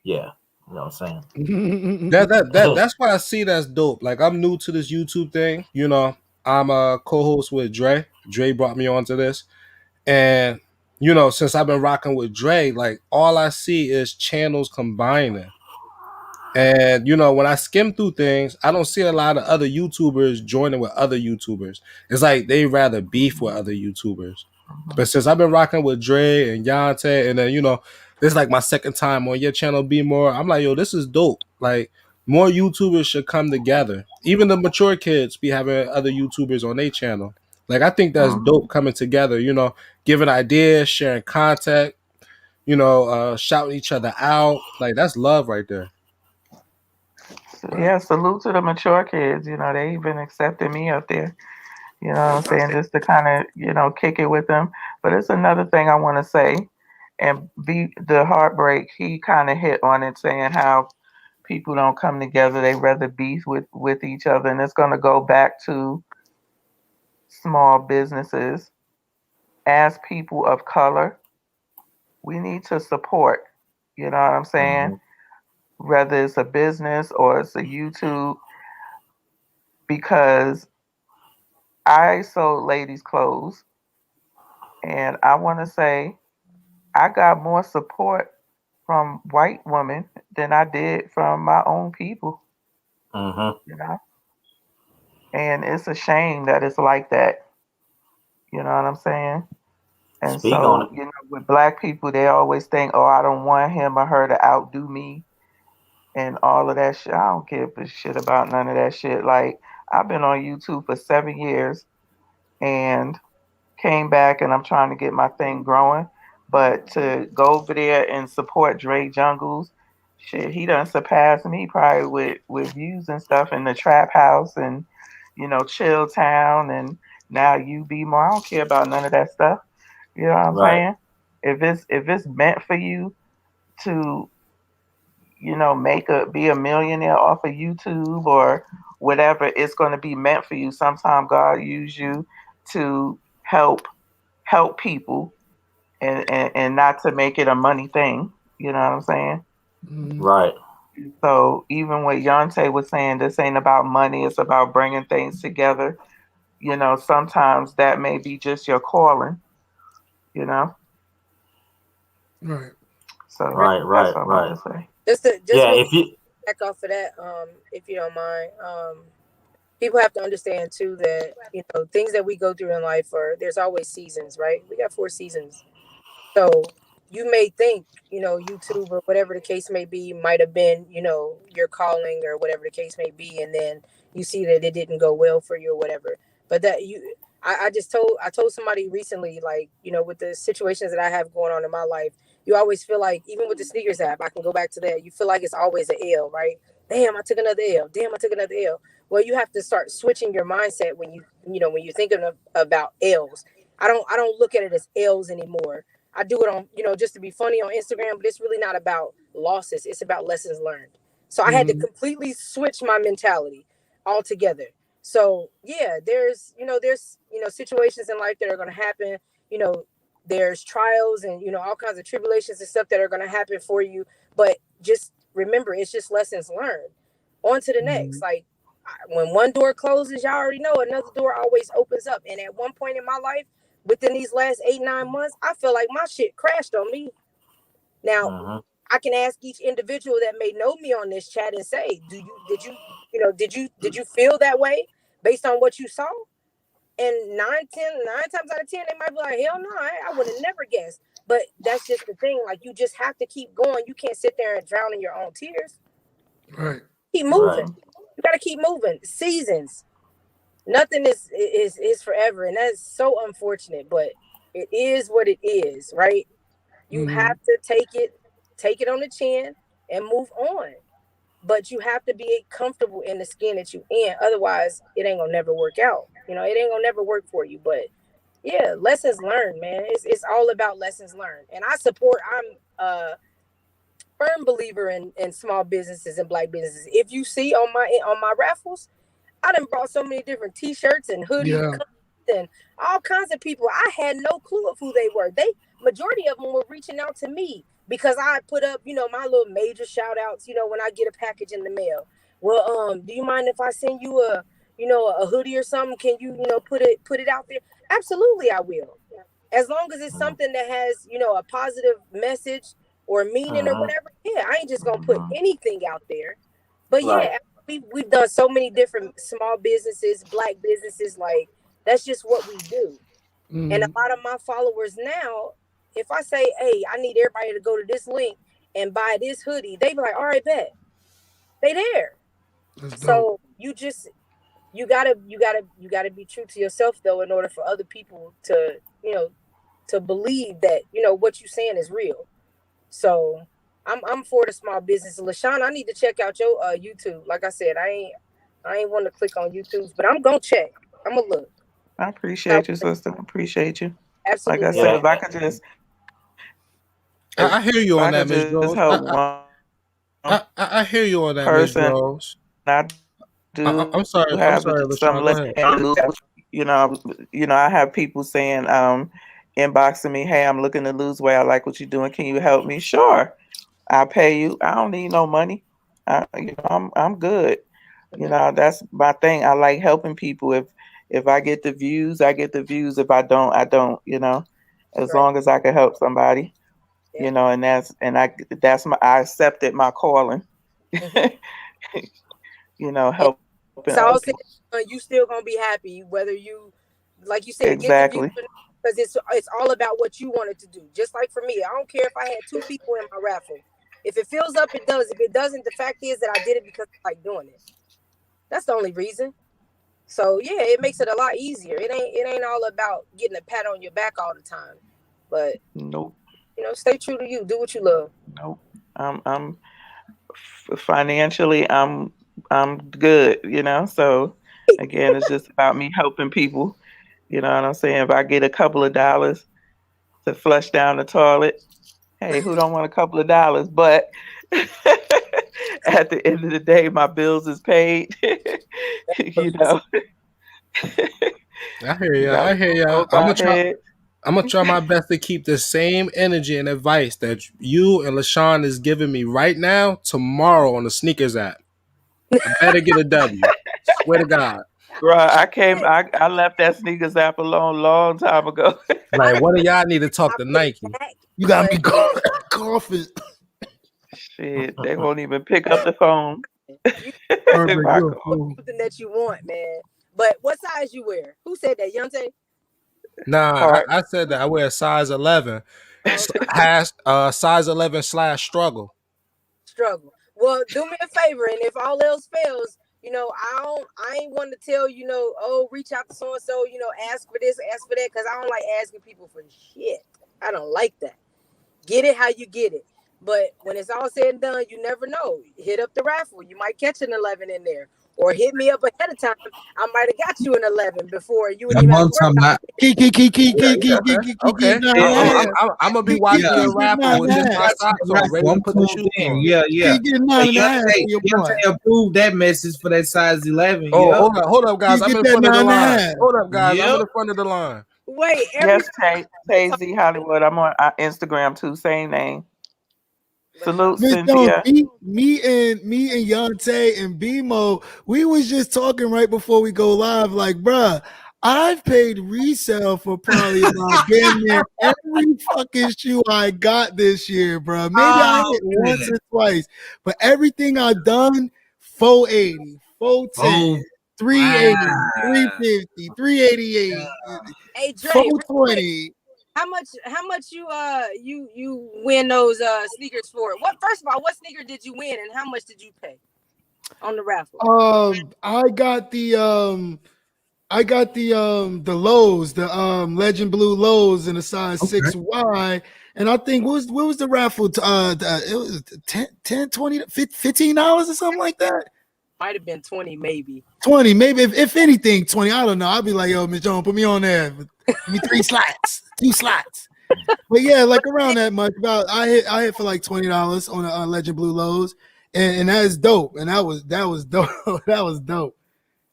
yeah, you know what I'm saying. That's what I see that's dope. Like I'm new to this YouTube thing. I'm a co-host with Dre. Dre brought me onto this. And since I've been rocking with Dre, like all I see is channels combining. And when I skim through things, I don't see a lot of other YouTubers joining with other YouTubers. It's like they rather beef with other YouTubers. But since I've been rocking with Dre and Yante, and then this is like my second time on your channel, Be More. I'm like, yo, this is dope. Like more YouTubers should come together. Even the mature kids be having other YouTubers on their channel. Like I think that's dope coming together. Giving ideas, sharing content. Shouting each other out. Like that's love right there. Yeah, salute to the mature kids. They even accepted me up there. You know what I'm saying? Just to kind of, kick it with them. But it's another thing I want to say. And be the Heartbreak, he kind of hit on it, saying how people don't come together. They rather beef with each other. And it's going to go back to small businesses. as people of color, we need to support. You know what I'm saying? Whether it's a business or it's a YouTube, because I sold ladies' clothes, and I want to say I got more support from white women than I did from my own people. You know, and it's a shame that it's like that. You know what I'm saying? And Speak on it. so, with black people, they always think, "Oh, I don't want him or her to outdo me," and all of that shit. I don't give a shit about none of that shit. Like, I've been on YouTube for 7 years, and came back, and I'm trying to get my thing growing. But to go over there and support Dre Jungles, shit, he done surpassed me probably with views and stuff in the Trap House and Chill Town, and now you be more. I don't care about none of that stuff. You know what I'm Right. saying? If it's meant for you to be a millionaire off of YouTube or whatever, it's going to be meant for you. Sometimes God use you to help people, and not to make it a money thing. You know what I'm saying? Right. So even what Yonte was saying, this ain't about money, it's about bringing things together. Sometimes that may be just your calling, you know? Right. So Right. that's what I wanted to say. Just Yeah, really if you back off of that, if you don't mind. People have to understand too that things that we go through in life there's always seasons, right? We got 4 seasons. So you may think, YouTube or whatever the case may be might have been, your calling or whatever the case may be, and then you see that it didn't go well for you or whatever. But I told somebody recently, like, with the situations that I have going on in my life, you always feel like, even with the sneakers app, I can go back to that. You feel like it's always an L, right? Damn, I took another L. Damn, I took another L. Well, you have to start switching your mindset when when you're thinking about L's. I don't look at it as L's anymore. I do it on, just to be funny on Instagram, but it's really not about losses. It's about lessons learned. So I had to completely switch my mentality altogether. So yeah, there's situations in life that are going to happen. You know, there's trials and, all kinds of tribulations and stuff that are going to happen for you. But just remember, it's just lessons learned. On to the next. Like, when one door closes, y'all already know another door always opens up. And at one point in my life, within these last 8-9 months, I feel like my shit crashed on me. Now, I can ask each individual that may know me on this chat and say, did you feel that way based on what you saw? And 9 times out of 10, they might be like, hell no, I would have never guessed. But that's just the thing. Like, you just have to keep going. You can't sit there and drown in your own tears. Right. Keep moving. You got to keep moving. Seasons. Nothing is forever, and that's so unfortunate, but it is what it is, right? You have to take it on the chin and move on. But you have to be comfortable in the skin that you in. Otherwise, it ain't gonna never work out. It ain't gonna never work for you. But yeah, lessons learned, man. It's all about lessons learned. And I'm a firm believer in small businesses and black businesses. If you see on my raffles, I done brought so many different T-shirts and hoodies and all kinds of people. I had no clue of who they were. Majority of them were reaching out to me because I put up, my little major shout outs, when I get a package in the mail. Well, do you mind if I send you a hoodie or something? Can you, put it out there? Absolutely, I will. As long as it's something that has, a positive message or meaning or whatever. Yeah, I ain't just gonna put anything out there. But yeah, we've done so many different small businesses, black businesses. Like, that's just what we do. And a lot of my followers now, if I say, hey, I need everybody to go to this link and buy this hoodie, they be like, all right, bet. They there. That's dope. So you gotta be true to yourself though, in order for other people to, to believe that, what you're saying is real. So I'm for the small business. LaShawn, I need to check out your YouTube. Like I said, I ain't want to click on YouTube, but I'm gonna check. I'm gonna look. I appreciate you, sister. I appreciate you. Absolutely. Like I said, I hear you on that, Miss just Jones. help one I hear you on that, Miss person, Jones. I do I'm sorry, have LaShawn. some Go ahead. you know, I have people saying inboxing me, hey, I'm looking to lose weight. I like what you're doing. Can you help me? Sure, I'll pay you. I don't need no money. I'm good. That's my thing. I like helping people. If I get the views, I get the views. If I don't, I don't. As long as I can help somebody. Yeah. I accepted my calling. Helping It's all others. said, you still gonna be happy whether you, like you said, Exactly. get the views, because it's all about what you wanted to do. Just like for me, I don't care if I had 2 people in my raffle. If it fills up, it does. If it doesn't, the fact is that I did it because I like doing it. That's the only reason. So yeah, it makes it a lot easier. It ain't all about getting a pat on your back all the time. But Nope. stay true to you. Do what you love. Nope. I'm financially I'm good, So again, it's just about me helping people. You know what I'm saying? If I get a couple of dollars to flush down the toilet, hey, who don't want a couple of dollars? But at the end of the day, my bills is paid. you know. I hear you. Got I a hear roof you. over our head. I'm gonna try my best to keep the same energy and advice that you and LaShawn is giving me right now. Tomorrow on the sneakers app, I better get a W. Swear to God. Bro, I left that sneakers app alone long time ago. Like, what do y'all need to talk to Nike? You got me coughing. Shit, they won't even pick up the phone. Heartbreak, I you're a call. fool. Something that you want, man. But what size you wear? Who said that, Yonte? Nah, Heart. I said that I wear a size 11. Has size 11 / struggle. Struggle. Well, do me a favor, and if all else fails, I ain't want to tell oh, reach out to so and so, ask for this, ask for that, because I don't like asking people for shit. I don't like that. Get it how you get it. But when it's all said and done, you never know. Hit up the raffle. You might catch an 11 in there. Or hit me up ahead of time. I might have got you an 11 before you would That even have one to worry time about Okay. I'm gonna be watching your raffle with just my socks on, ready to put the shoes on. Yeah. Keep getting 9.5 for your boy. Yonte approved that message for that size 11. Oh, Yeah. hold up, guys. You I'm get in that front of the line. 9.5. Hold up, guys. I'm Yep. in the front of the line. Wait, Yes, Tazy Hollywood. I'm on Instagram too. Same name. Salute, Miss Jones, Cynthia. me and Yonte and BMO, we was just talking right before we go live. Like, bruh, I've paid resale for probably about damn near every fucking shoe I got this year, bruh. Maybe I hit once or twice, but everything I've done, 480, 410, 380, 350, 388, Hey, Dre, 420. how much you win those sneakers for? First of all, what sneaker did you win and how much did you pay on the raffle? I got the lows, the legend blue lows in a size 6Y. And I think what was the raffle? It was 10, 20, $15 or something like that. Might have been 20, maybe. 20, maybe if anything, 20. I don't know. I'd be like, yo, Miss Jones, put me on there. Give me 3 slots, 2 slots. But yeah, like around that much. About I hit for like $20 on a Legend Blue Lows, and that is dope. And that was dope. That was dope.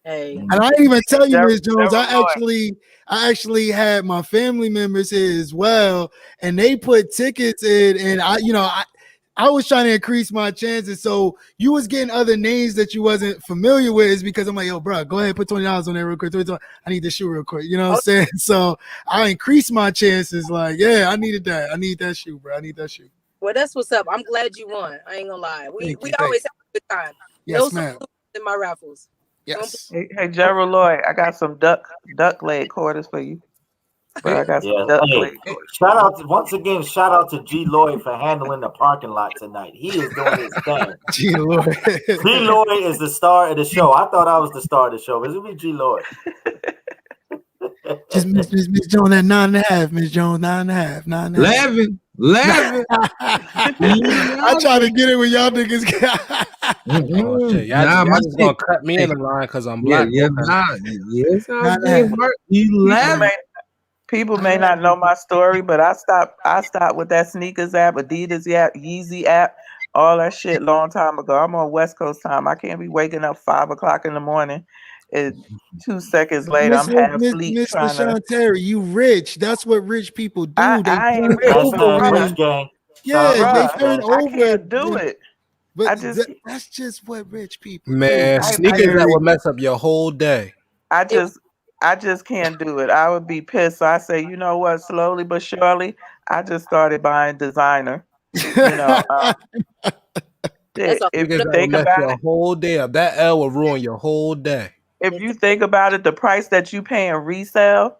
Hey, and I didn't even tell you, Miss Jones. Never I actually had my family members here as well, and they put tickets in, and I was trying to increase my chances. So you was getting other names that you wasn't familiar with, is because I'm like, yo, bro, go ahead, put $20 on there real quick. I need this shoe real quick. You know what I'm saying? So I increased my chances. Like, yeah, I needed that. I need that shoe, bro. I need that shoe. Well, that's what's up. I'm glad you won. I ain't gonna lie. We Thank you, always have a good time. Yes, ma'am. In my raffles. Yes. Hey, Gerald Lloyd, I got some duck leg quarters for you. Bro, I got some duck leg quarters. Shout out to G Lloyd for handling the parking lot tonight. He is doing his thing. G Lloyd. G Lloyd is the star of the show. I thought I was the star of the show, but it'll be G Lloyd. Just Miss Jones at 9.5. Miss Jones 9.5. 9.5. 11. I try to get it when y'all niggas got. Oh, shit. Y'all just gonna cut me in the line because I'm black. Yeah, yes, 11. People may not know my story, but I stopped with that sneakers app, Adidas app, Yeezy app, all that shit long time ago. I'm on West Coast time. I can't be waking up 5 o'clock in the morning And 2 seconds later, I'm half asleep Miss trying to. LaShawn you rich. That's what rich people do. They I ain't turn rich, but over Hashtag bruh, rich when gang. Shout out yeah, to they rich turn gang. I over can't do when it. but I just, that's just what rich people do. Man, I'm I sneakers that very would mess up your whole day. I just can't do it. I would be pissed. So I say, you know what? Slowly but surely, I just started buying designer. You know, That's a if Sneakers you that would think mess about your it, whole day up. That L will ruin your whole day. if you think about it, the price that you paying resale,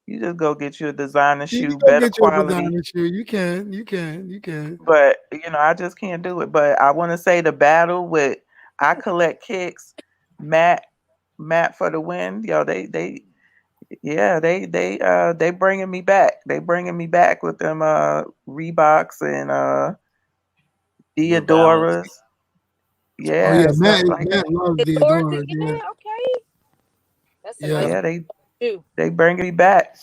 you just go get you a designer you shoe, go better get your quality. designer shoe. You can. But I just can't do it. But I want to say the battle with I collect kicks, Matt for the win. Yo, they bringing me back. They bringing me back with them Reeboks and New Balance. Deodoras. Oh Yeah, yeah, and stuff like Matt that. loves the doors. Theodora. Yeah, okay. That's a Yeah. nice Yeah, shoe. they bringing me back.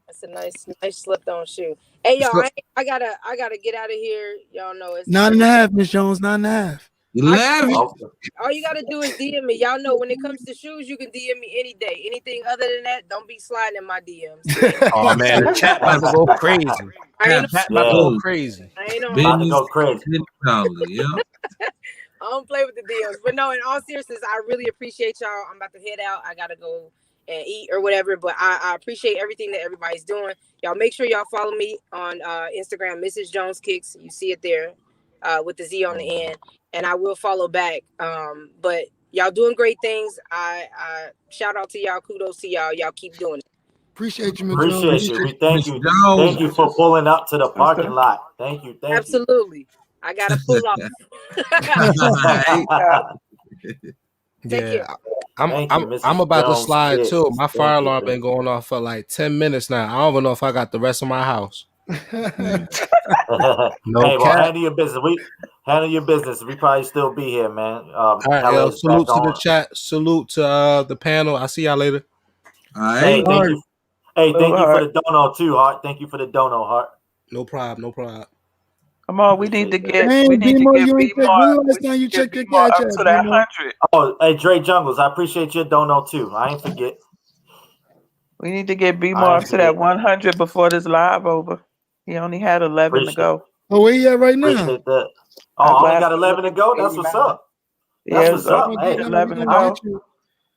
That's a nice slipped on shoe. Hey y'all, So, I gotta get out of here. Y'all know it's Nine and a half, Miss Jones, 9.5. I 11. Okay. all you gotta do is DM me. Y'all know when it comes to shoes, you can DM me any day. Anything other than that, don't be sliding in my DMs. oh man, the chat about to go crazy. I ain't Chat about to Yeah. go Oh, crazy. I ain't on About to business go crazy. only. Yeah. I don't play with the DMs. But no, in all seriousness, I really appreciate y'all. I'm about to head out. I gotta go and eat or whatever. But I appreciate everything that everybody's doing. Y'all make sure y'all follow me on Instagram, Mrs. Jones Kicks. You see it there with the Z on the end. And I will follow back. But y'all doing great things. I shout out to y'all. Kudos to y'all. Y'all keep doing it. Appreciate you, Miss Jones. Appreciate you. We thank Miss you. Jones. Thank you for pulling up to the parking Sister. lot. Thank you. Thank you. Absolutely. I gotta pull off. Hey, Take care. Yeah, I'm Thank you, I'm I'm Mrs. about to Jones slide too. Kicks. My fire Thank you. alarm Thank been going off for like 10 minutes now. I don't even know if I got the rest of my house. you. No Hey, well, cap. handle your business. Handle your business. We probably still be here, man. All right, Hella yo. is back Salute to the on. chat. Salute to the panel. I'll see y'all later. all Hey, right. thank Hard. you. Hey, Love thank you for heart. the dono too, Hart. Thank you for the dono, Hart. No problem. No problem. Come on, Appreciate that. we Dang, need to B-Mo, get you B ain't check. more When the we last need time you to get checked B your more cash up app, to that B-Mo? 100. Oh, hey, Dre Jungles, I appreciate your dono too. I ain't forget. We need to get B I more ain't up to that forget. 100 before this live over. He only had 11 to Appreciate go. Oh, where you at right now? appreciate that. Oh, I I only last got 11 to go. That's what's 89. up. That's Yeah, what's it's up. We Hey, gonna we 11 to gonna go. get you.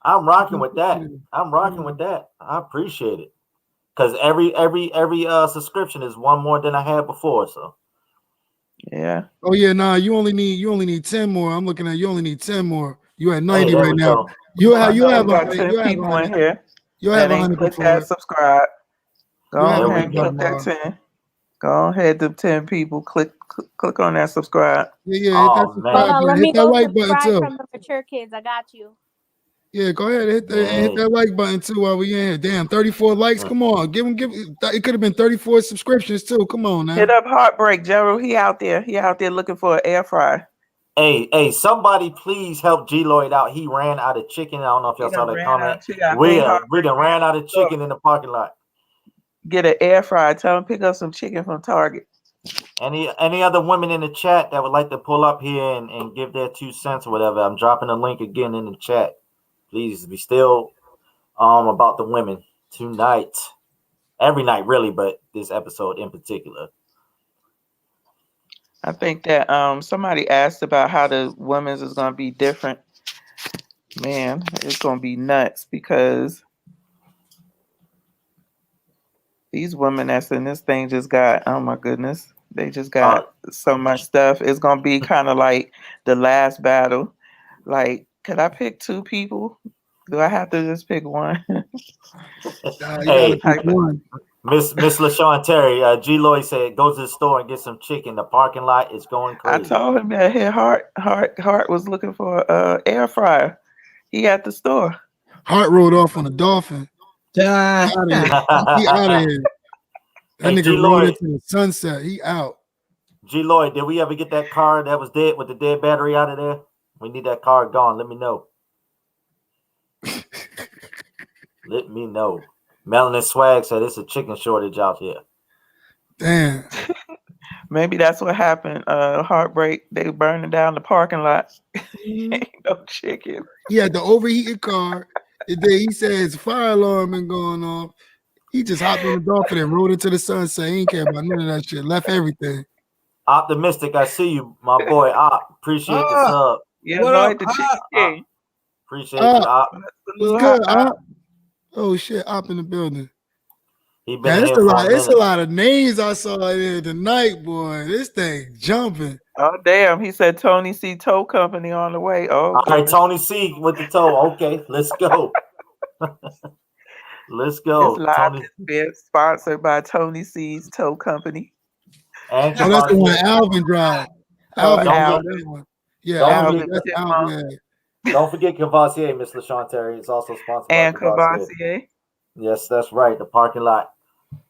I'm rocking with that. I'm rocking with that. I appreciate it. Cause every subscription is one more than I had before. So Yeah. Oh yeah, nah. You only need 10 more. I'm looking at you only need 10 more. You at hey, 90 there right we now. go. You'll I have know we got 10 you'll have people in 100. here You'll have that ain't 100 click before that it. subscribe. You'll have Go There we ahead and go. 100 click that tomorrow. 10. Go ahead, them 10 people. Click on that subscribe. Yeah, hit that Oh Hold man. subscribe on, button. let Hit me that go like button subscribe too. from the mature kids. I got you. Yeah, go ahead. Hit Yeah. that like button too while we in here. Damn, 34 likes. Come on, give it could have been 34 subscriptions too. Come on Hit now. up Heartbreak, Gerald. He out there. He out there looking for an air fryer. Hey, somebody please help G Lloyd out. He ran out of chicken. I don't know if He y'all saw done that ran comment. out too. I We think we Heartbreak done ran ran out to of the store. chicken in the parking lot. Get an air fryer. Tell him pick up some chicken from Target. Any other women in the chat that would like to pull up here and give their 2 cents or whatever? I'm dropping a link again in the chat. Please be still about the women tonight. Every night really, but this episode in particular. I think that somebody asked about how the women's is gonna be different. Man, it's gonna be nuts because these women that's in this thing just got, oh my goodness, they just Uh, got so much stuff. It's gonna be kind of like the last battle. Like, could I pick 2 people? Do I have to just pick one? You gotta hey, pick Type of, one. Miss LaShawn Terry, G Lloyd said, go to the store and get some chicken. The parking lot is going I crazy. told him that his heart was looking for a air fryer. He at the store. Hart rode off on a dolphin. Ah, Out of here. He out of here. That Hey, G nigga rode Lloyd, into the sunset. He out. G Lloyd, did we ever get that car that was dead with the dead battery out of there? We need that car gone. Let me know. Let me know. Melanin Swag said it's a chicken shortage out here. Damn. Maybe that's what happened. Heartbreak. They burning down the parking lot. Mhm. Ain't no chicken. He had the overheated car, and then he said his fire alarm been going off. He just hopped on the dolphin and rode into the sunset. He ain't care about none of that shit. Left everything. Optimistic, I see you, my boy. Appreciate the Ah, sub. You what up, anoint the chicken king. Appreciate you, What's good, Oh shit, Op in the building. He been Yeah, it's here a for lot. a It's a minute. lot of names I saw in there tonight, boy. This thing jumping. Oh damn! He said Tony C. Tow Company on the way. Oh, All right, goodness. Tony C with the toe. Okay, let's go. Let's go. This live Tony is being sponsored by Tony C's Tow Company. and Oh, that's the one Cavassier. Alvin drive. Oh, Alvin Don't drive Alvin. that one. Yeah, Don't Alvin. forget, That's Chipmunk Alvin. Yeah. don't forget Cavassier, Miss LaShawn Terry. It's also sponsored by and Cavassier. Cavassier. Yes, that's right. The parking lot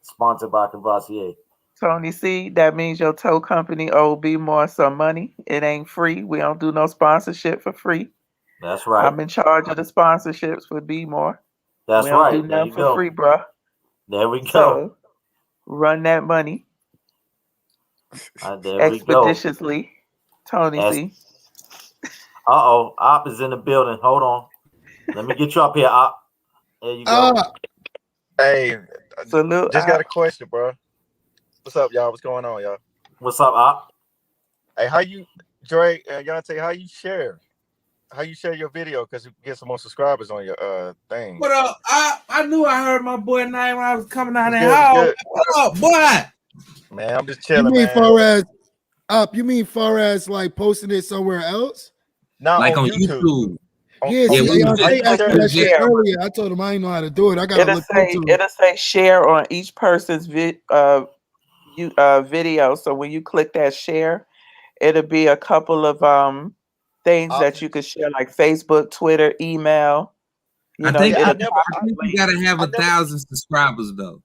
sponsored by Cavassier. Tony C, that means your tow company owe B More some money. It ain't free. We don't do no sponsorship for free. That's right. I'm in charge of the sponsorships for B More. That's We don't do right. There nothing you for go. free, bruh. There we go. So run that money There we go. expeditiously, Tony C. Op is in the building. Hold on. Let me get you up here, Op. There you go. Hey, Salute. just got a question, bro. What's up, y'all? What's going on, y'all? What's up, Op? Hey, how you, Dre, Yante, how you share your video because you get some more subscribers on your thing? What up? I knew I heard my boy name when I was coming out of What's the house. good? What up, boy? Man, I'm just You chilling, mean man. far as Op? You mean far as like posting it somewhere else? Not Like on on YouTube. YouTube. Yeah, Yeah, see, we I was How say you asked me share that it? shit share. earlier. I told him I didn't know how to do it. I gotta look into it. It'll say share on each person's video. So when you click that share, it'll be a couple of things that you could share, like Facebook, Twitter, email. You I know, think, Yeah, it'll I think you gotta have I 1,000 subscribers though.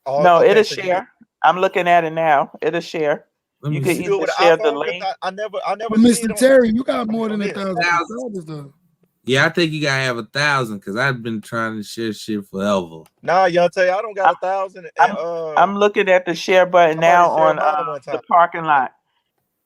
Oh, no, okay, it'll so share. I'm looking at it now. It'll share. Let You me can you see. do it either with an share the iPhone? link. Because I never But see it Mr. on Terry, you got more than on a this. 1,000 subscribers though. Yeah, I think you gotta have 1,000 because I've been trying to share shit forever. Nah, Yante, I don't got 1,000. And I'm looking at the share button somebody now shared on mine one the time. parking lot.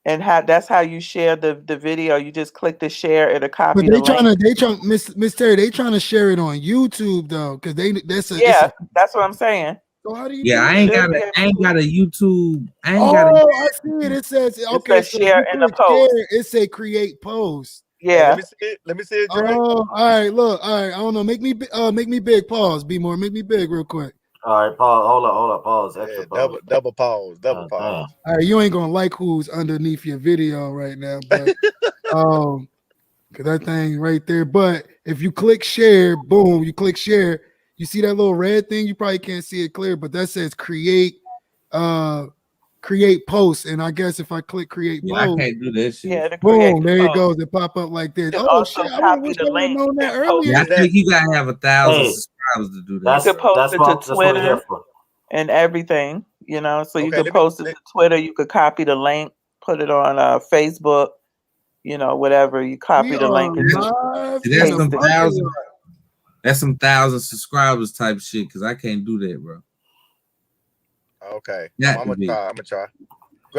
And that's how you share the video. You just click the share, it'll But copy the link. Miss Terry, they trying to share it on YouTube though, because That's what I'm saying. So how do you Yeah, do I that? ain't got a YouTube. I ain't Oh, got a I see it. It says okay. says So share you in the click post. share, it say create post. Hey, Yeah. let me see it, Dre. Oh, all right. Look, all right. I don't know. Make me big. Pause. Be more. Make me big real quick. All right, pause. Hold up. Pause. Extra pause. Double pause. Damn. All right. You ain't gonna like who's underneath your video right now, but cause that thing right there. But if you click share, boom, you click share. You see that little red thing? You probably can't see it clear, but that says create post. And I guess if I click create Yeah, I post, can't do that shit. Yeah, to create boom, the there it post. goes. It pop up like this. You can Oh also shit! I copy wish the I would have link known that and post earlier. Yeah, I it. think you gotta have 1,000 Hey, subscribers to do that. That's You could post that's it what to we're here Twitter for. and everything, you know. So you Okay, could let me post it to Twitter. You could copy the link, put it on Facebook, you know, whatever. You copy We the are link and just live See, in that's the paste some it. parking thousand. lot. That's some 1,000 subscribers type shit. Cause I can't do that, bro. Okay. Got I'm to gonna be. try.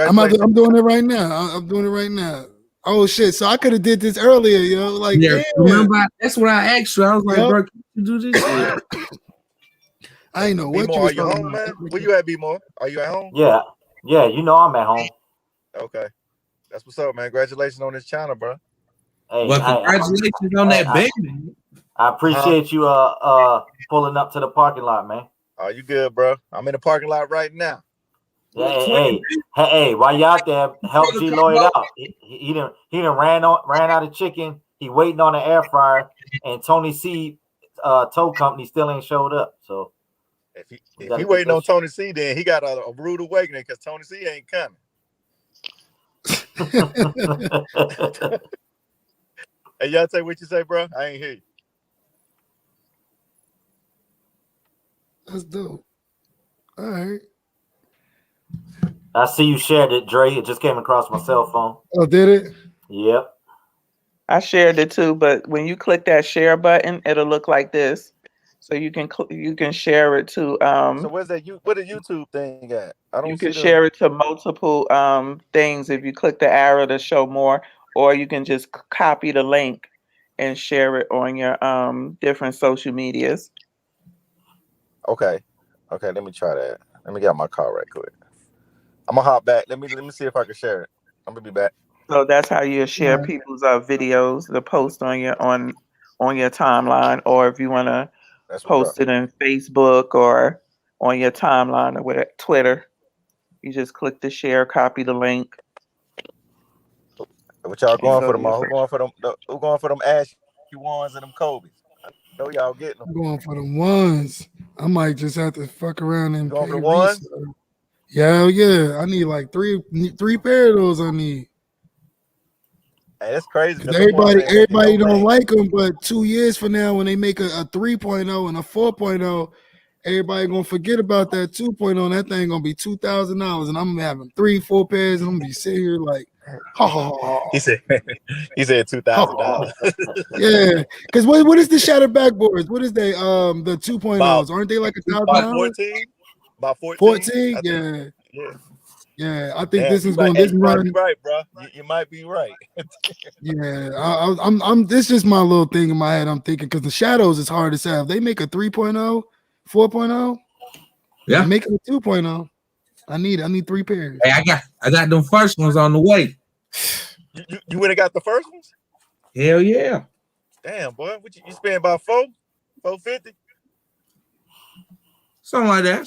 I'm doing it right now. I'm doing it right now. Oh shit! So I could have did this earlier, yo. Like, Yeah, damn. remember that's what I asked you. I was like, Yep. bro, can you do this shit? I ain't know what B-More, you are was you talking home, about. man? Where you at, B-More? Are you at home? Yeah. You know I'm at home. Okay. That's what's up, man. Congratulations on this channel, bro. Hey, Well, congratulations on that baby. I appreciate you pulling up to the parking lot, man. Are you good, bro? I'm in the parking lot right now. Yeah, hey, while you out there, help G Lloyd out. He done ran out of chicken. He waiting on an air fryer, and Tony C tow company still ain't showed up. So if he waiting on Tony C, then he got a rude awakening because Tony C ain't coming. Hey, y'all say what you say, bro? I ain't hear you. That's dope. All right. I see you shared it, Dre. It just came across my cell phone. Oh, did it? Yep. I shared it too, but when you click that share button, it'll look like this. So you can share it to So where's that? Where the YouTube thing at? I don't you see can the. share it to multiple things if you click the arrow to show more, or you can just copy the link and share it on your different social medias. Okay, let me try that. Let me get out my car right quick. I'm gonna hop back. Let me see if I can share it. I'm gonna be back. So that's how you share Yeah. people's videos, the post on your timeline, or if you want to That's what's up. post it in Facebook or on your timeline or with Twitter, you just click the share, copy the link, What y'all and going go for to your tomorrow? Who going for them Ashy ones and them Kobe's? I know y'all getting them. I'm going for the ones. I might just have to fuck around You and going for pay the ones? resale. Yeah, yeah. I need like three pair of those. I need. Hey, that's crazy Cause because them ones ain't making no everybody don't money. like them, but 2 years from now, when they make a 3.0 and a 4.0, everybody gonna forget about that 2.0. And that thing gonna be $2,000, and I'm having 3-4 pairs, and I'm gonna be sitting here like, ha ha ha. He said $2,000. Yeah, because what is the shattered backboards? What is they the 2.0s? Aren't they like About $1,000? 14. About 14. 14? I think. Yeah, Yeah. yeah. I think Damn, this is going Hey, this you might be run. right, bro. You might be right. Yeah, I'm. This is my little thing in my head. I'm thinking because the shadows is hard to say. If they make a 3.0, 4.0, Yeah. and make it a 2.0, I need 3 pairs. Hey, I got them first ones on the way. You went and got the first ones? Hell yeah. Damn, boy. What you spend about $450? Something like that.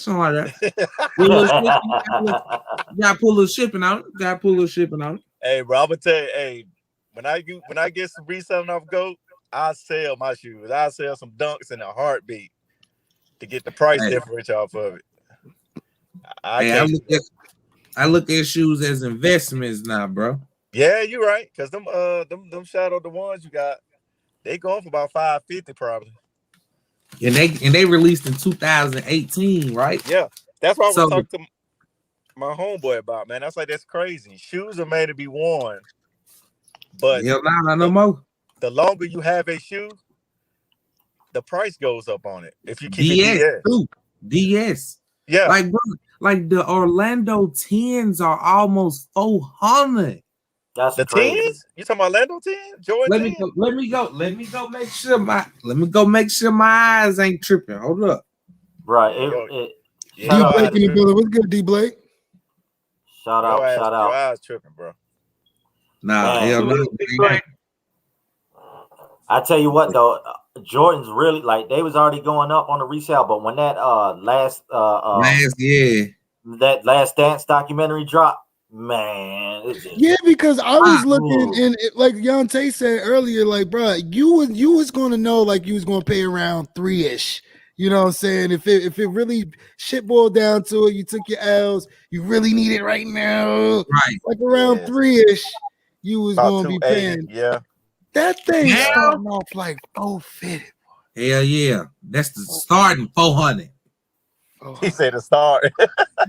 With a little shipping, you gotta put a little shipping on it. Hey, bro, I'm gonna tell you, hey, when I get some reselling off GOAT, I sell my shoes. I sell some dunks in a heartbeat to get the price differential off of it. I look at shoes as investments now, bro. Yeah, you're right. Cause them Shadow, the ones you got, they going for about $550 probably. And they released in 2018, right? Yeah, that's what I was So talking to my homeboy about, man. That's crazy. Shoes are made to be worn, but hell not no more. The longer you have a shoe, the price goes up on it. If you keep DS it too. DS. Yeah. Like, bro, like the Orlando 10s are almost 400. That's the crazy. 10s? You talking about Orlando 10? Jordan 10? Let me go make sure my eyes ain't tripping. Hold up. Right. D Blake in the building. What's good, D Blake? Shout out. Your eyes tripping, bro. Nah, hell no. I tell you what though, Jordan's really like they was already going up on the resale, but when that that Last Dance documentary dropped, man, it's just because I was looking and like Yante said earlier, like bro, you was gonna know like you was gonna pay around 3-ish. You know what I'm saying? If it really shit boiled down to it, you took your L's, you really need it right now, right? Like around 3-ish, you was about gonna be paying. Yeah. That thing starting off like 450. Hell yeah. That's the starting 400. He said the start.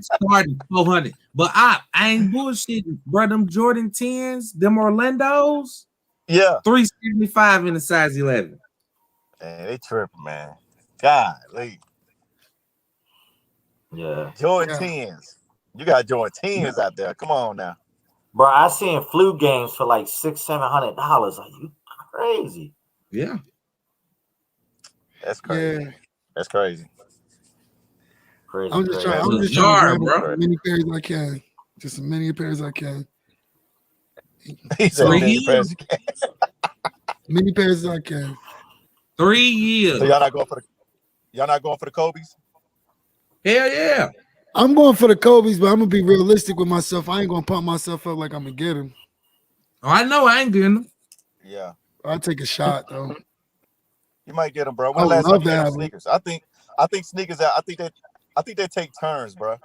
Starting 400. But I ain't bullshitting, bro. Them Jordan 10s, them Orlandos. Yeah. 375 in the size 11. Man, they tripping, man. Golly. Yeah. Jordan 10s. You got Jordan 10s out there. Come on now. Bro, I seen flu games for like $600-700. Are you crazy? Yeah. That's crazy. Yeah. That's crazy. Crazy. I'm just trying to grab as many pairs as I can. Just as many pairs as I can. He said many pairs. Many pairs as I can. 3 years. So y'all not going for the Kobe's? Hell yeah. I'm going for the Kobe's, but I'm gonna be realistic with myself. I ain't gonna pump myself up like I'm gonna get them. Oh, I know I ain't getting them. Yeah. I'll take a shot though. You might get them, bro. I When last time love you get that. them sneakers? I think sneakers. I think they take turns, bro.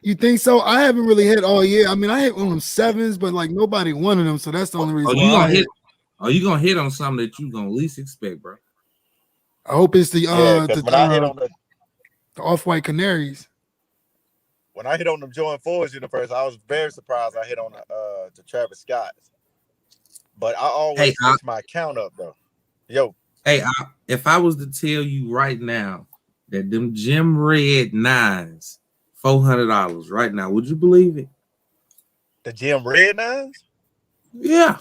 You think so? I haven't really hit all year. I mean, I hit one of them 7s, but like nobody wanted them, so that's the only reason why. You gonna hit on something that you gonna least expect, bro? I hope it's the when I hit on the Off-White Canaries. When I hit on them Jordan 4s universe, I was very surprised I hit on the Travis Scott. But I always switch my account up though. Yo. Hey, if I was to tell you right now that them Gem Red 9s, $400 right now, would you believe it? The Gem Red 9s? Yeah.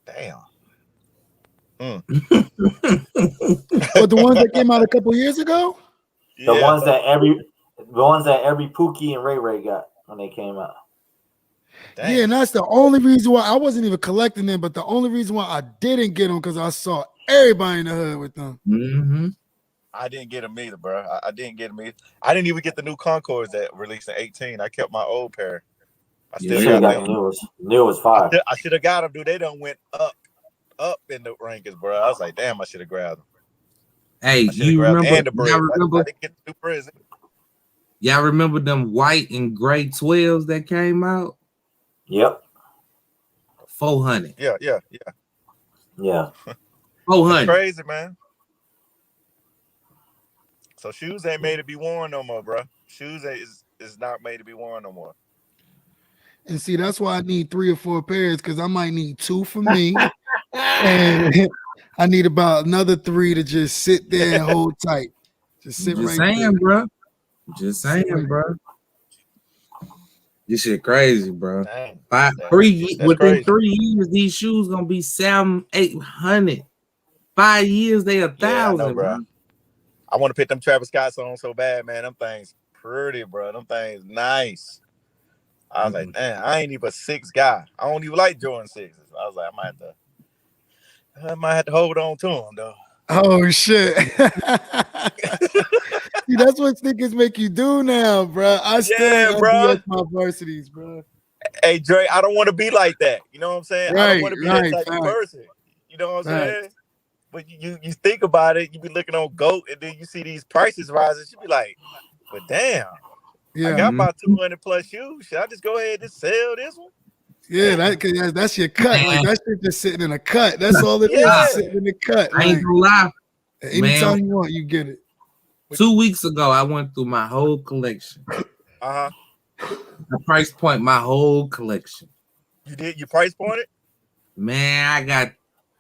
Damn. But the ones that came out a couple years ago? The ones that every Pookie and Ray Ray got when they came out. Dang. Yeah, and that's the only reason why I wasn't even collecting them, but the only reason why I didn't get them because I saw everybody in the hood with them. Mm-hmm. I didn't get them either, bro. I didn't get them either. I didn't even get the new Concords that released in 18. I kept my old pair. I still got got the them. New was fire. I should have got them, dude. They done went up in the rankings, bro. I was like, damn, I should have grabbed them. Hey, you remember? And the bread. I didn't get the new breads. Y'all remember them white and gray 12s that came out? Yep. 400. Yeah. 400. That's crazy, man. So shoes ain't made to be worn no more, bro. Shoes is not made to be worn no more. And see, that's why I need 3 or 4 pairs because I might need 2 for me, and I need about another 3 to just sit there and hold tight. Just sit Just right saying, there. bro. Just saying, bro. This shit crazy, bro. Dang. Within 3 years, these shoes gonna be $700-800. 5 years, they $1,000, Yeah, I know, bro. I want to put them Travis Scotts on so bad, man. Them things pretty, bro. Them things nice. I was like, man, I ain't even a 6 guy. I don't even like Jordan 6s. I was like, I might have to hold on to them though. Oh shit. See, that's what sneakers make you do now, bro. I still bro. my varsities, bro. Hey, Dre, I don't want to be like that. You know what I'm saying? I don't want to be that type of person. You know what I'm saying? But you think about it, you be looking on GOAT, and then you see these prices rising. You be like, but damn, I got about 200 plus shoes. Should I just go ahead and sell this one? Yeah, that's your cut. Like that shit just sitting in a cut. That's all it is, sitting in the cut. I ain't gonna lie. Anytime you want, you get it. 2 weeks ago, I went through my whole collection. Uh-huh. I price point my whole collection. You did? You price point it? Man, I got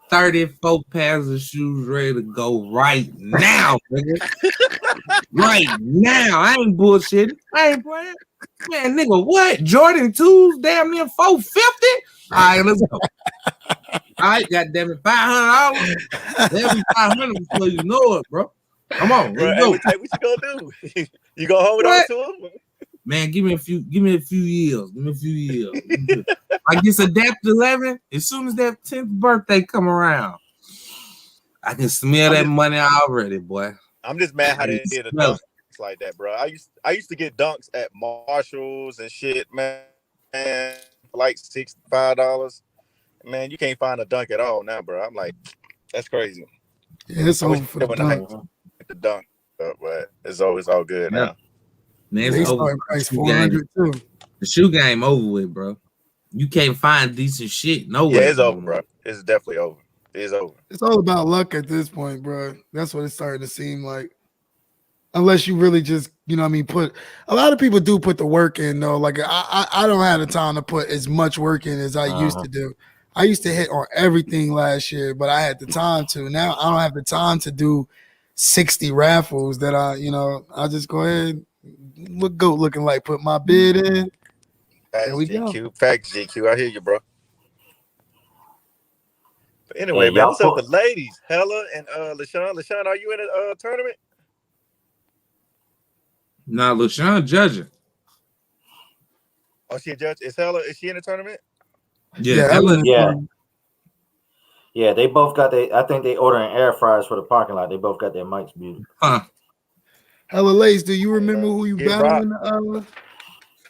34 pairs of shoes ready to go right now, nigga. Right now. I ain't bullshitting. I ain't playing. Man, nigga, what? Jordan 2s damn near $450? All right, let's go. All right, goddamn it, $500. They'll be $500 before you know it, bro. Come on, let's go. Hey, what you gonna do? You gonna hold on to them? Man, give me a few years. I guess Adapt 11, as soon as that 10th birthday come around, I can smell that money already, boy. I'm just mad how they did a dunks like that, bro. I used to get dunks at Marshalls and shit, man, for like $65. Man, you can't find a dunk at all now, bro. I'm like, that's crazy. Yeah, it's over for the dunk, but it's always all good now. Man, it's over. Price 400 too. The shoe game over with, bro. You can't find decent shit nowhere. Yeah, it's over, bro. It's definitely over. It's over. It's all about luck at this point, bro. That's what it's starting to seem like. Unless you really just, you know what I mean, put a lot of people do put the work in though. Like I don't have the time to put as much work in as I used to do. I used to hit on everything last year, but I had the time to. Now I don't have the time to do 60 raffles that I just go ahead, look GOAT looking like, put my bid in. There we go. Facts, GQ. I hear you, bro. But anyway, man, what's up with the ladies? Hella and LaShawn. LaShawn, are you in a tournament? Nah, LaShawn judging. Oh, she a judge? Is she in the tournament? Yeah. Yeah, they both got I think they ordering air fryers for the parking lot. They both got their mics muted. Hella Lace, do you remember who you battled in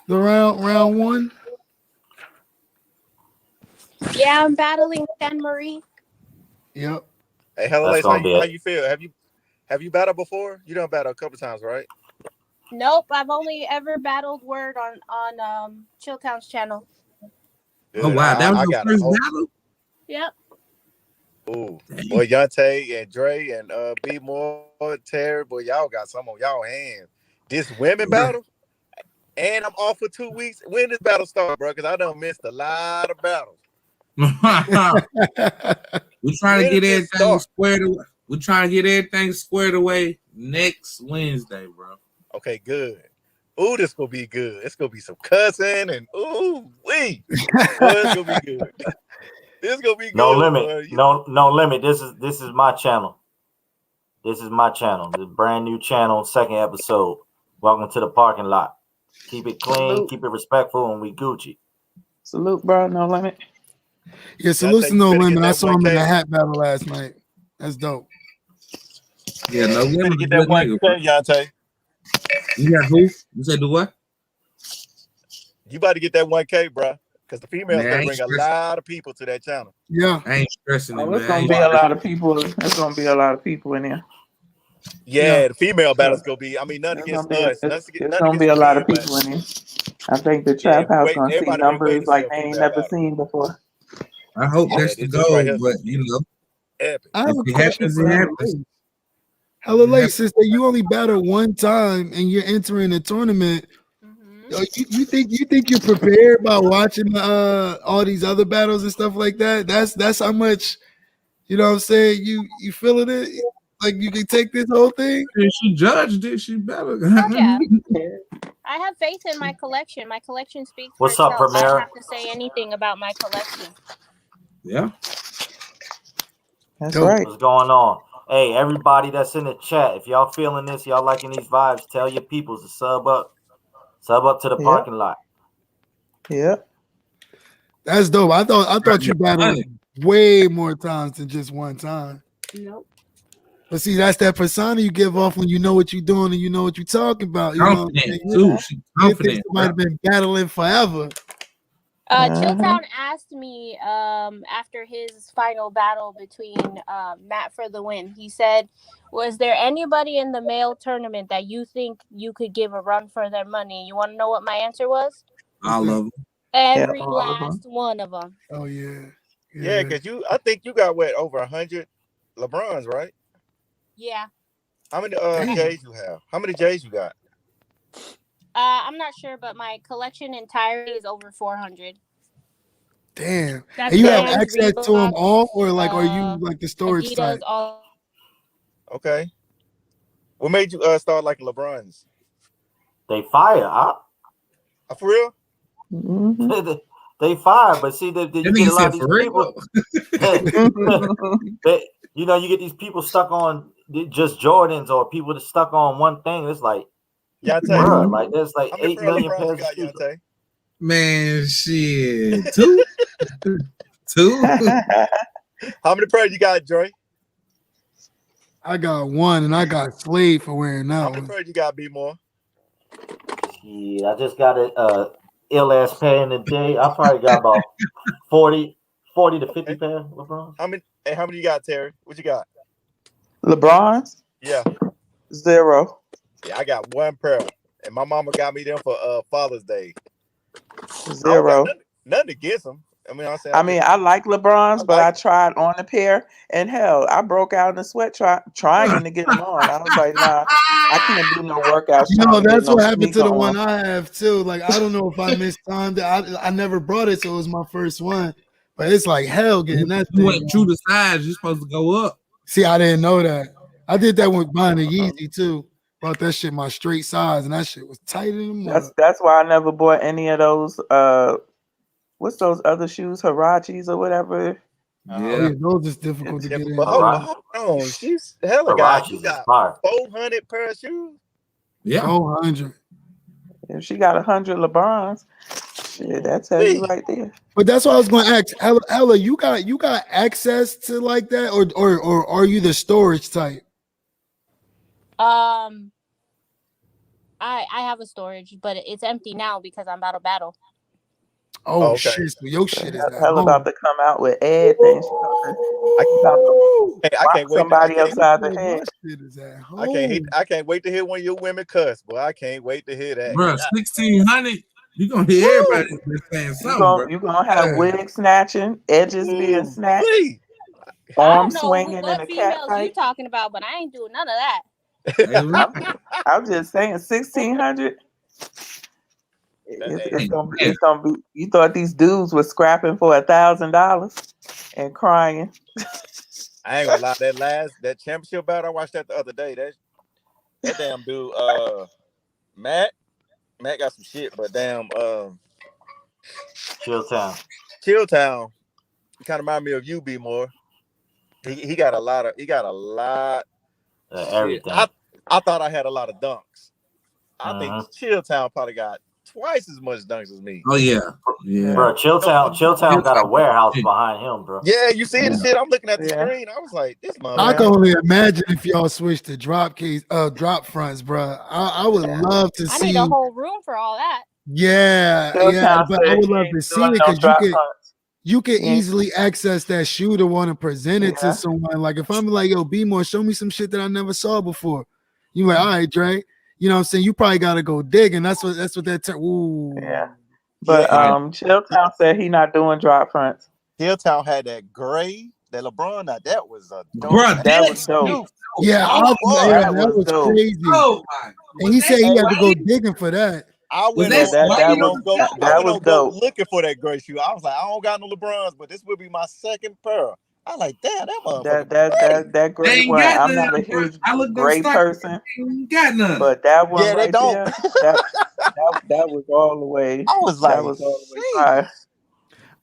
the round one? Yeah, I'm battling San Marie. Yep. Hey, Hella Lace, how you feel? Have you battled before? You done battle a couple times, right? Nope, I've only ever battled Word on Chilltown's channel. Dude, oh wow, that was your first battle? Yep. Ooh, boy, Yante and Dre and B Moore, Terry, boy, y'all got some on y'all hands. This women battle, and I'm off for 2 weeks. When this battle start, bro? Because I done missed a lot of battles. We're trying to When get does this everything start? squared away. We're trying to get everything squared away next Wednesday, bro. Okay, good. Ooh, this gonna be good. It's gonna be some cussing and ooh wee. Boy, it's gonna be good. This gonna be No good, limit. boy. No limit. This is my channel. This is my channel. This brand new channel, second episode. Welcome to the parking lot. Keep it clean, Salute. keep it respectful, and we Gucci. Salute, bro. No limit. Yeah, Y'all salute say to you No better get Limit. I that saw him in the 1K. hat battle last night. That's dope. Yeah, no You better limit. get Good that nigga, bro. 1K, Yante. You got who? You said do what? You about to get that 1K, bro. Because the females Man, I better ain't bring a stressing. lot of people to that channel. Yeah. I ain't stressing it, Oh, it's man. I gonna ain't be a Why? lot stressing. of people. It's gonna be a lot of people in there. Yeah, the female battle's So gonna be. I mean, nothing it's against gonna be us, it's nothing gonna be against a the lot of men, but people in there. I think the yeah, trap house gonna see everybody been waiting numbers to see like a they ain't female never battle. seen before. I hope Yeah, that's the this right goal, here is but gonna be you know, epic. I have if a it question happens, for it Hella happens. Lace. Hella Lace, sister, you only battle one time and you're entering a tournament. You think you're prepared by watching all these other battles and stuff like that? That's how much, you know what I'm saying? You feeling it? Like you can take this whole thing? If she judged it, she better. Oh yeah. Yeah. I have faith in my collection. My collection speaks for What's up, itself. I don't Premier? have to say anything about my collection. Yeah. That's Dope. right. What's going on? Hey, everybody that's in the chat, if y'all feeling this, y'all liking these vibes, tell your peoples to sub up to the Yep. parking lot. Yep. That's dope. I thought you battled way more times than just one time. Nope. But see, that's that persona you give off when you know what you're doing and you know what you're talking about. You know what I'm Confident saying? too. She You think confident. somebody been battling forever. Chilltown asked me after his final battle between Matt for the win. He said, "Was there anybody in the male tournament that you think you could give a run for their money?" You want to know what my answer was? All of them. Every all of them. last one of them. Oh yeah. Yeah, because I think you got what, over 100 LeBrons, right? Yeah. How many Damn. J's you have? How many J's you got? I'm not sure, but my collection entirely is over 400. Damn. That's And you have Vans, access to them Reeboks, all, or like are you like the storage Adidas, type? all. Okay. What made you start like LeBrons? They fire. For real? Mm-hmm. They fire, but see that you That get nigga a lot said of these for people. You get these people stuck on just Jordans, or people that stuck on one thing. It's like, Yante, bruh, like there's like how many 8 million LeBrons you pairs of got, shoes. Yante? Man, shit. Two. How many pairs you got, Dre? I got one, and I got slayed for wearing that How many one. pairs you got, B more? Yeah, I just got a ill ass pair in the day. I probably got about 40 to 50 pairs. LeBron. How many you got, Terry? What you got? LeBron's? Yeah. 0. Yeah, I got one pair. And my mama got me them for Father's Day. 0. Nothing against them. I mean, I like LeBron's, but I tried on a pair, and hell, I broke out in the sweat trying to get them on. I was like, nah, I can't do no workouts. No, that's what no happened to the on. one I have too. Like I don't know if I missed time. I never brought it, so it was my first one. But it's like hell getting that You thing. went true to size. You're supposed to go up. See, I didn't know that. I did that with buying a Yeezy too. Bought that shit my straight size, and that shit was tight in the mud. That's why I never bought any of those. What's those other shoes, Harachis or whatever? Yeah, those is difficult to get in. But hold on, she's hella got. You got 400 pair of shoes. Yeah, 400. If she got 100 LeBrons, shit, that tells you right there. But that's what I was going to ask. Ella, you got access to like that, or are you the storage type? I have a storage, but it's empty now because I'm about to battle. Oh, okay. Shit! So your shit is hell about to come out with everything. I can't wait. Somebody upside the head. Shit is at home. I can't wait to hear one of your women cuss, boy. I can't wait to hear that. Bro, 1,600. You gonna hear everybody saying something, bro. You gonna have wig snatching, edges being snatched, arms swinging in a cat fight. You talking about, but I ain't doing none of that. I'm just saying, 1,600. It's gonna be. You thought these dudes were scrapping for $1,000 and crying. I ain't gonna lie. That championship battle, I watched that the other day. That damn dude, Matt got some shit, but damn, Chilltown. He kind of remind me of you, B more. He got a lot. Everything. I thought I had a lot of dunks. I think Chilltown probably got twice as much dunks as me. Oh yeah. Bro, Chilltown got a warehouse behind him, bro. Yeah, you see the shit. I'm looking at the screen. I was like, this motherfucker. I can only imagine if y'all switched to drop fronts, bro. I would love to see. I need a whole room for all that. Yeah, but I would love to see it because you could easily access that shoe to want to present it to someone. Like if I'm like, yo, B-more, show me some shit that I never saw before. You like, all right, Dre. You know what I'm saying? You probably gotta go dig, and that's what that ooh. Yeah. But Chilltown said he not doing drop fronts. Chilltown had that gray, that LeBron. Now that was a dope. That was dope. Yeah, that was dope. crazy. Oh my! And he said he had to go digging for that. I went on go looking for that gray shoe. I was like, I don't got no LeBrons, but this will be my second pair. I like, damn, that motherfucker. That gray one. I'm not a huge gray person. Got none. But that one, yeah, right they don't. There, that was all the way. I was like, that was all the way high.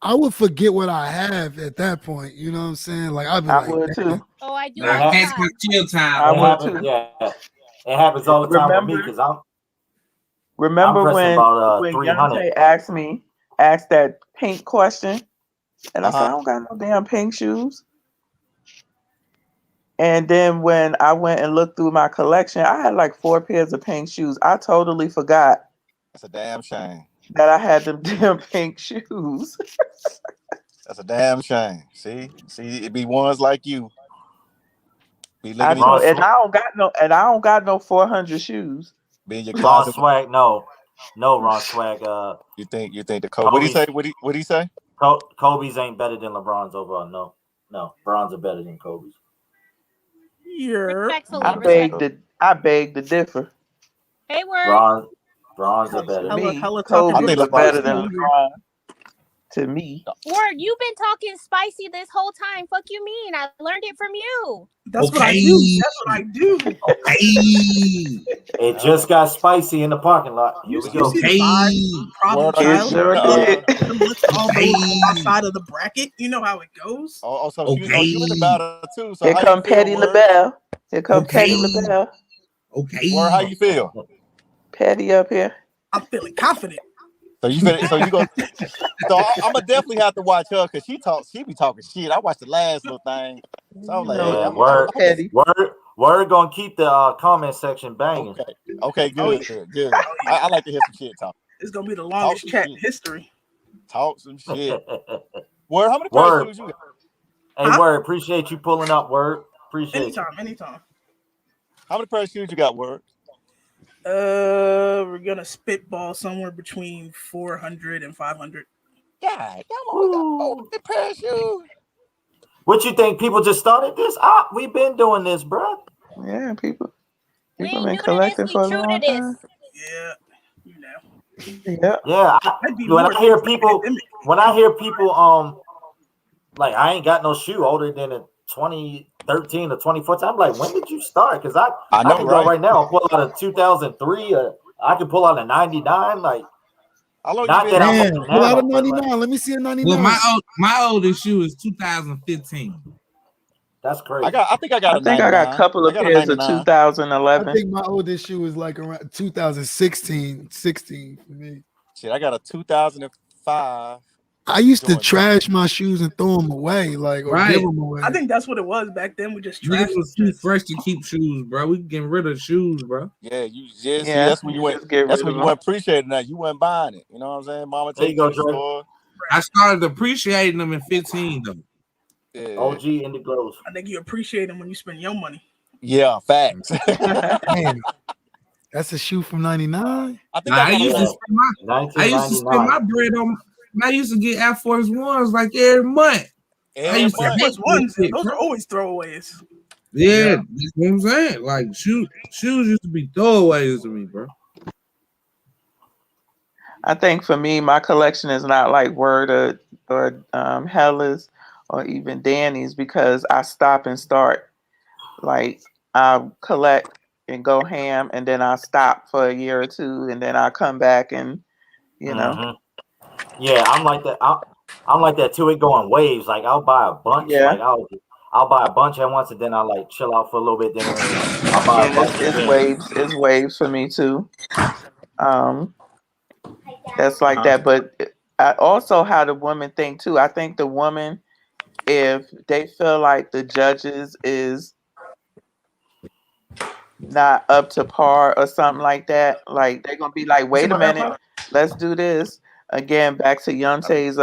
I would forget what I have at that point. You know what I'm saying? Like I'd be I like, would too. Oh, I do. Chill time. I would too. Yeah, it happens all the time with me because I'm. Remember when about, Yante asked that pink question, and I said I don't got no damn pink shoes. And then when I went and looked through my collection, I had like 4 pairs of pink shoes. I totally forgot. That's a damn shame. That I had them damn pink shoes. That's a damn shame. See, it be ones like you. I know, and I don't got no 400 shoes. Being your Ron Swag, no, Ron Swag. You think the Kobe? What do you say? What do you say? Kobe's ain't better than LeBron's overall. No, Bron's are better than Kobe's. I beg to differ. Hey, word. Bron's are better. To me, Kobe is better than LeBron. To me. Word, you've been talking spicy this whole time. Fuck you mean? I learned it from you. That's what I do. That's what I do. It just got spicy in the parking lot. Here we go. Outside of the bracket, you know how it goes. So you in the battle too. So here come Petty LaBelle. Here come Petty LaBelle. Okay. Word, how you feel? Petty up here. I'm feeling confident. So you go. So I'm gonna definitely have to watch her because she be talking shit. I watched the last little thing. So I'm like, Word gonna keep the comment section banging. Okay, good. I like to hear some shit talk. It's gonna be the longest chat in history. Talk some shit. Word, how many pairs of shoes you got? Hey, Word, appreciate you pulling up. Word, appreciate anytime. How many pairs of shoes you got, Word? We're gonna spitball somewhere between 400 and 500. Yeah, y'all got pair of shoes. What you think? People just started this? We've been doing this, bro. Yeah, people been collecting for a long time. Yeah, you know. Yeah. When I hear people, like I ain't got no shoe older than a 2013 or 2014. I'm like, when did you start? Because I can go right now and pull out a 2003. I can pull out a 99. Like, pull out a 99. Let me see a 99. Well, my oldest shoe is 2015. That's crazy. I think I got a couple of pairs of 2011. I think my oldest shoe is like around 2016 for me. Shit, I got a 2005. I used to trash my shoes and throw them away, or give them away. I think that's what it was back then. We just trashed. It was too fresh to keep shoes, bro. We getting rid of shoes, bro. Yeah, that's when you went. That's when you weren't appreciating that. You weren't buying it. You know what I'm saying? Mama, take you to the store. I started appreciating them in 15 though. Yeah. OG in the glows. I think you appreciate them when you spend your money. Yeah, facts. Man, that's a shoe from '99. I used to spend my bread on. I used to get Air Force Ones like every month. Air Force Ones, those are always throwaways. Yeah, that's what I'm saying. Like shoes used to be throwaways to me, bro. I think for me, my collection is not like Word or Hella's or even Danny's because I stop and start. Like I collect and go ham, and then I stop for a year or two, and then I come back and you know. Mm-hmm. Yeah, I'm like that. I'm like that too. It go in waves. Like I'll buy a bunch. Yeah, Like I'll buy a bunch at once, and then I'll like chill out for a little bit. Then I'll buy a yeah. bunch It's again. waves. It's waves for me too. Um, that's like Uh-huh. that. But I also how the woman think too. I think the woman, if they feel like the judges is not up to par or something like that, like they're gonna be like, You see wait a my minute, AirPod? let's do this again. Back to Yonte's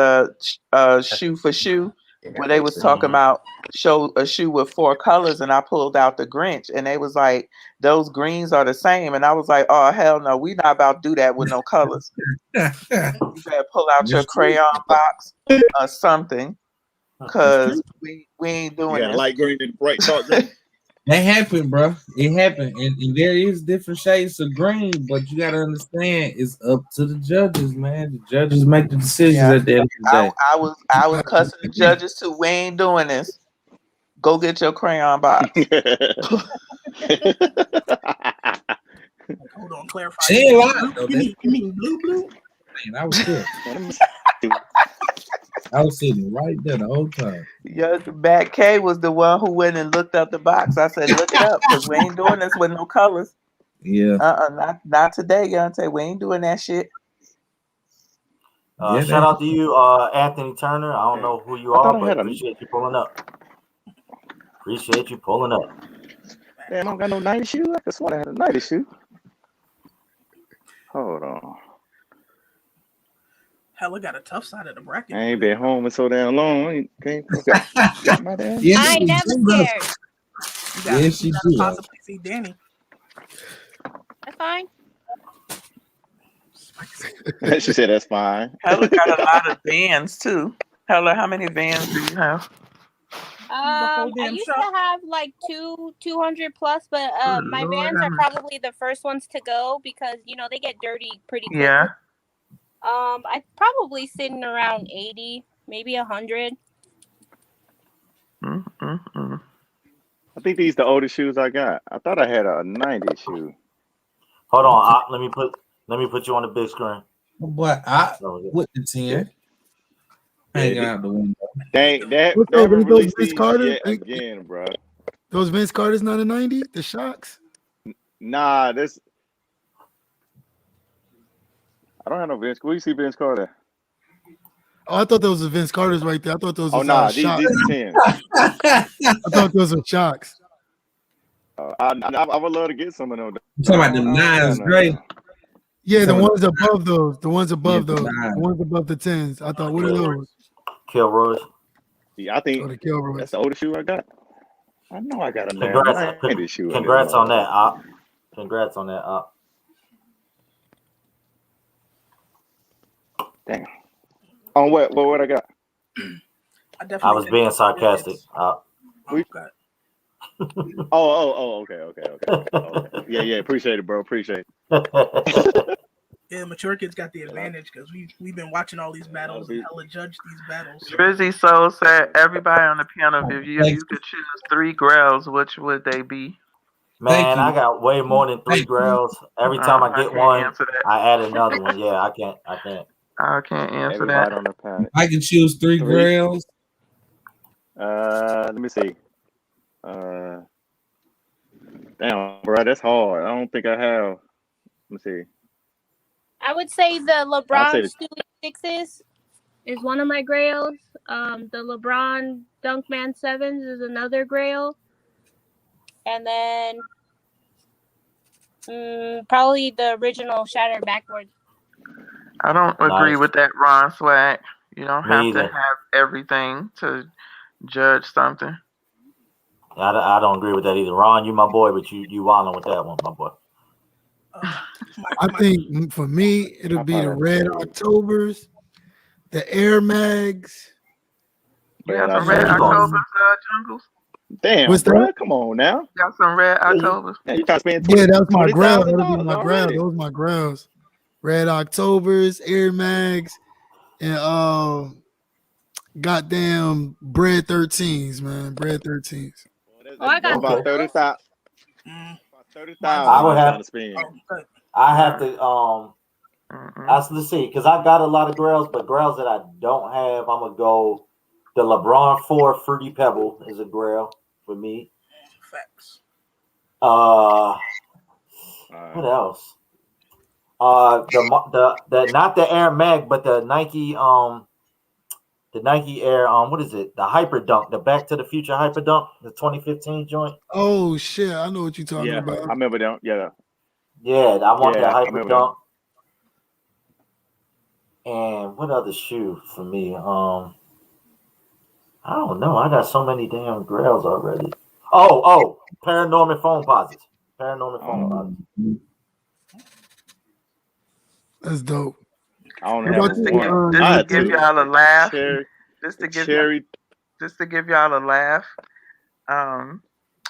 shoe for shoe, where they was talking Mm-hmm. about show a shoe with 4 colors, and I pulled out the Grinch, and they was like, those greens are the same, and I was like, oh hell no, we not about to do that with no colors. You better pull out your It's true. crayon box or something, It's true. cause we ain't You doing got this. light green and bright dark green. That happened, bro. It happened, and there is different shades of green, but you gotta understand it's up to the judges, man. The judges make the decisions Yeah, at the end of the day. I was cussing the judges too. We ain't doing this. Go get your crayon box. Hold on, clarify. She ain't lying, though. You mean blue? Man, I was cooked. I was sitting right there the whole time. Yeah, Bat K was the one who went and looked up the box. I said, look it up, because we ain't doing this with no colors. Yeah. Not today, Yonte. We ain't doing that shit. Yeah, Shout out to you, Anthony Turner. I don't know who you I are, thought I but had a. appreciate you pulling up. Appreciate you pulling up. Damn, I don't got no 90 shoe. I could swear I had a 90 shoe. Hold on. Hella got a tough side of the bracket. I ain't been home in so damn long. I ain't can't got my damn. Yeah, I ain't never scared. You got, Yes, she you got to do. possibly see Danny. That's fine. She said that's fine. Hella got a lot of vans too. Hella, how many vans do you have? I damn used shop. to have like 200 plus, but Good my Lord, vans how are many? probably the first ones to go because they get dirty pretty quickly. Yeah. I probably sitting around 80, maybe 100. Mm. I think these the oldest shoes I got. I thought I had a 90 shoe. Hold on, let me put you on the big screen. But I with the 10 hanging out the window. They What's haven't those released Vince these Carter? yet again, bro. Those Vince Carter's not a 90? The Shocks? Nah, this. I don't have no Vince. Where you see Vince Carter? Oh, I thought those were Vince Carter's right there. I thought those Oh was nah, Shocks. these are 10. I thought those were Shocks. I would love to get some of them. You talking about them nines, great? Yeah, the Some of ones above those. The ones above Yeah, those. nine. The ones above the 10s. I thought, what are those? Kilroy's. Yeah, I think Oh, the Kilroys. that's the oldest shoe I got. I know I got a Congrats, 90 shoe. congrats on that. Congrats on that. Damn. On what I got? I was being sarcastic. Okay. Yeah. Appreciate it, bro. Appreciate it. Yeah, mature kids got the advantage because we've been watching all these battles and hella judge these battles. Drizzy Soul said, everybody on the panel, if you could choose 3 grails, which would they be? Man, I got way more than 3 grails. Every time I get one, I add another one. Yeah, I can't. I can't answer Everybody that. on the panel. I can choose 3 grails. Let me see. Damn, bro, that's hard. I don't think I have. Let me see. I would say the I'd LeBron say the- Stewie Sixes is one of my grails. The LeBron Dunkman Sevens is another grail. And then probably the original Shattered Backboard. I don't agree with that, Ron Swag. You don't Me have either. to have everything to judge something. I don't agree with that either. Ron, you my boy, but you wilding with that one, my boy. I think for me, it'll be the Red Octobers, the Air Mags. You got some Red Octobers, Jungles? Damn, What's bro, that? come on now. Got some Red Octobers? Yeah, you trying to spend Yeah, that's my grail. That'll be $20,000 my grail. already. Those my grails. Red Octobers, Air Mags, and goddamn Bread 13s, man. Bread 13s. Oh, I got About Okay. 30,000. Mm. About I 30,000 would I'm have. trying to spend. Oh, good. I have to. Mm-mm. Let's see, because I got a lot of grails, but grails that I don't have, I'm gonna go. The LeBron 4 Fruity Pebble is a grail for me. Facts. What Alright. else? The not the Air Mag, but the Nike Air what is it? The Hyper Dunk, the Back to the Future Hyper Dunk, the 2015 joint. Oh shit, I know what you're talking Yeah, about. I remember them. Yeah, Yeah, I want that yeah, I Hyper remember them. Dunk. And what other shoe for me? I don't know. I got so many damn grails already. Oh, Paranormal Phone Posits. Paranormal Phone Oh, Posits. That's dope. I only What have about Just to you, give, one. just I to had give two. y'all a The laugh. cherry, Just the to give y'all, cherry. just to give y'all a laugh.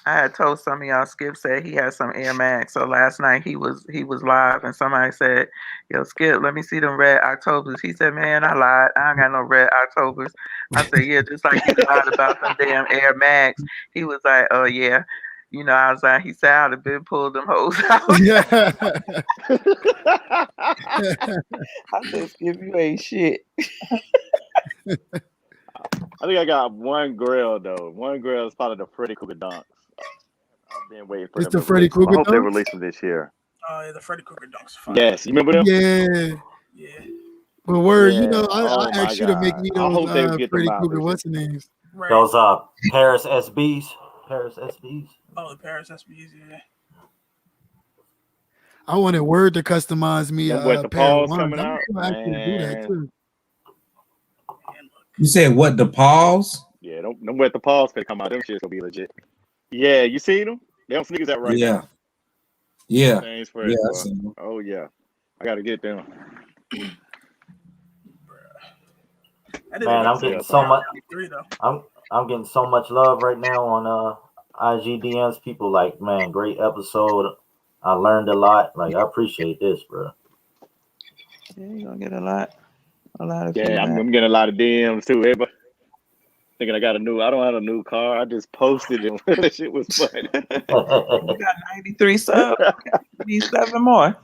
I had told some of y'all Skip said he had some Air Max. So last night he was live and somebody said, "Yo, Skip, let me see them red Octobers." He said, "Man, I lied. I ain't got no red Octobers." I said, "Yeah, just like you lied about them damn Air Max." He was like, "Oh yeah." You know, I was like, he said, "I'd have been pulled them hoes out." Yeah. I said, "Skip, you ain't shit." I think I got one grail though. One grail is probably the Freddy Krueger dunks. I've been waiting for It's them the to Freddy release them. I Krueger hope they dunks? release them this year. Oh yeah, the Freddy Krueger dunks are fire. Yes, you remember them? Yeah. Yeah. But word, you Yeah. know, Oh I my asked you to make God. me I those hope they get them Freddy out Krueger, this year. what's the names? Right. Those Paris SBs. Paris SBs. Oh, the Paris SBs. Yeah. I wanted Word to customize me Them with a the pair of paws ones. coming I'm out, gonna actually do that man. too. You said what? The pause? Yeah, them with the paws finna come out. Them shit's gonna be legit. Yeah, you seen them? They don't sneakers out right Yeah, now. yeah, Thanks, yeah. Freddy, I boy. seen them. Oh yeah, I gotta get them. I did Man, a I'm getting so much. 3 though. I'm getting so much love right now on IG DMs. People like, man, great episode. I learned a lot. Like, I appreciate this, bro. Yeah, you're gonna get a lot of Yeah, feedback. I'm getting a lot of DMs too. Everybody thinking I don't have a new car. I just posted it. That shit was funny. You got 93 subs. You need 7 more.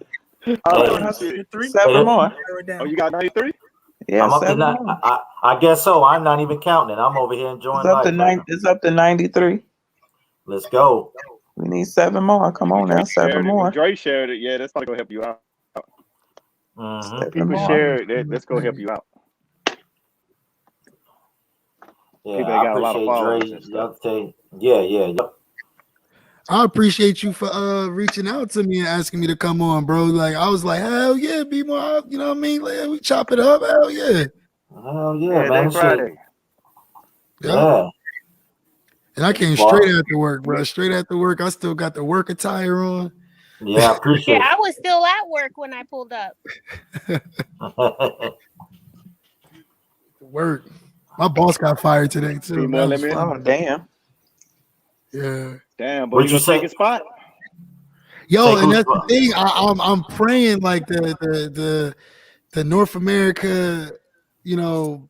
Hey, I shit. said Three? 7 more. Oh, you got 93? Yeah, I'm up to 7 nine. more. I guess so. I'm not even counting it. I'm over here It's enjoying up to life right now. It's up to 93. Let's go. We need 7 more. Come on now, 7 When more. Dre shared it, yeah, that's probably gonna help you out. Mm-hmm. 7 People more. share it, that's gonna help you out. Yeah, People that I got a lot of appreciate Dre. followers and stuff. Yep. I appreciate you for reaching out to me and asking me to come on, bro. Like I was like, hell yeah, be more, you know what I mean? Like, we chop it up, hell yeah. Hell yeah, Yeah, man. they Friday. Yeah. And I came Well, straight after work, bro. Straight after work. I still got the work attire on. yeah, I appreciate Yeah, I was still at work when I pulled up. it. Work. My boss got fired today too. Be more That was limit. fun. Oh, damn. Yeah. Damn, boy, What'd you you gonna take say? a spot? Yo, Say and who's that's the thing. I'm praying like the North America, you know,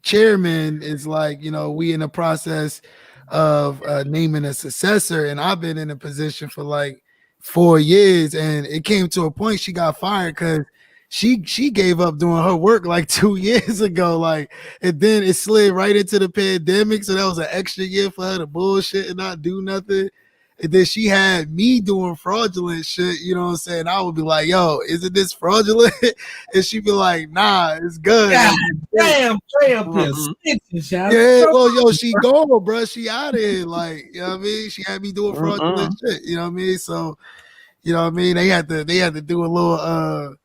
chairman is like, you know, we in the process of naming a successor, and I've been in a position for like 4 years, and it came to a point she got fired because she gave up doing her work like 2 years ago, like, and then it slid right into the pandemic, so that was an extra year for her to bullshit and not do nothing. And then she had me doing fraudulent shit, you know what I'm saying? I would be like, yo, isn't this fraudulent? And she'd be like, nah, it's good. God Like, damn, Trey up here Mm-mm. snitching, shout. yeah, well, yo, she gone, bro. She out of here. Like, you know what I mean? She had me doing fraudulent Mm-mm. shit, you know what I mean? So, you know what I mean? They had to do a little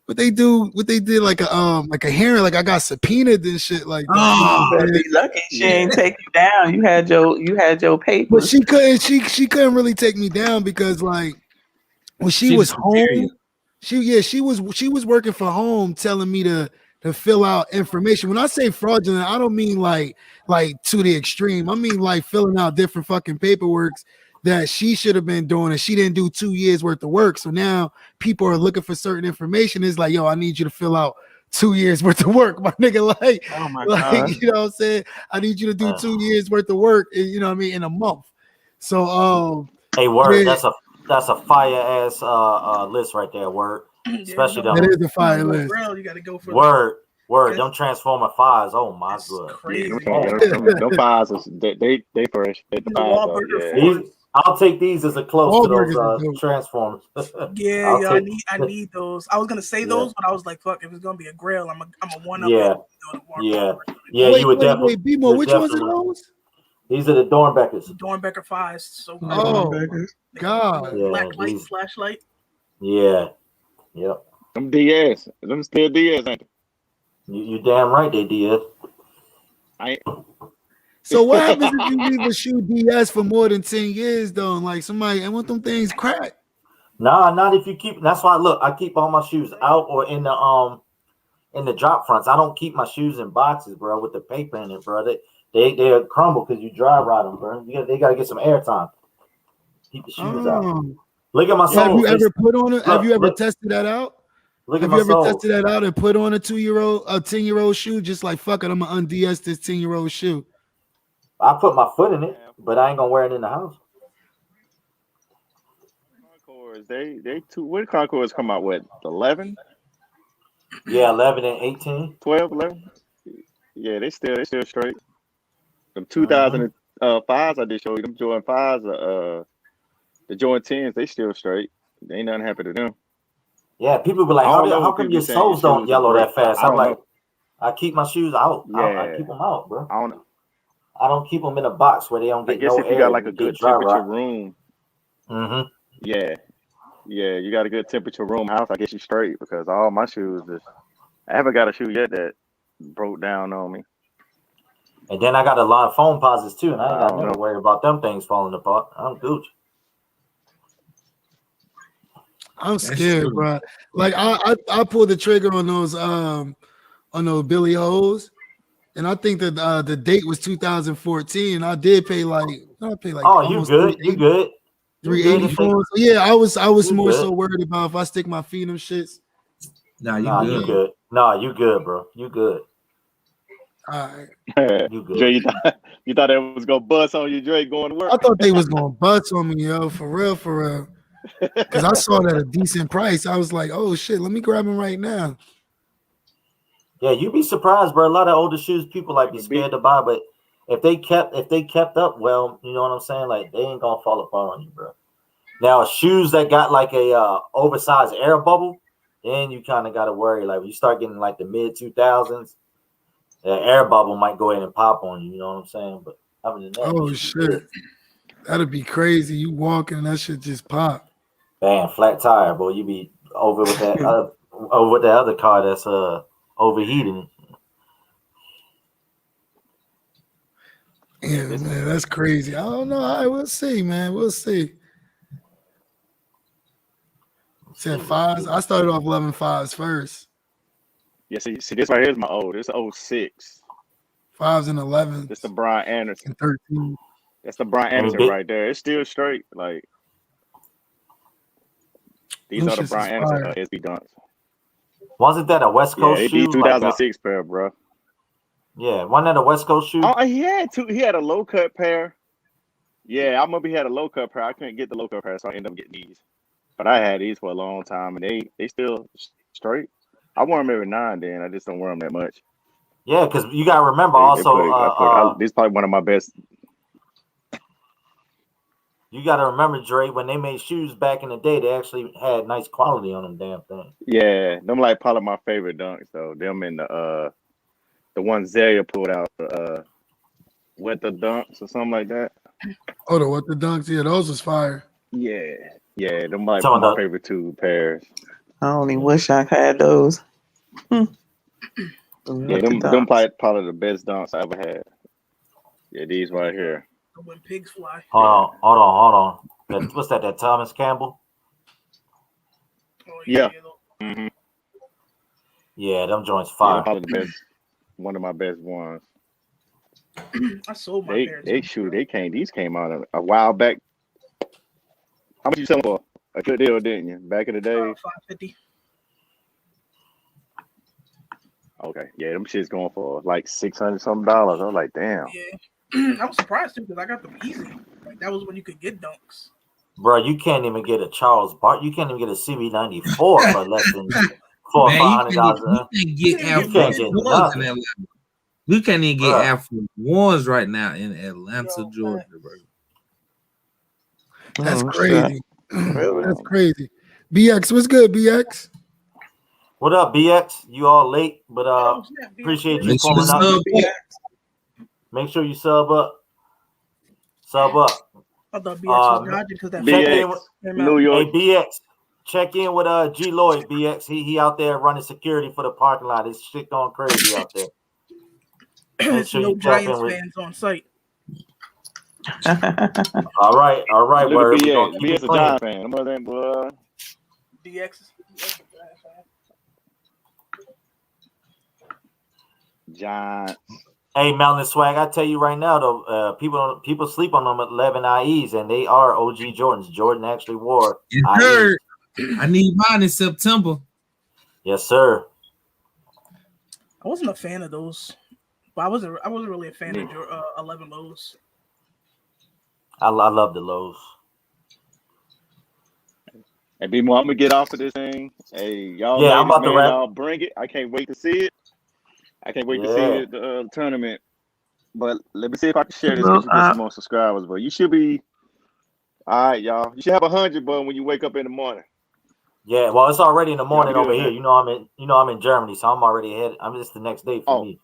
what they did like a hearing, like I got subpoenaed and shit like that. Oh, You better be lucky she ain't take you down. You had your But papers. she couldn't really take me down because like when she she was the superior. home, she was working from home telling me to fill out information. When I say fraudulent, I don't mean like to the extreme. I mean like filling out different fucking paperworks that she should have been doing, and she didn't do 2 years worth of work. So now people are looking for certain information. It's like, yo, I need you to fill out 2 years worth of work, my nigga. Like, Oh my like God. you know what I'm saying? I need you to do 2 years worth of work, you know what I mean, in a month. So Hey, word, yeah, that's a fire ass list right there, word. Especially that them. is the fire list. Grill, you gotta go for Word. That's- Them Transformer 5s. Oh my That's god. crazy. Them fives, they fresh. They The fives, though, Wahlburger yeah. fours. I'll take these as a close to those Wahlburgers are dope. Transformers. Yeah, I'll yo, take, I need those. I was gonna say Yeah. those, but I was like, fuck, if it's gonna be a grill, I'm a one up. Yeah. Yeah. Yeah, Wait, you would definitely. B-Mo, which ones are those? These are the Dornbeckers. Dornbecker fives. So cool. Oh God. Yeah, Black light, these- flashlight. Yeah. Yep. Them DS. Them still DS, ain't they? You damn right they did. So what happens if you leave a shoe DS for more than 10 years though? And like somebody, I want them things cracked. Nah, not if you keep. That's why I keep all my shoes out or in the drop fronts. I don't keep my shoes in boxes, bro, with the paper in it, bro. They crumble because you dry ride them, bro. They gotta get some air time. Keep the shoes out. Look at my soles. Have you ever put on it? Have you ever look. tested that out? Look Have at you my ever soles. tested that out and put on a 10-year-old shoe? Just like fuck it, I'm gonna unds this 10-year-old shoe. I put my foot in it, but I ain't gonna wear it in the house. Concords, they two. When Concords come out, what, 11? Yeah, 11 and 18. 12, 11? Yeah, they still straight. Them 2005s I did show you. Them Jordan 5s, the Jordan 10s, they still straight. They ain't nothing happened to them. Yeah, people be like, I don't know how who come people your saying soles your don't shoes yellow are that great. fast? I I'm don't like, know. I keep my shoes out. I keep them out, bro. I don't know. I don't keep them in a box where they don't I get guess no if you air. got like a and good get dry temperature rot. room, Mm-hmm. yeah, you got a good temperature room house. I guess you straight because all my shoes I haven't got a shoe yet that broke down on me. And then I got a lot of foam posits too, and I ain't I got don't never know. worry about them things falling apart. I'm Gucci. I'm scared, bro. Like I pulled the trigger on those Billy Hoes, and I think that the date was 2014. I did pay like Oh, you almost good? You good? You good 380 if for they- them. So yeah, I was You more good. so worried about if I stick my feet in them shits. Nah, Nah, you good. Nah, you good, bro. You good. All right. You good. Dre, you thought it was gonna bust on you, Dre, going to work? I thought they was gonna bust on me, yo, for real. Because I saw that at a decent price. I was like, oh shit, let me grab them right now. Yeah, you'd be surprised, bro. A lot of older shoes people like be scared to buy, but if they kept up well, you know what I'm saying? Like they ain't gonna fall apart on you, bro. Now shoes that got like a oversized air bubble, then you kind of gotta worry. Like when you start getting like the mid 2000s, the air bubble might go ahead and pop on you. You know what I'm saying? But other than that, Oh shit, that'd be crazy. You walking, that shit just pop. bam, flat tire, boy. You be over with that over with the other car that's overheating. Yeah, man, that's crazy. I don't know. I will see, man. We'll see. Said fives. I started off 11 fives first. Yeah, see, this right here is my old. It's 06. Fives and 11. That's the Brian Anderson. And 13. That's the Brian Anderson right there. It's still straight. Like these are the Brian Anderson SB Dunks. Wasn't that a West Coast shoe? Yeah, it'd be 2006 pair, bro. Yeah, wasn't that a West Coast shoe? Oh, he had a low cut pair. Yeah, I remember he had a low cut pair. I couldn't get the low cut pair, so I ended up getting these. But I had these for a long time, and they still straight. I wear them every now and then. I just don't wear them that much. Yeah, because you gotta remember also. This is probably one of my best. You gotta remember, Dre, when they made shoes back in the day, they actually had nice quality on them damn things. Yeah, them like probably my favorite dunks though. Them and the one Zaria pulled out, What the Dunks or something like that. Oh, the What the Dunks? Yeah, those was fire. Yeah, them like my favorite two pairs. I only wish I had those. Yeah, them probably the best dunks I ever had. Yeah, these right here. When pigs fly. Hold on. What's that? That Thomas Campbell? Oh, yeah. Mm-hmm. Yeah, them joints fire. Yeah, probably the best. One of my best ones. I sold my pairs. These came out a while back. How much you selling for? A good deal, didn't you? Back in the day. $550. Okay, yeah, them shits going for like $600 something. I was like, damn. Yeah, I was surprised too because I got them easy. Like that was when you could get dunks. Bro, you can't even get a Charles Bart. You can't even get a CB94 for less than $400-$500. You can't get Air Force Ones in Atlanta. You can't even get Air Force Ones right now in Atlanta, Georgia, bro. That's crazy. That's crazy. BX, what's good, BX? What up, BX? You all late, but appreciate you pulling up. Make sure you sub up. Sub up. I thought BX was dodging because that BX, New York. Hey, BX, check in with G Lloyd, BX. He out there running security for the parking lot. This shit going crazy out there. Make sure no you tap Giants in with fans on site. All right, Look word. at BX a Giants fan. I'm that boy. DX. Giants. Hey, Mountain Swag, I tell you right now, though, people sleep on them 11 IEs, and they are OG Jordans. Jordan actually wore IEs. I need mine in September. Yes, sir. I wasn't a fan of those, but I wasn't really a fan of 11 lows. I love the lows. Hey, B-Mo, I'm gonna get off of this thing. Hey, y'all, yeah, I'm about to wrap. Y'all bring it. I can't wait to see it. I can't wait to see it, the tournament. But let me see if I can share this because you get some more subscribers. But you should be all right, y'all. You should have 100, but when you wake up in the morning. Yeah, well, it's already in the morning over here. Man. I'm in Germany, so I'm already ahead. I'm just the next day for me.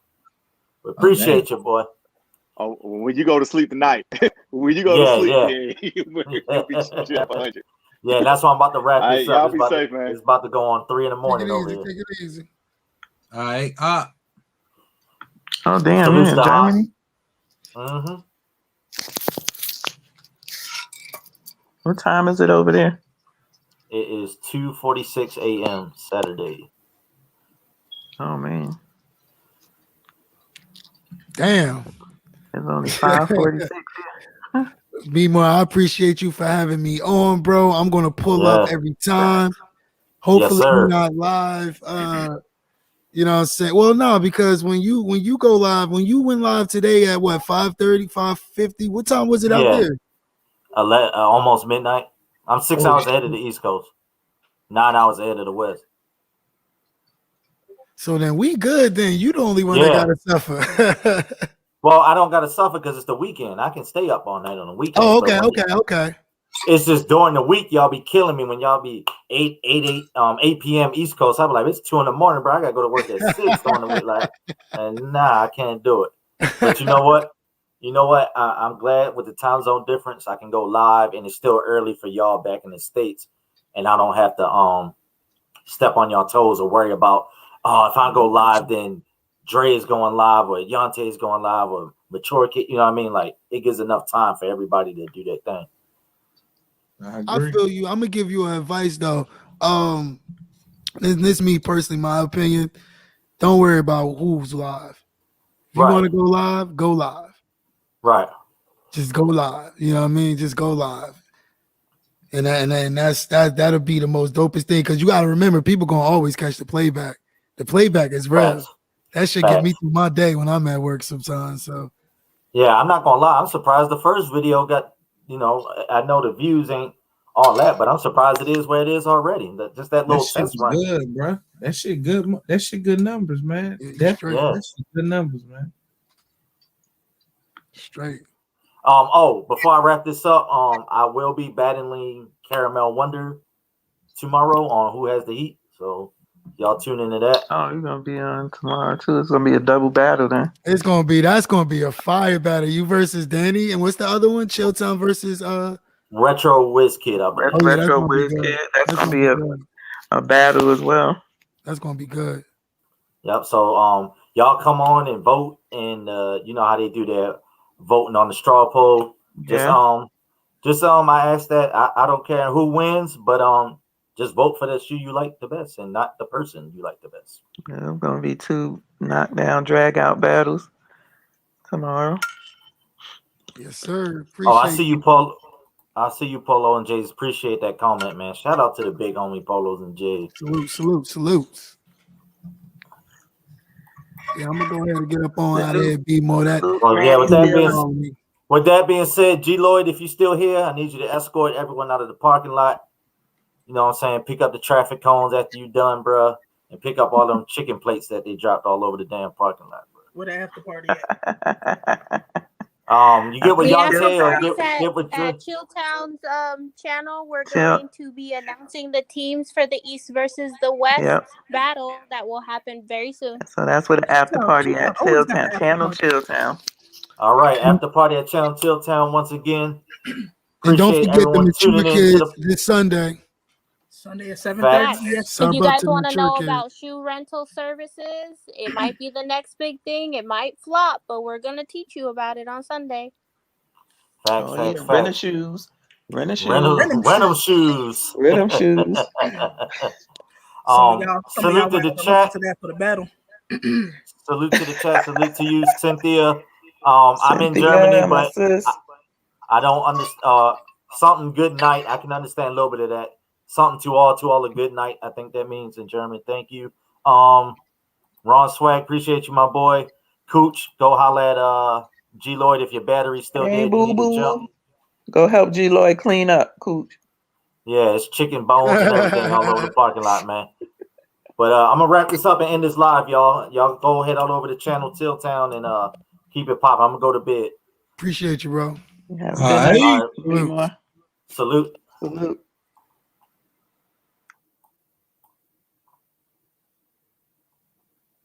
But appreciate you, boy. Oh, when you go to sleep tonight, when you go to sleep, you should have 100. Yeah, that's why I'm about to wrap this up. Y'all be safe, man. It's about to go on 3 in the morning over here. Take it easy. All right. Oh, damn, you're in Germany? Mm-hmm. What time is it over there? It is 2:46 a.m. Saturday. Oh, man. Damn. It's only 5:46. B-More, I appreciate you for having me on, bro. I'm going to pull up every time. Hopefully you're not live. You know what I'm saying? Well, no, because when you go live, when you went live today at what, 5:30, 5:50? What time was it out there? Almost midnight. I'm 6 hours ahead of the East Coast. 9 hours ahead of the West. So then we good then. You the only one that gotta suffer. Well, I don't gotta suffer because it's the weekend. I can stay up all night on the weekend. Oh, okay. It's just during the week, y'all be killing me when y'all be 8 p.m. East Coast. I'll be like, it's 2 in the morning, bro. I gotta go to work at 6 during the week. Like, and nah, I can't do it. But you know what? I'm glad with the time zone difference, I can go live, and it's still early for y'all back in the States, and I don't have to step on y'all toes or worry about if I go live, then Dre is going live or Yante is going live or Mature Kid. You know what I mean? Like, it gives enough time for everybody to do their thing. I feel you. I'm gonna give you advice though. This me personally, my opinion. Don't worry about who's live. If you want to go live, go live. Right. Just go live. You know what I mean? Just go live. And that'll be the most dopest thing because you gotta remember people gonna always catch the playback. The playback is real. That should get me through my day when I'm at work sometimes. So yeah, I'm not gonna lie. I'm surprised the first video got. I know the views ain't all that, but I'm surprised it is where it is already. Just that little test run. Good, bro. That shit good. That shit good numbers, man. Definitely, that shit good numbers, man. Straight. Before I wrap this up, I will be battling Caramel Wonder tomorrow on Who Has the Heat. So y'all tune into that. Oh, you're gonna be on tomorrow too. It's gonna be a double battle then. That's gonna be a fire battle. You versus Danny, and what's the other one? Chilltown versus Retro Whiz Kid. Retro Whiz Kid. That's gonna be a battle as well. That's gonna be good. Yep. So y'all come on and vote, and you know how they do their voting on the straw poll. I ask that I don't care who wins, but just vote for the shoe you like the best and not the person you like the best. Yeah, it's gonna be 2 knockdown drag out battles tomorrow. Yes, sir. I see you, Paul. I see you, Polo and Jays. Appreciate that comment, man. Shout out to the big homie Polos and Jays. Salute. Yeah, I'm gonna go ahead and get up on out of here, be more that. Well, yeah, with that being said, G Lloyd, if you're still here, I need you to escort everyone out of the parking lot. You know what I'm saying? Pick up the traffic cones after you're done, bro, and pick up all them chicken plates that they dropped all over the damn parking lot, bro. Where the after party at? You get what y'all say, or get what at Chilltown's channel. We're going to be announcing the teams for the East versus the West battle that will happen very soon. So that's where the after party at Chilltown, Channel Chilltown. All right, after party at Channel Chilltown once again. And don't forget the Mature Kids this Sunday. Sunday at 7:30. Yes. If you guys want to know about shoe rental services, it might be the next big thing. It might flop, but we're going to teach you about it on Sunday. Facts. Rent shoes. Rent shoes. Salute to the chat. For the battle. Salute to the chat. Salute to you, Cynthia. I'm in Germany, but I don't understand. Something good night. I can understand a little bit of that. Something to all a good night. I think that means in German. Thank you. Ron Swag, appreciate you, my boy. Cooch, go holla at G Lloyd if your battery's still there. You need to jump. Go help G Lloyd clean up, Cooch. Yeah, it's chicken bones and everything all over the parking lot, man. But I'm gonna wrap this up and end this live, y'all. Y'all go ahead all over the channel Tilltown and keep it popping. I'm gonna go to bed. Appreciate you, bro. All right. Salute. Salute.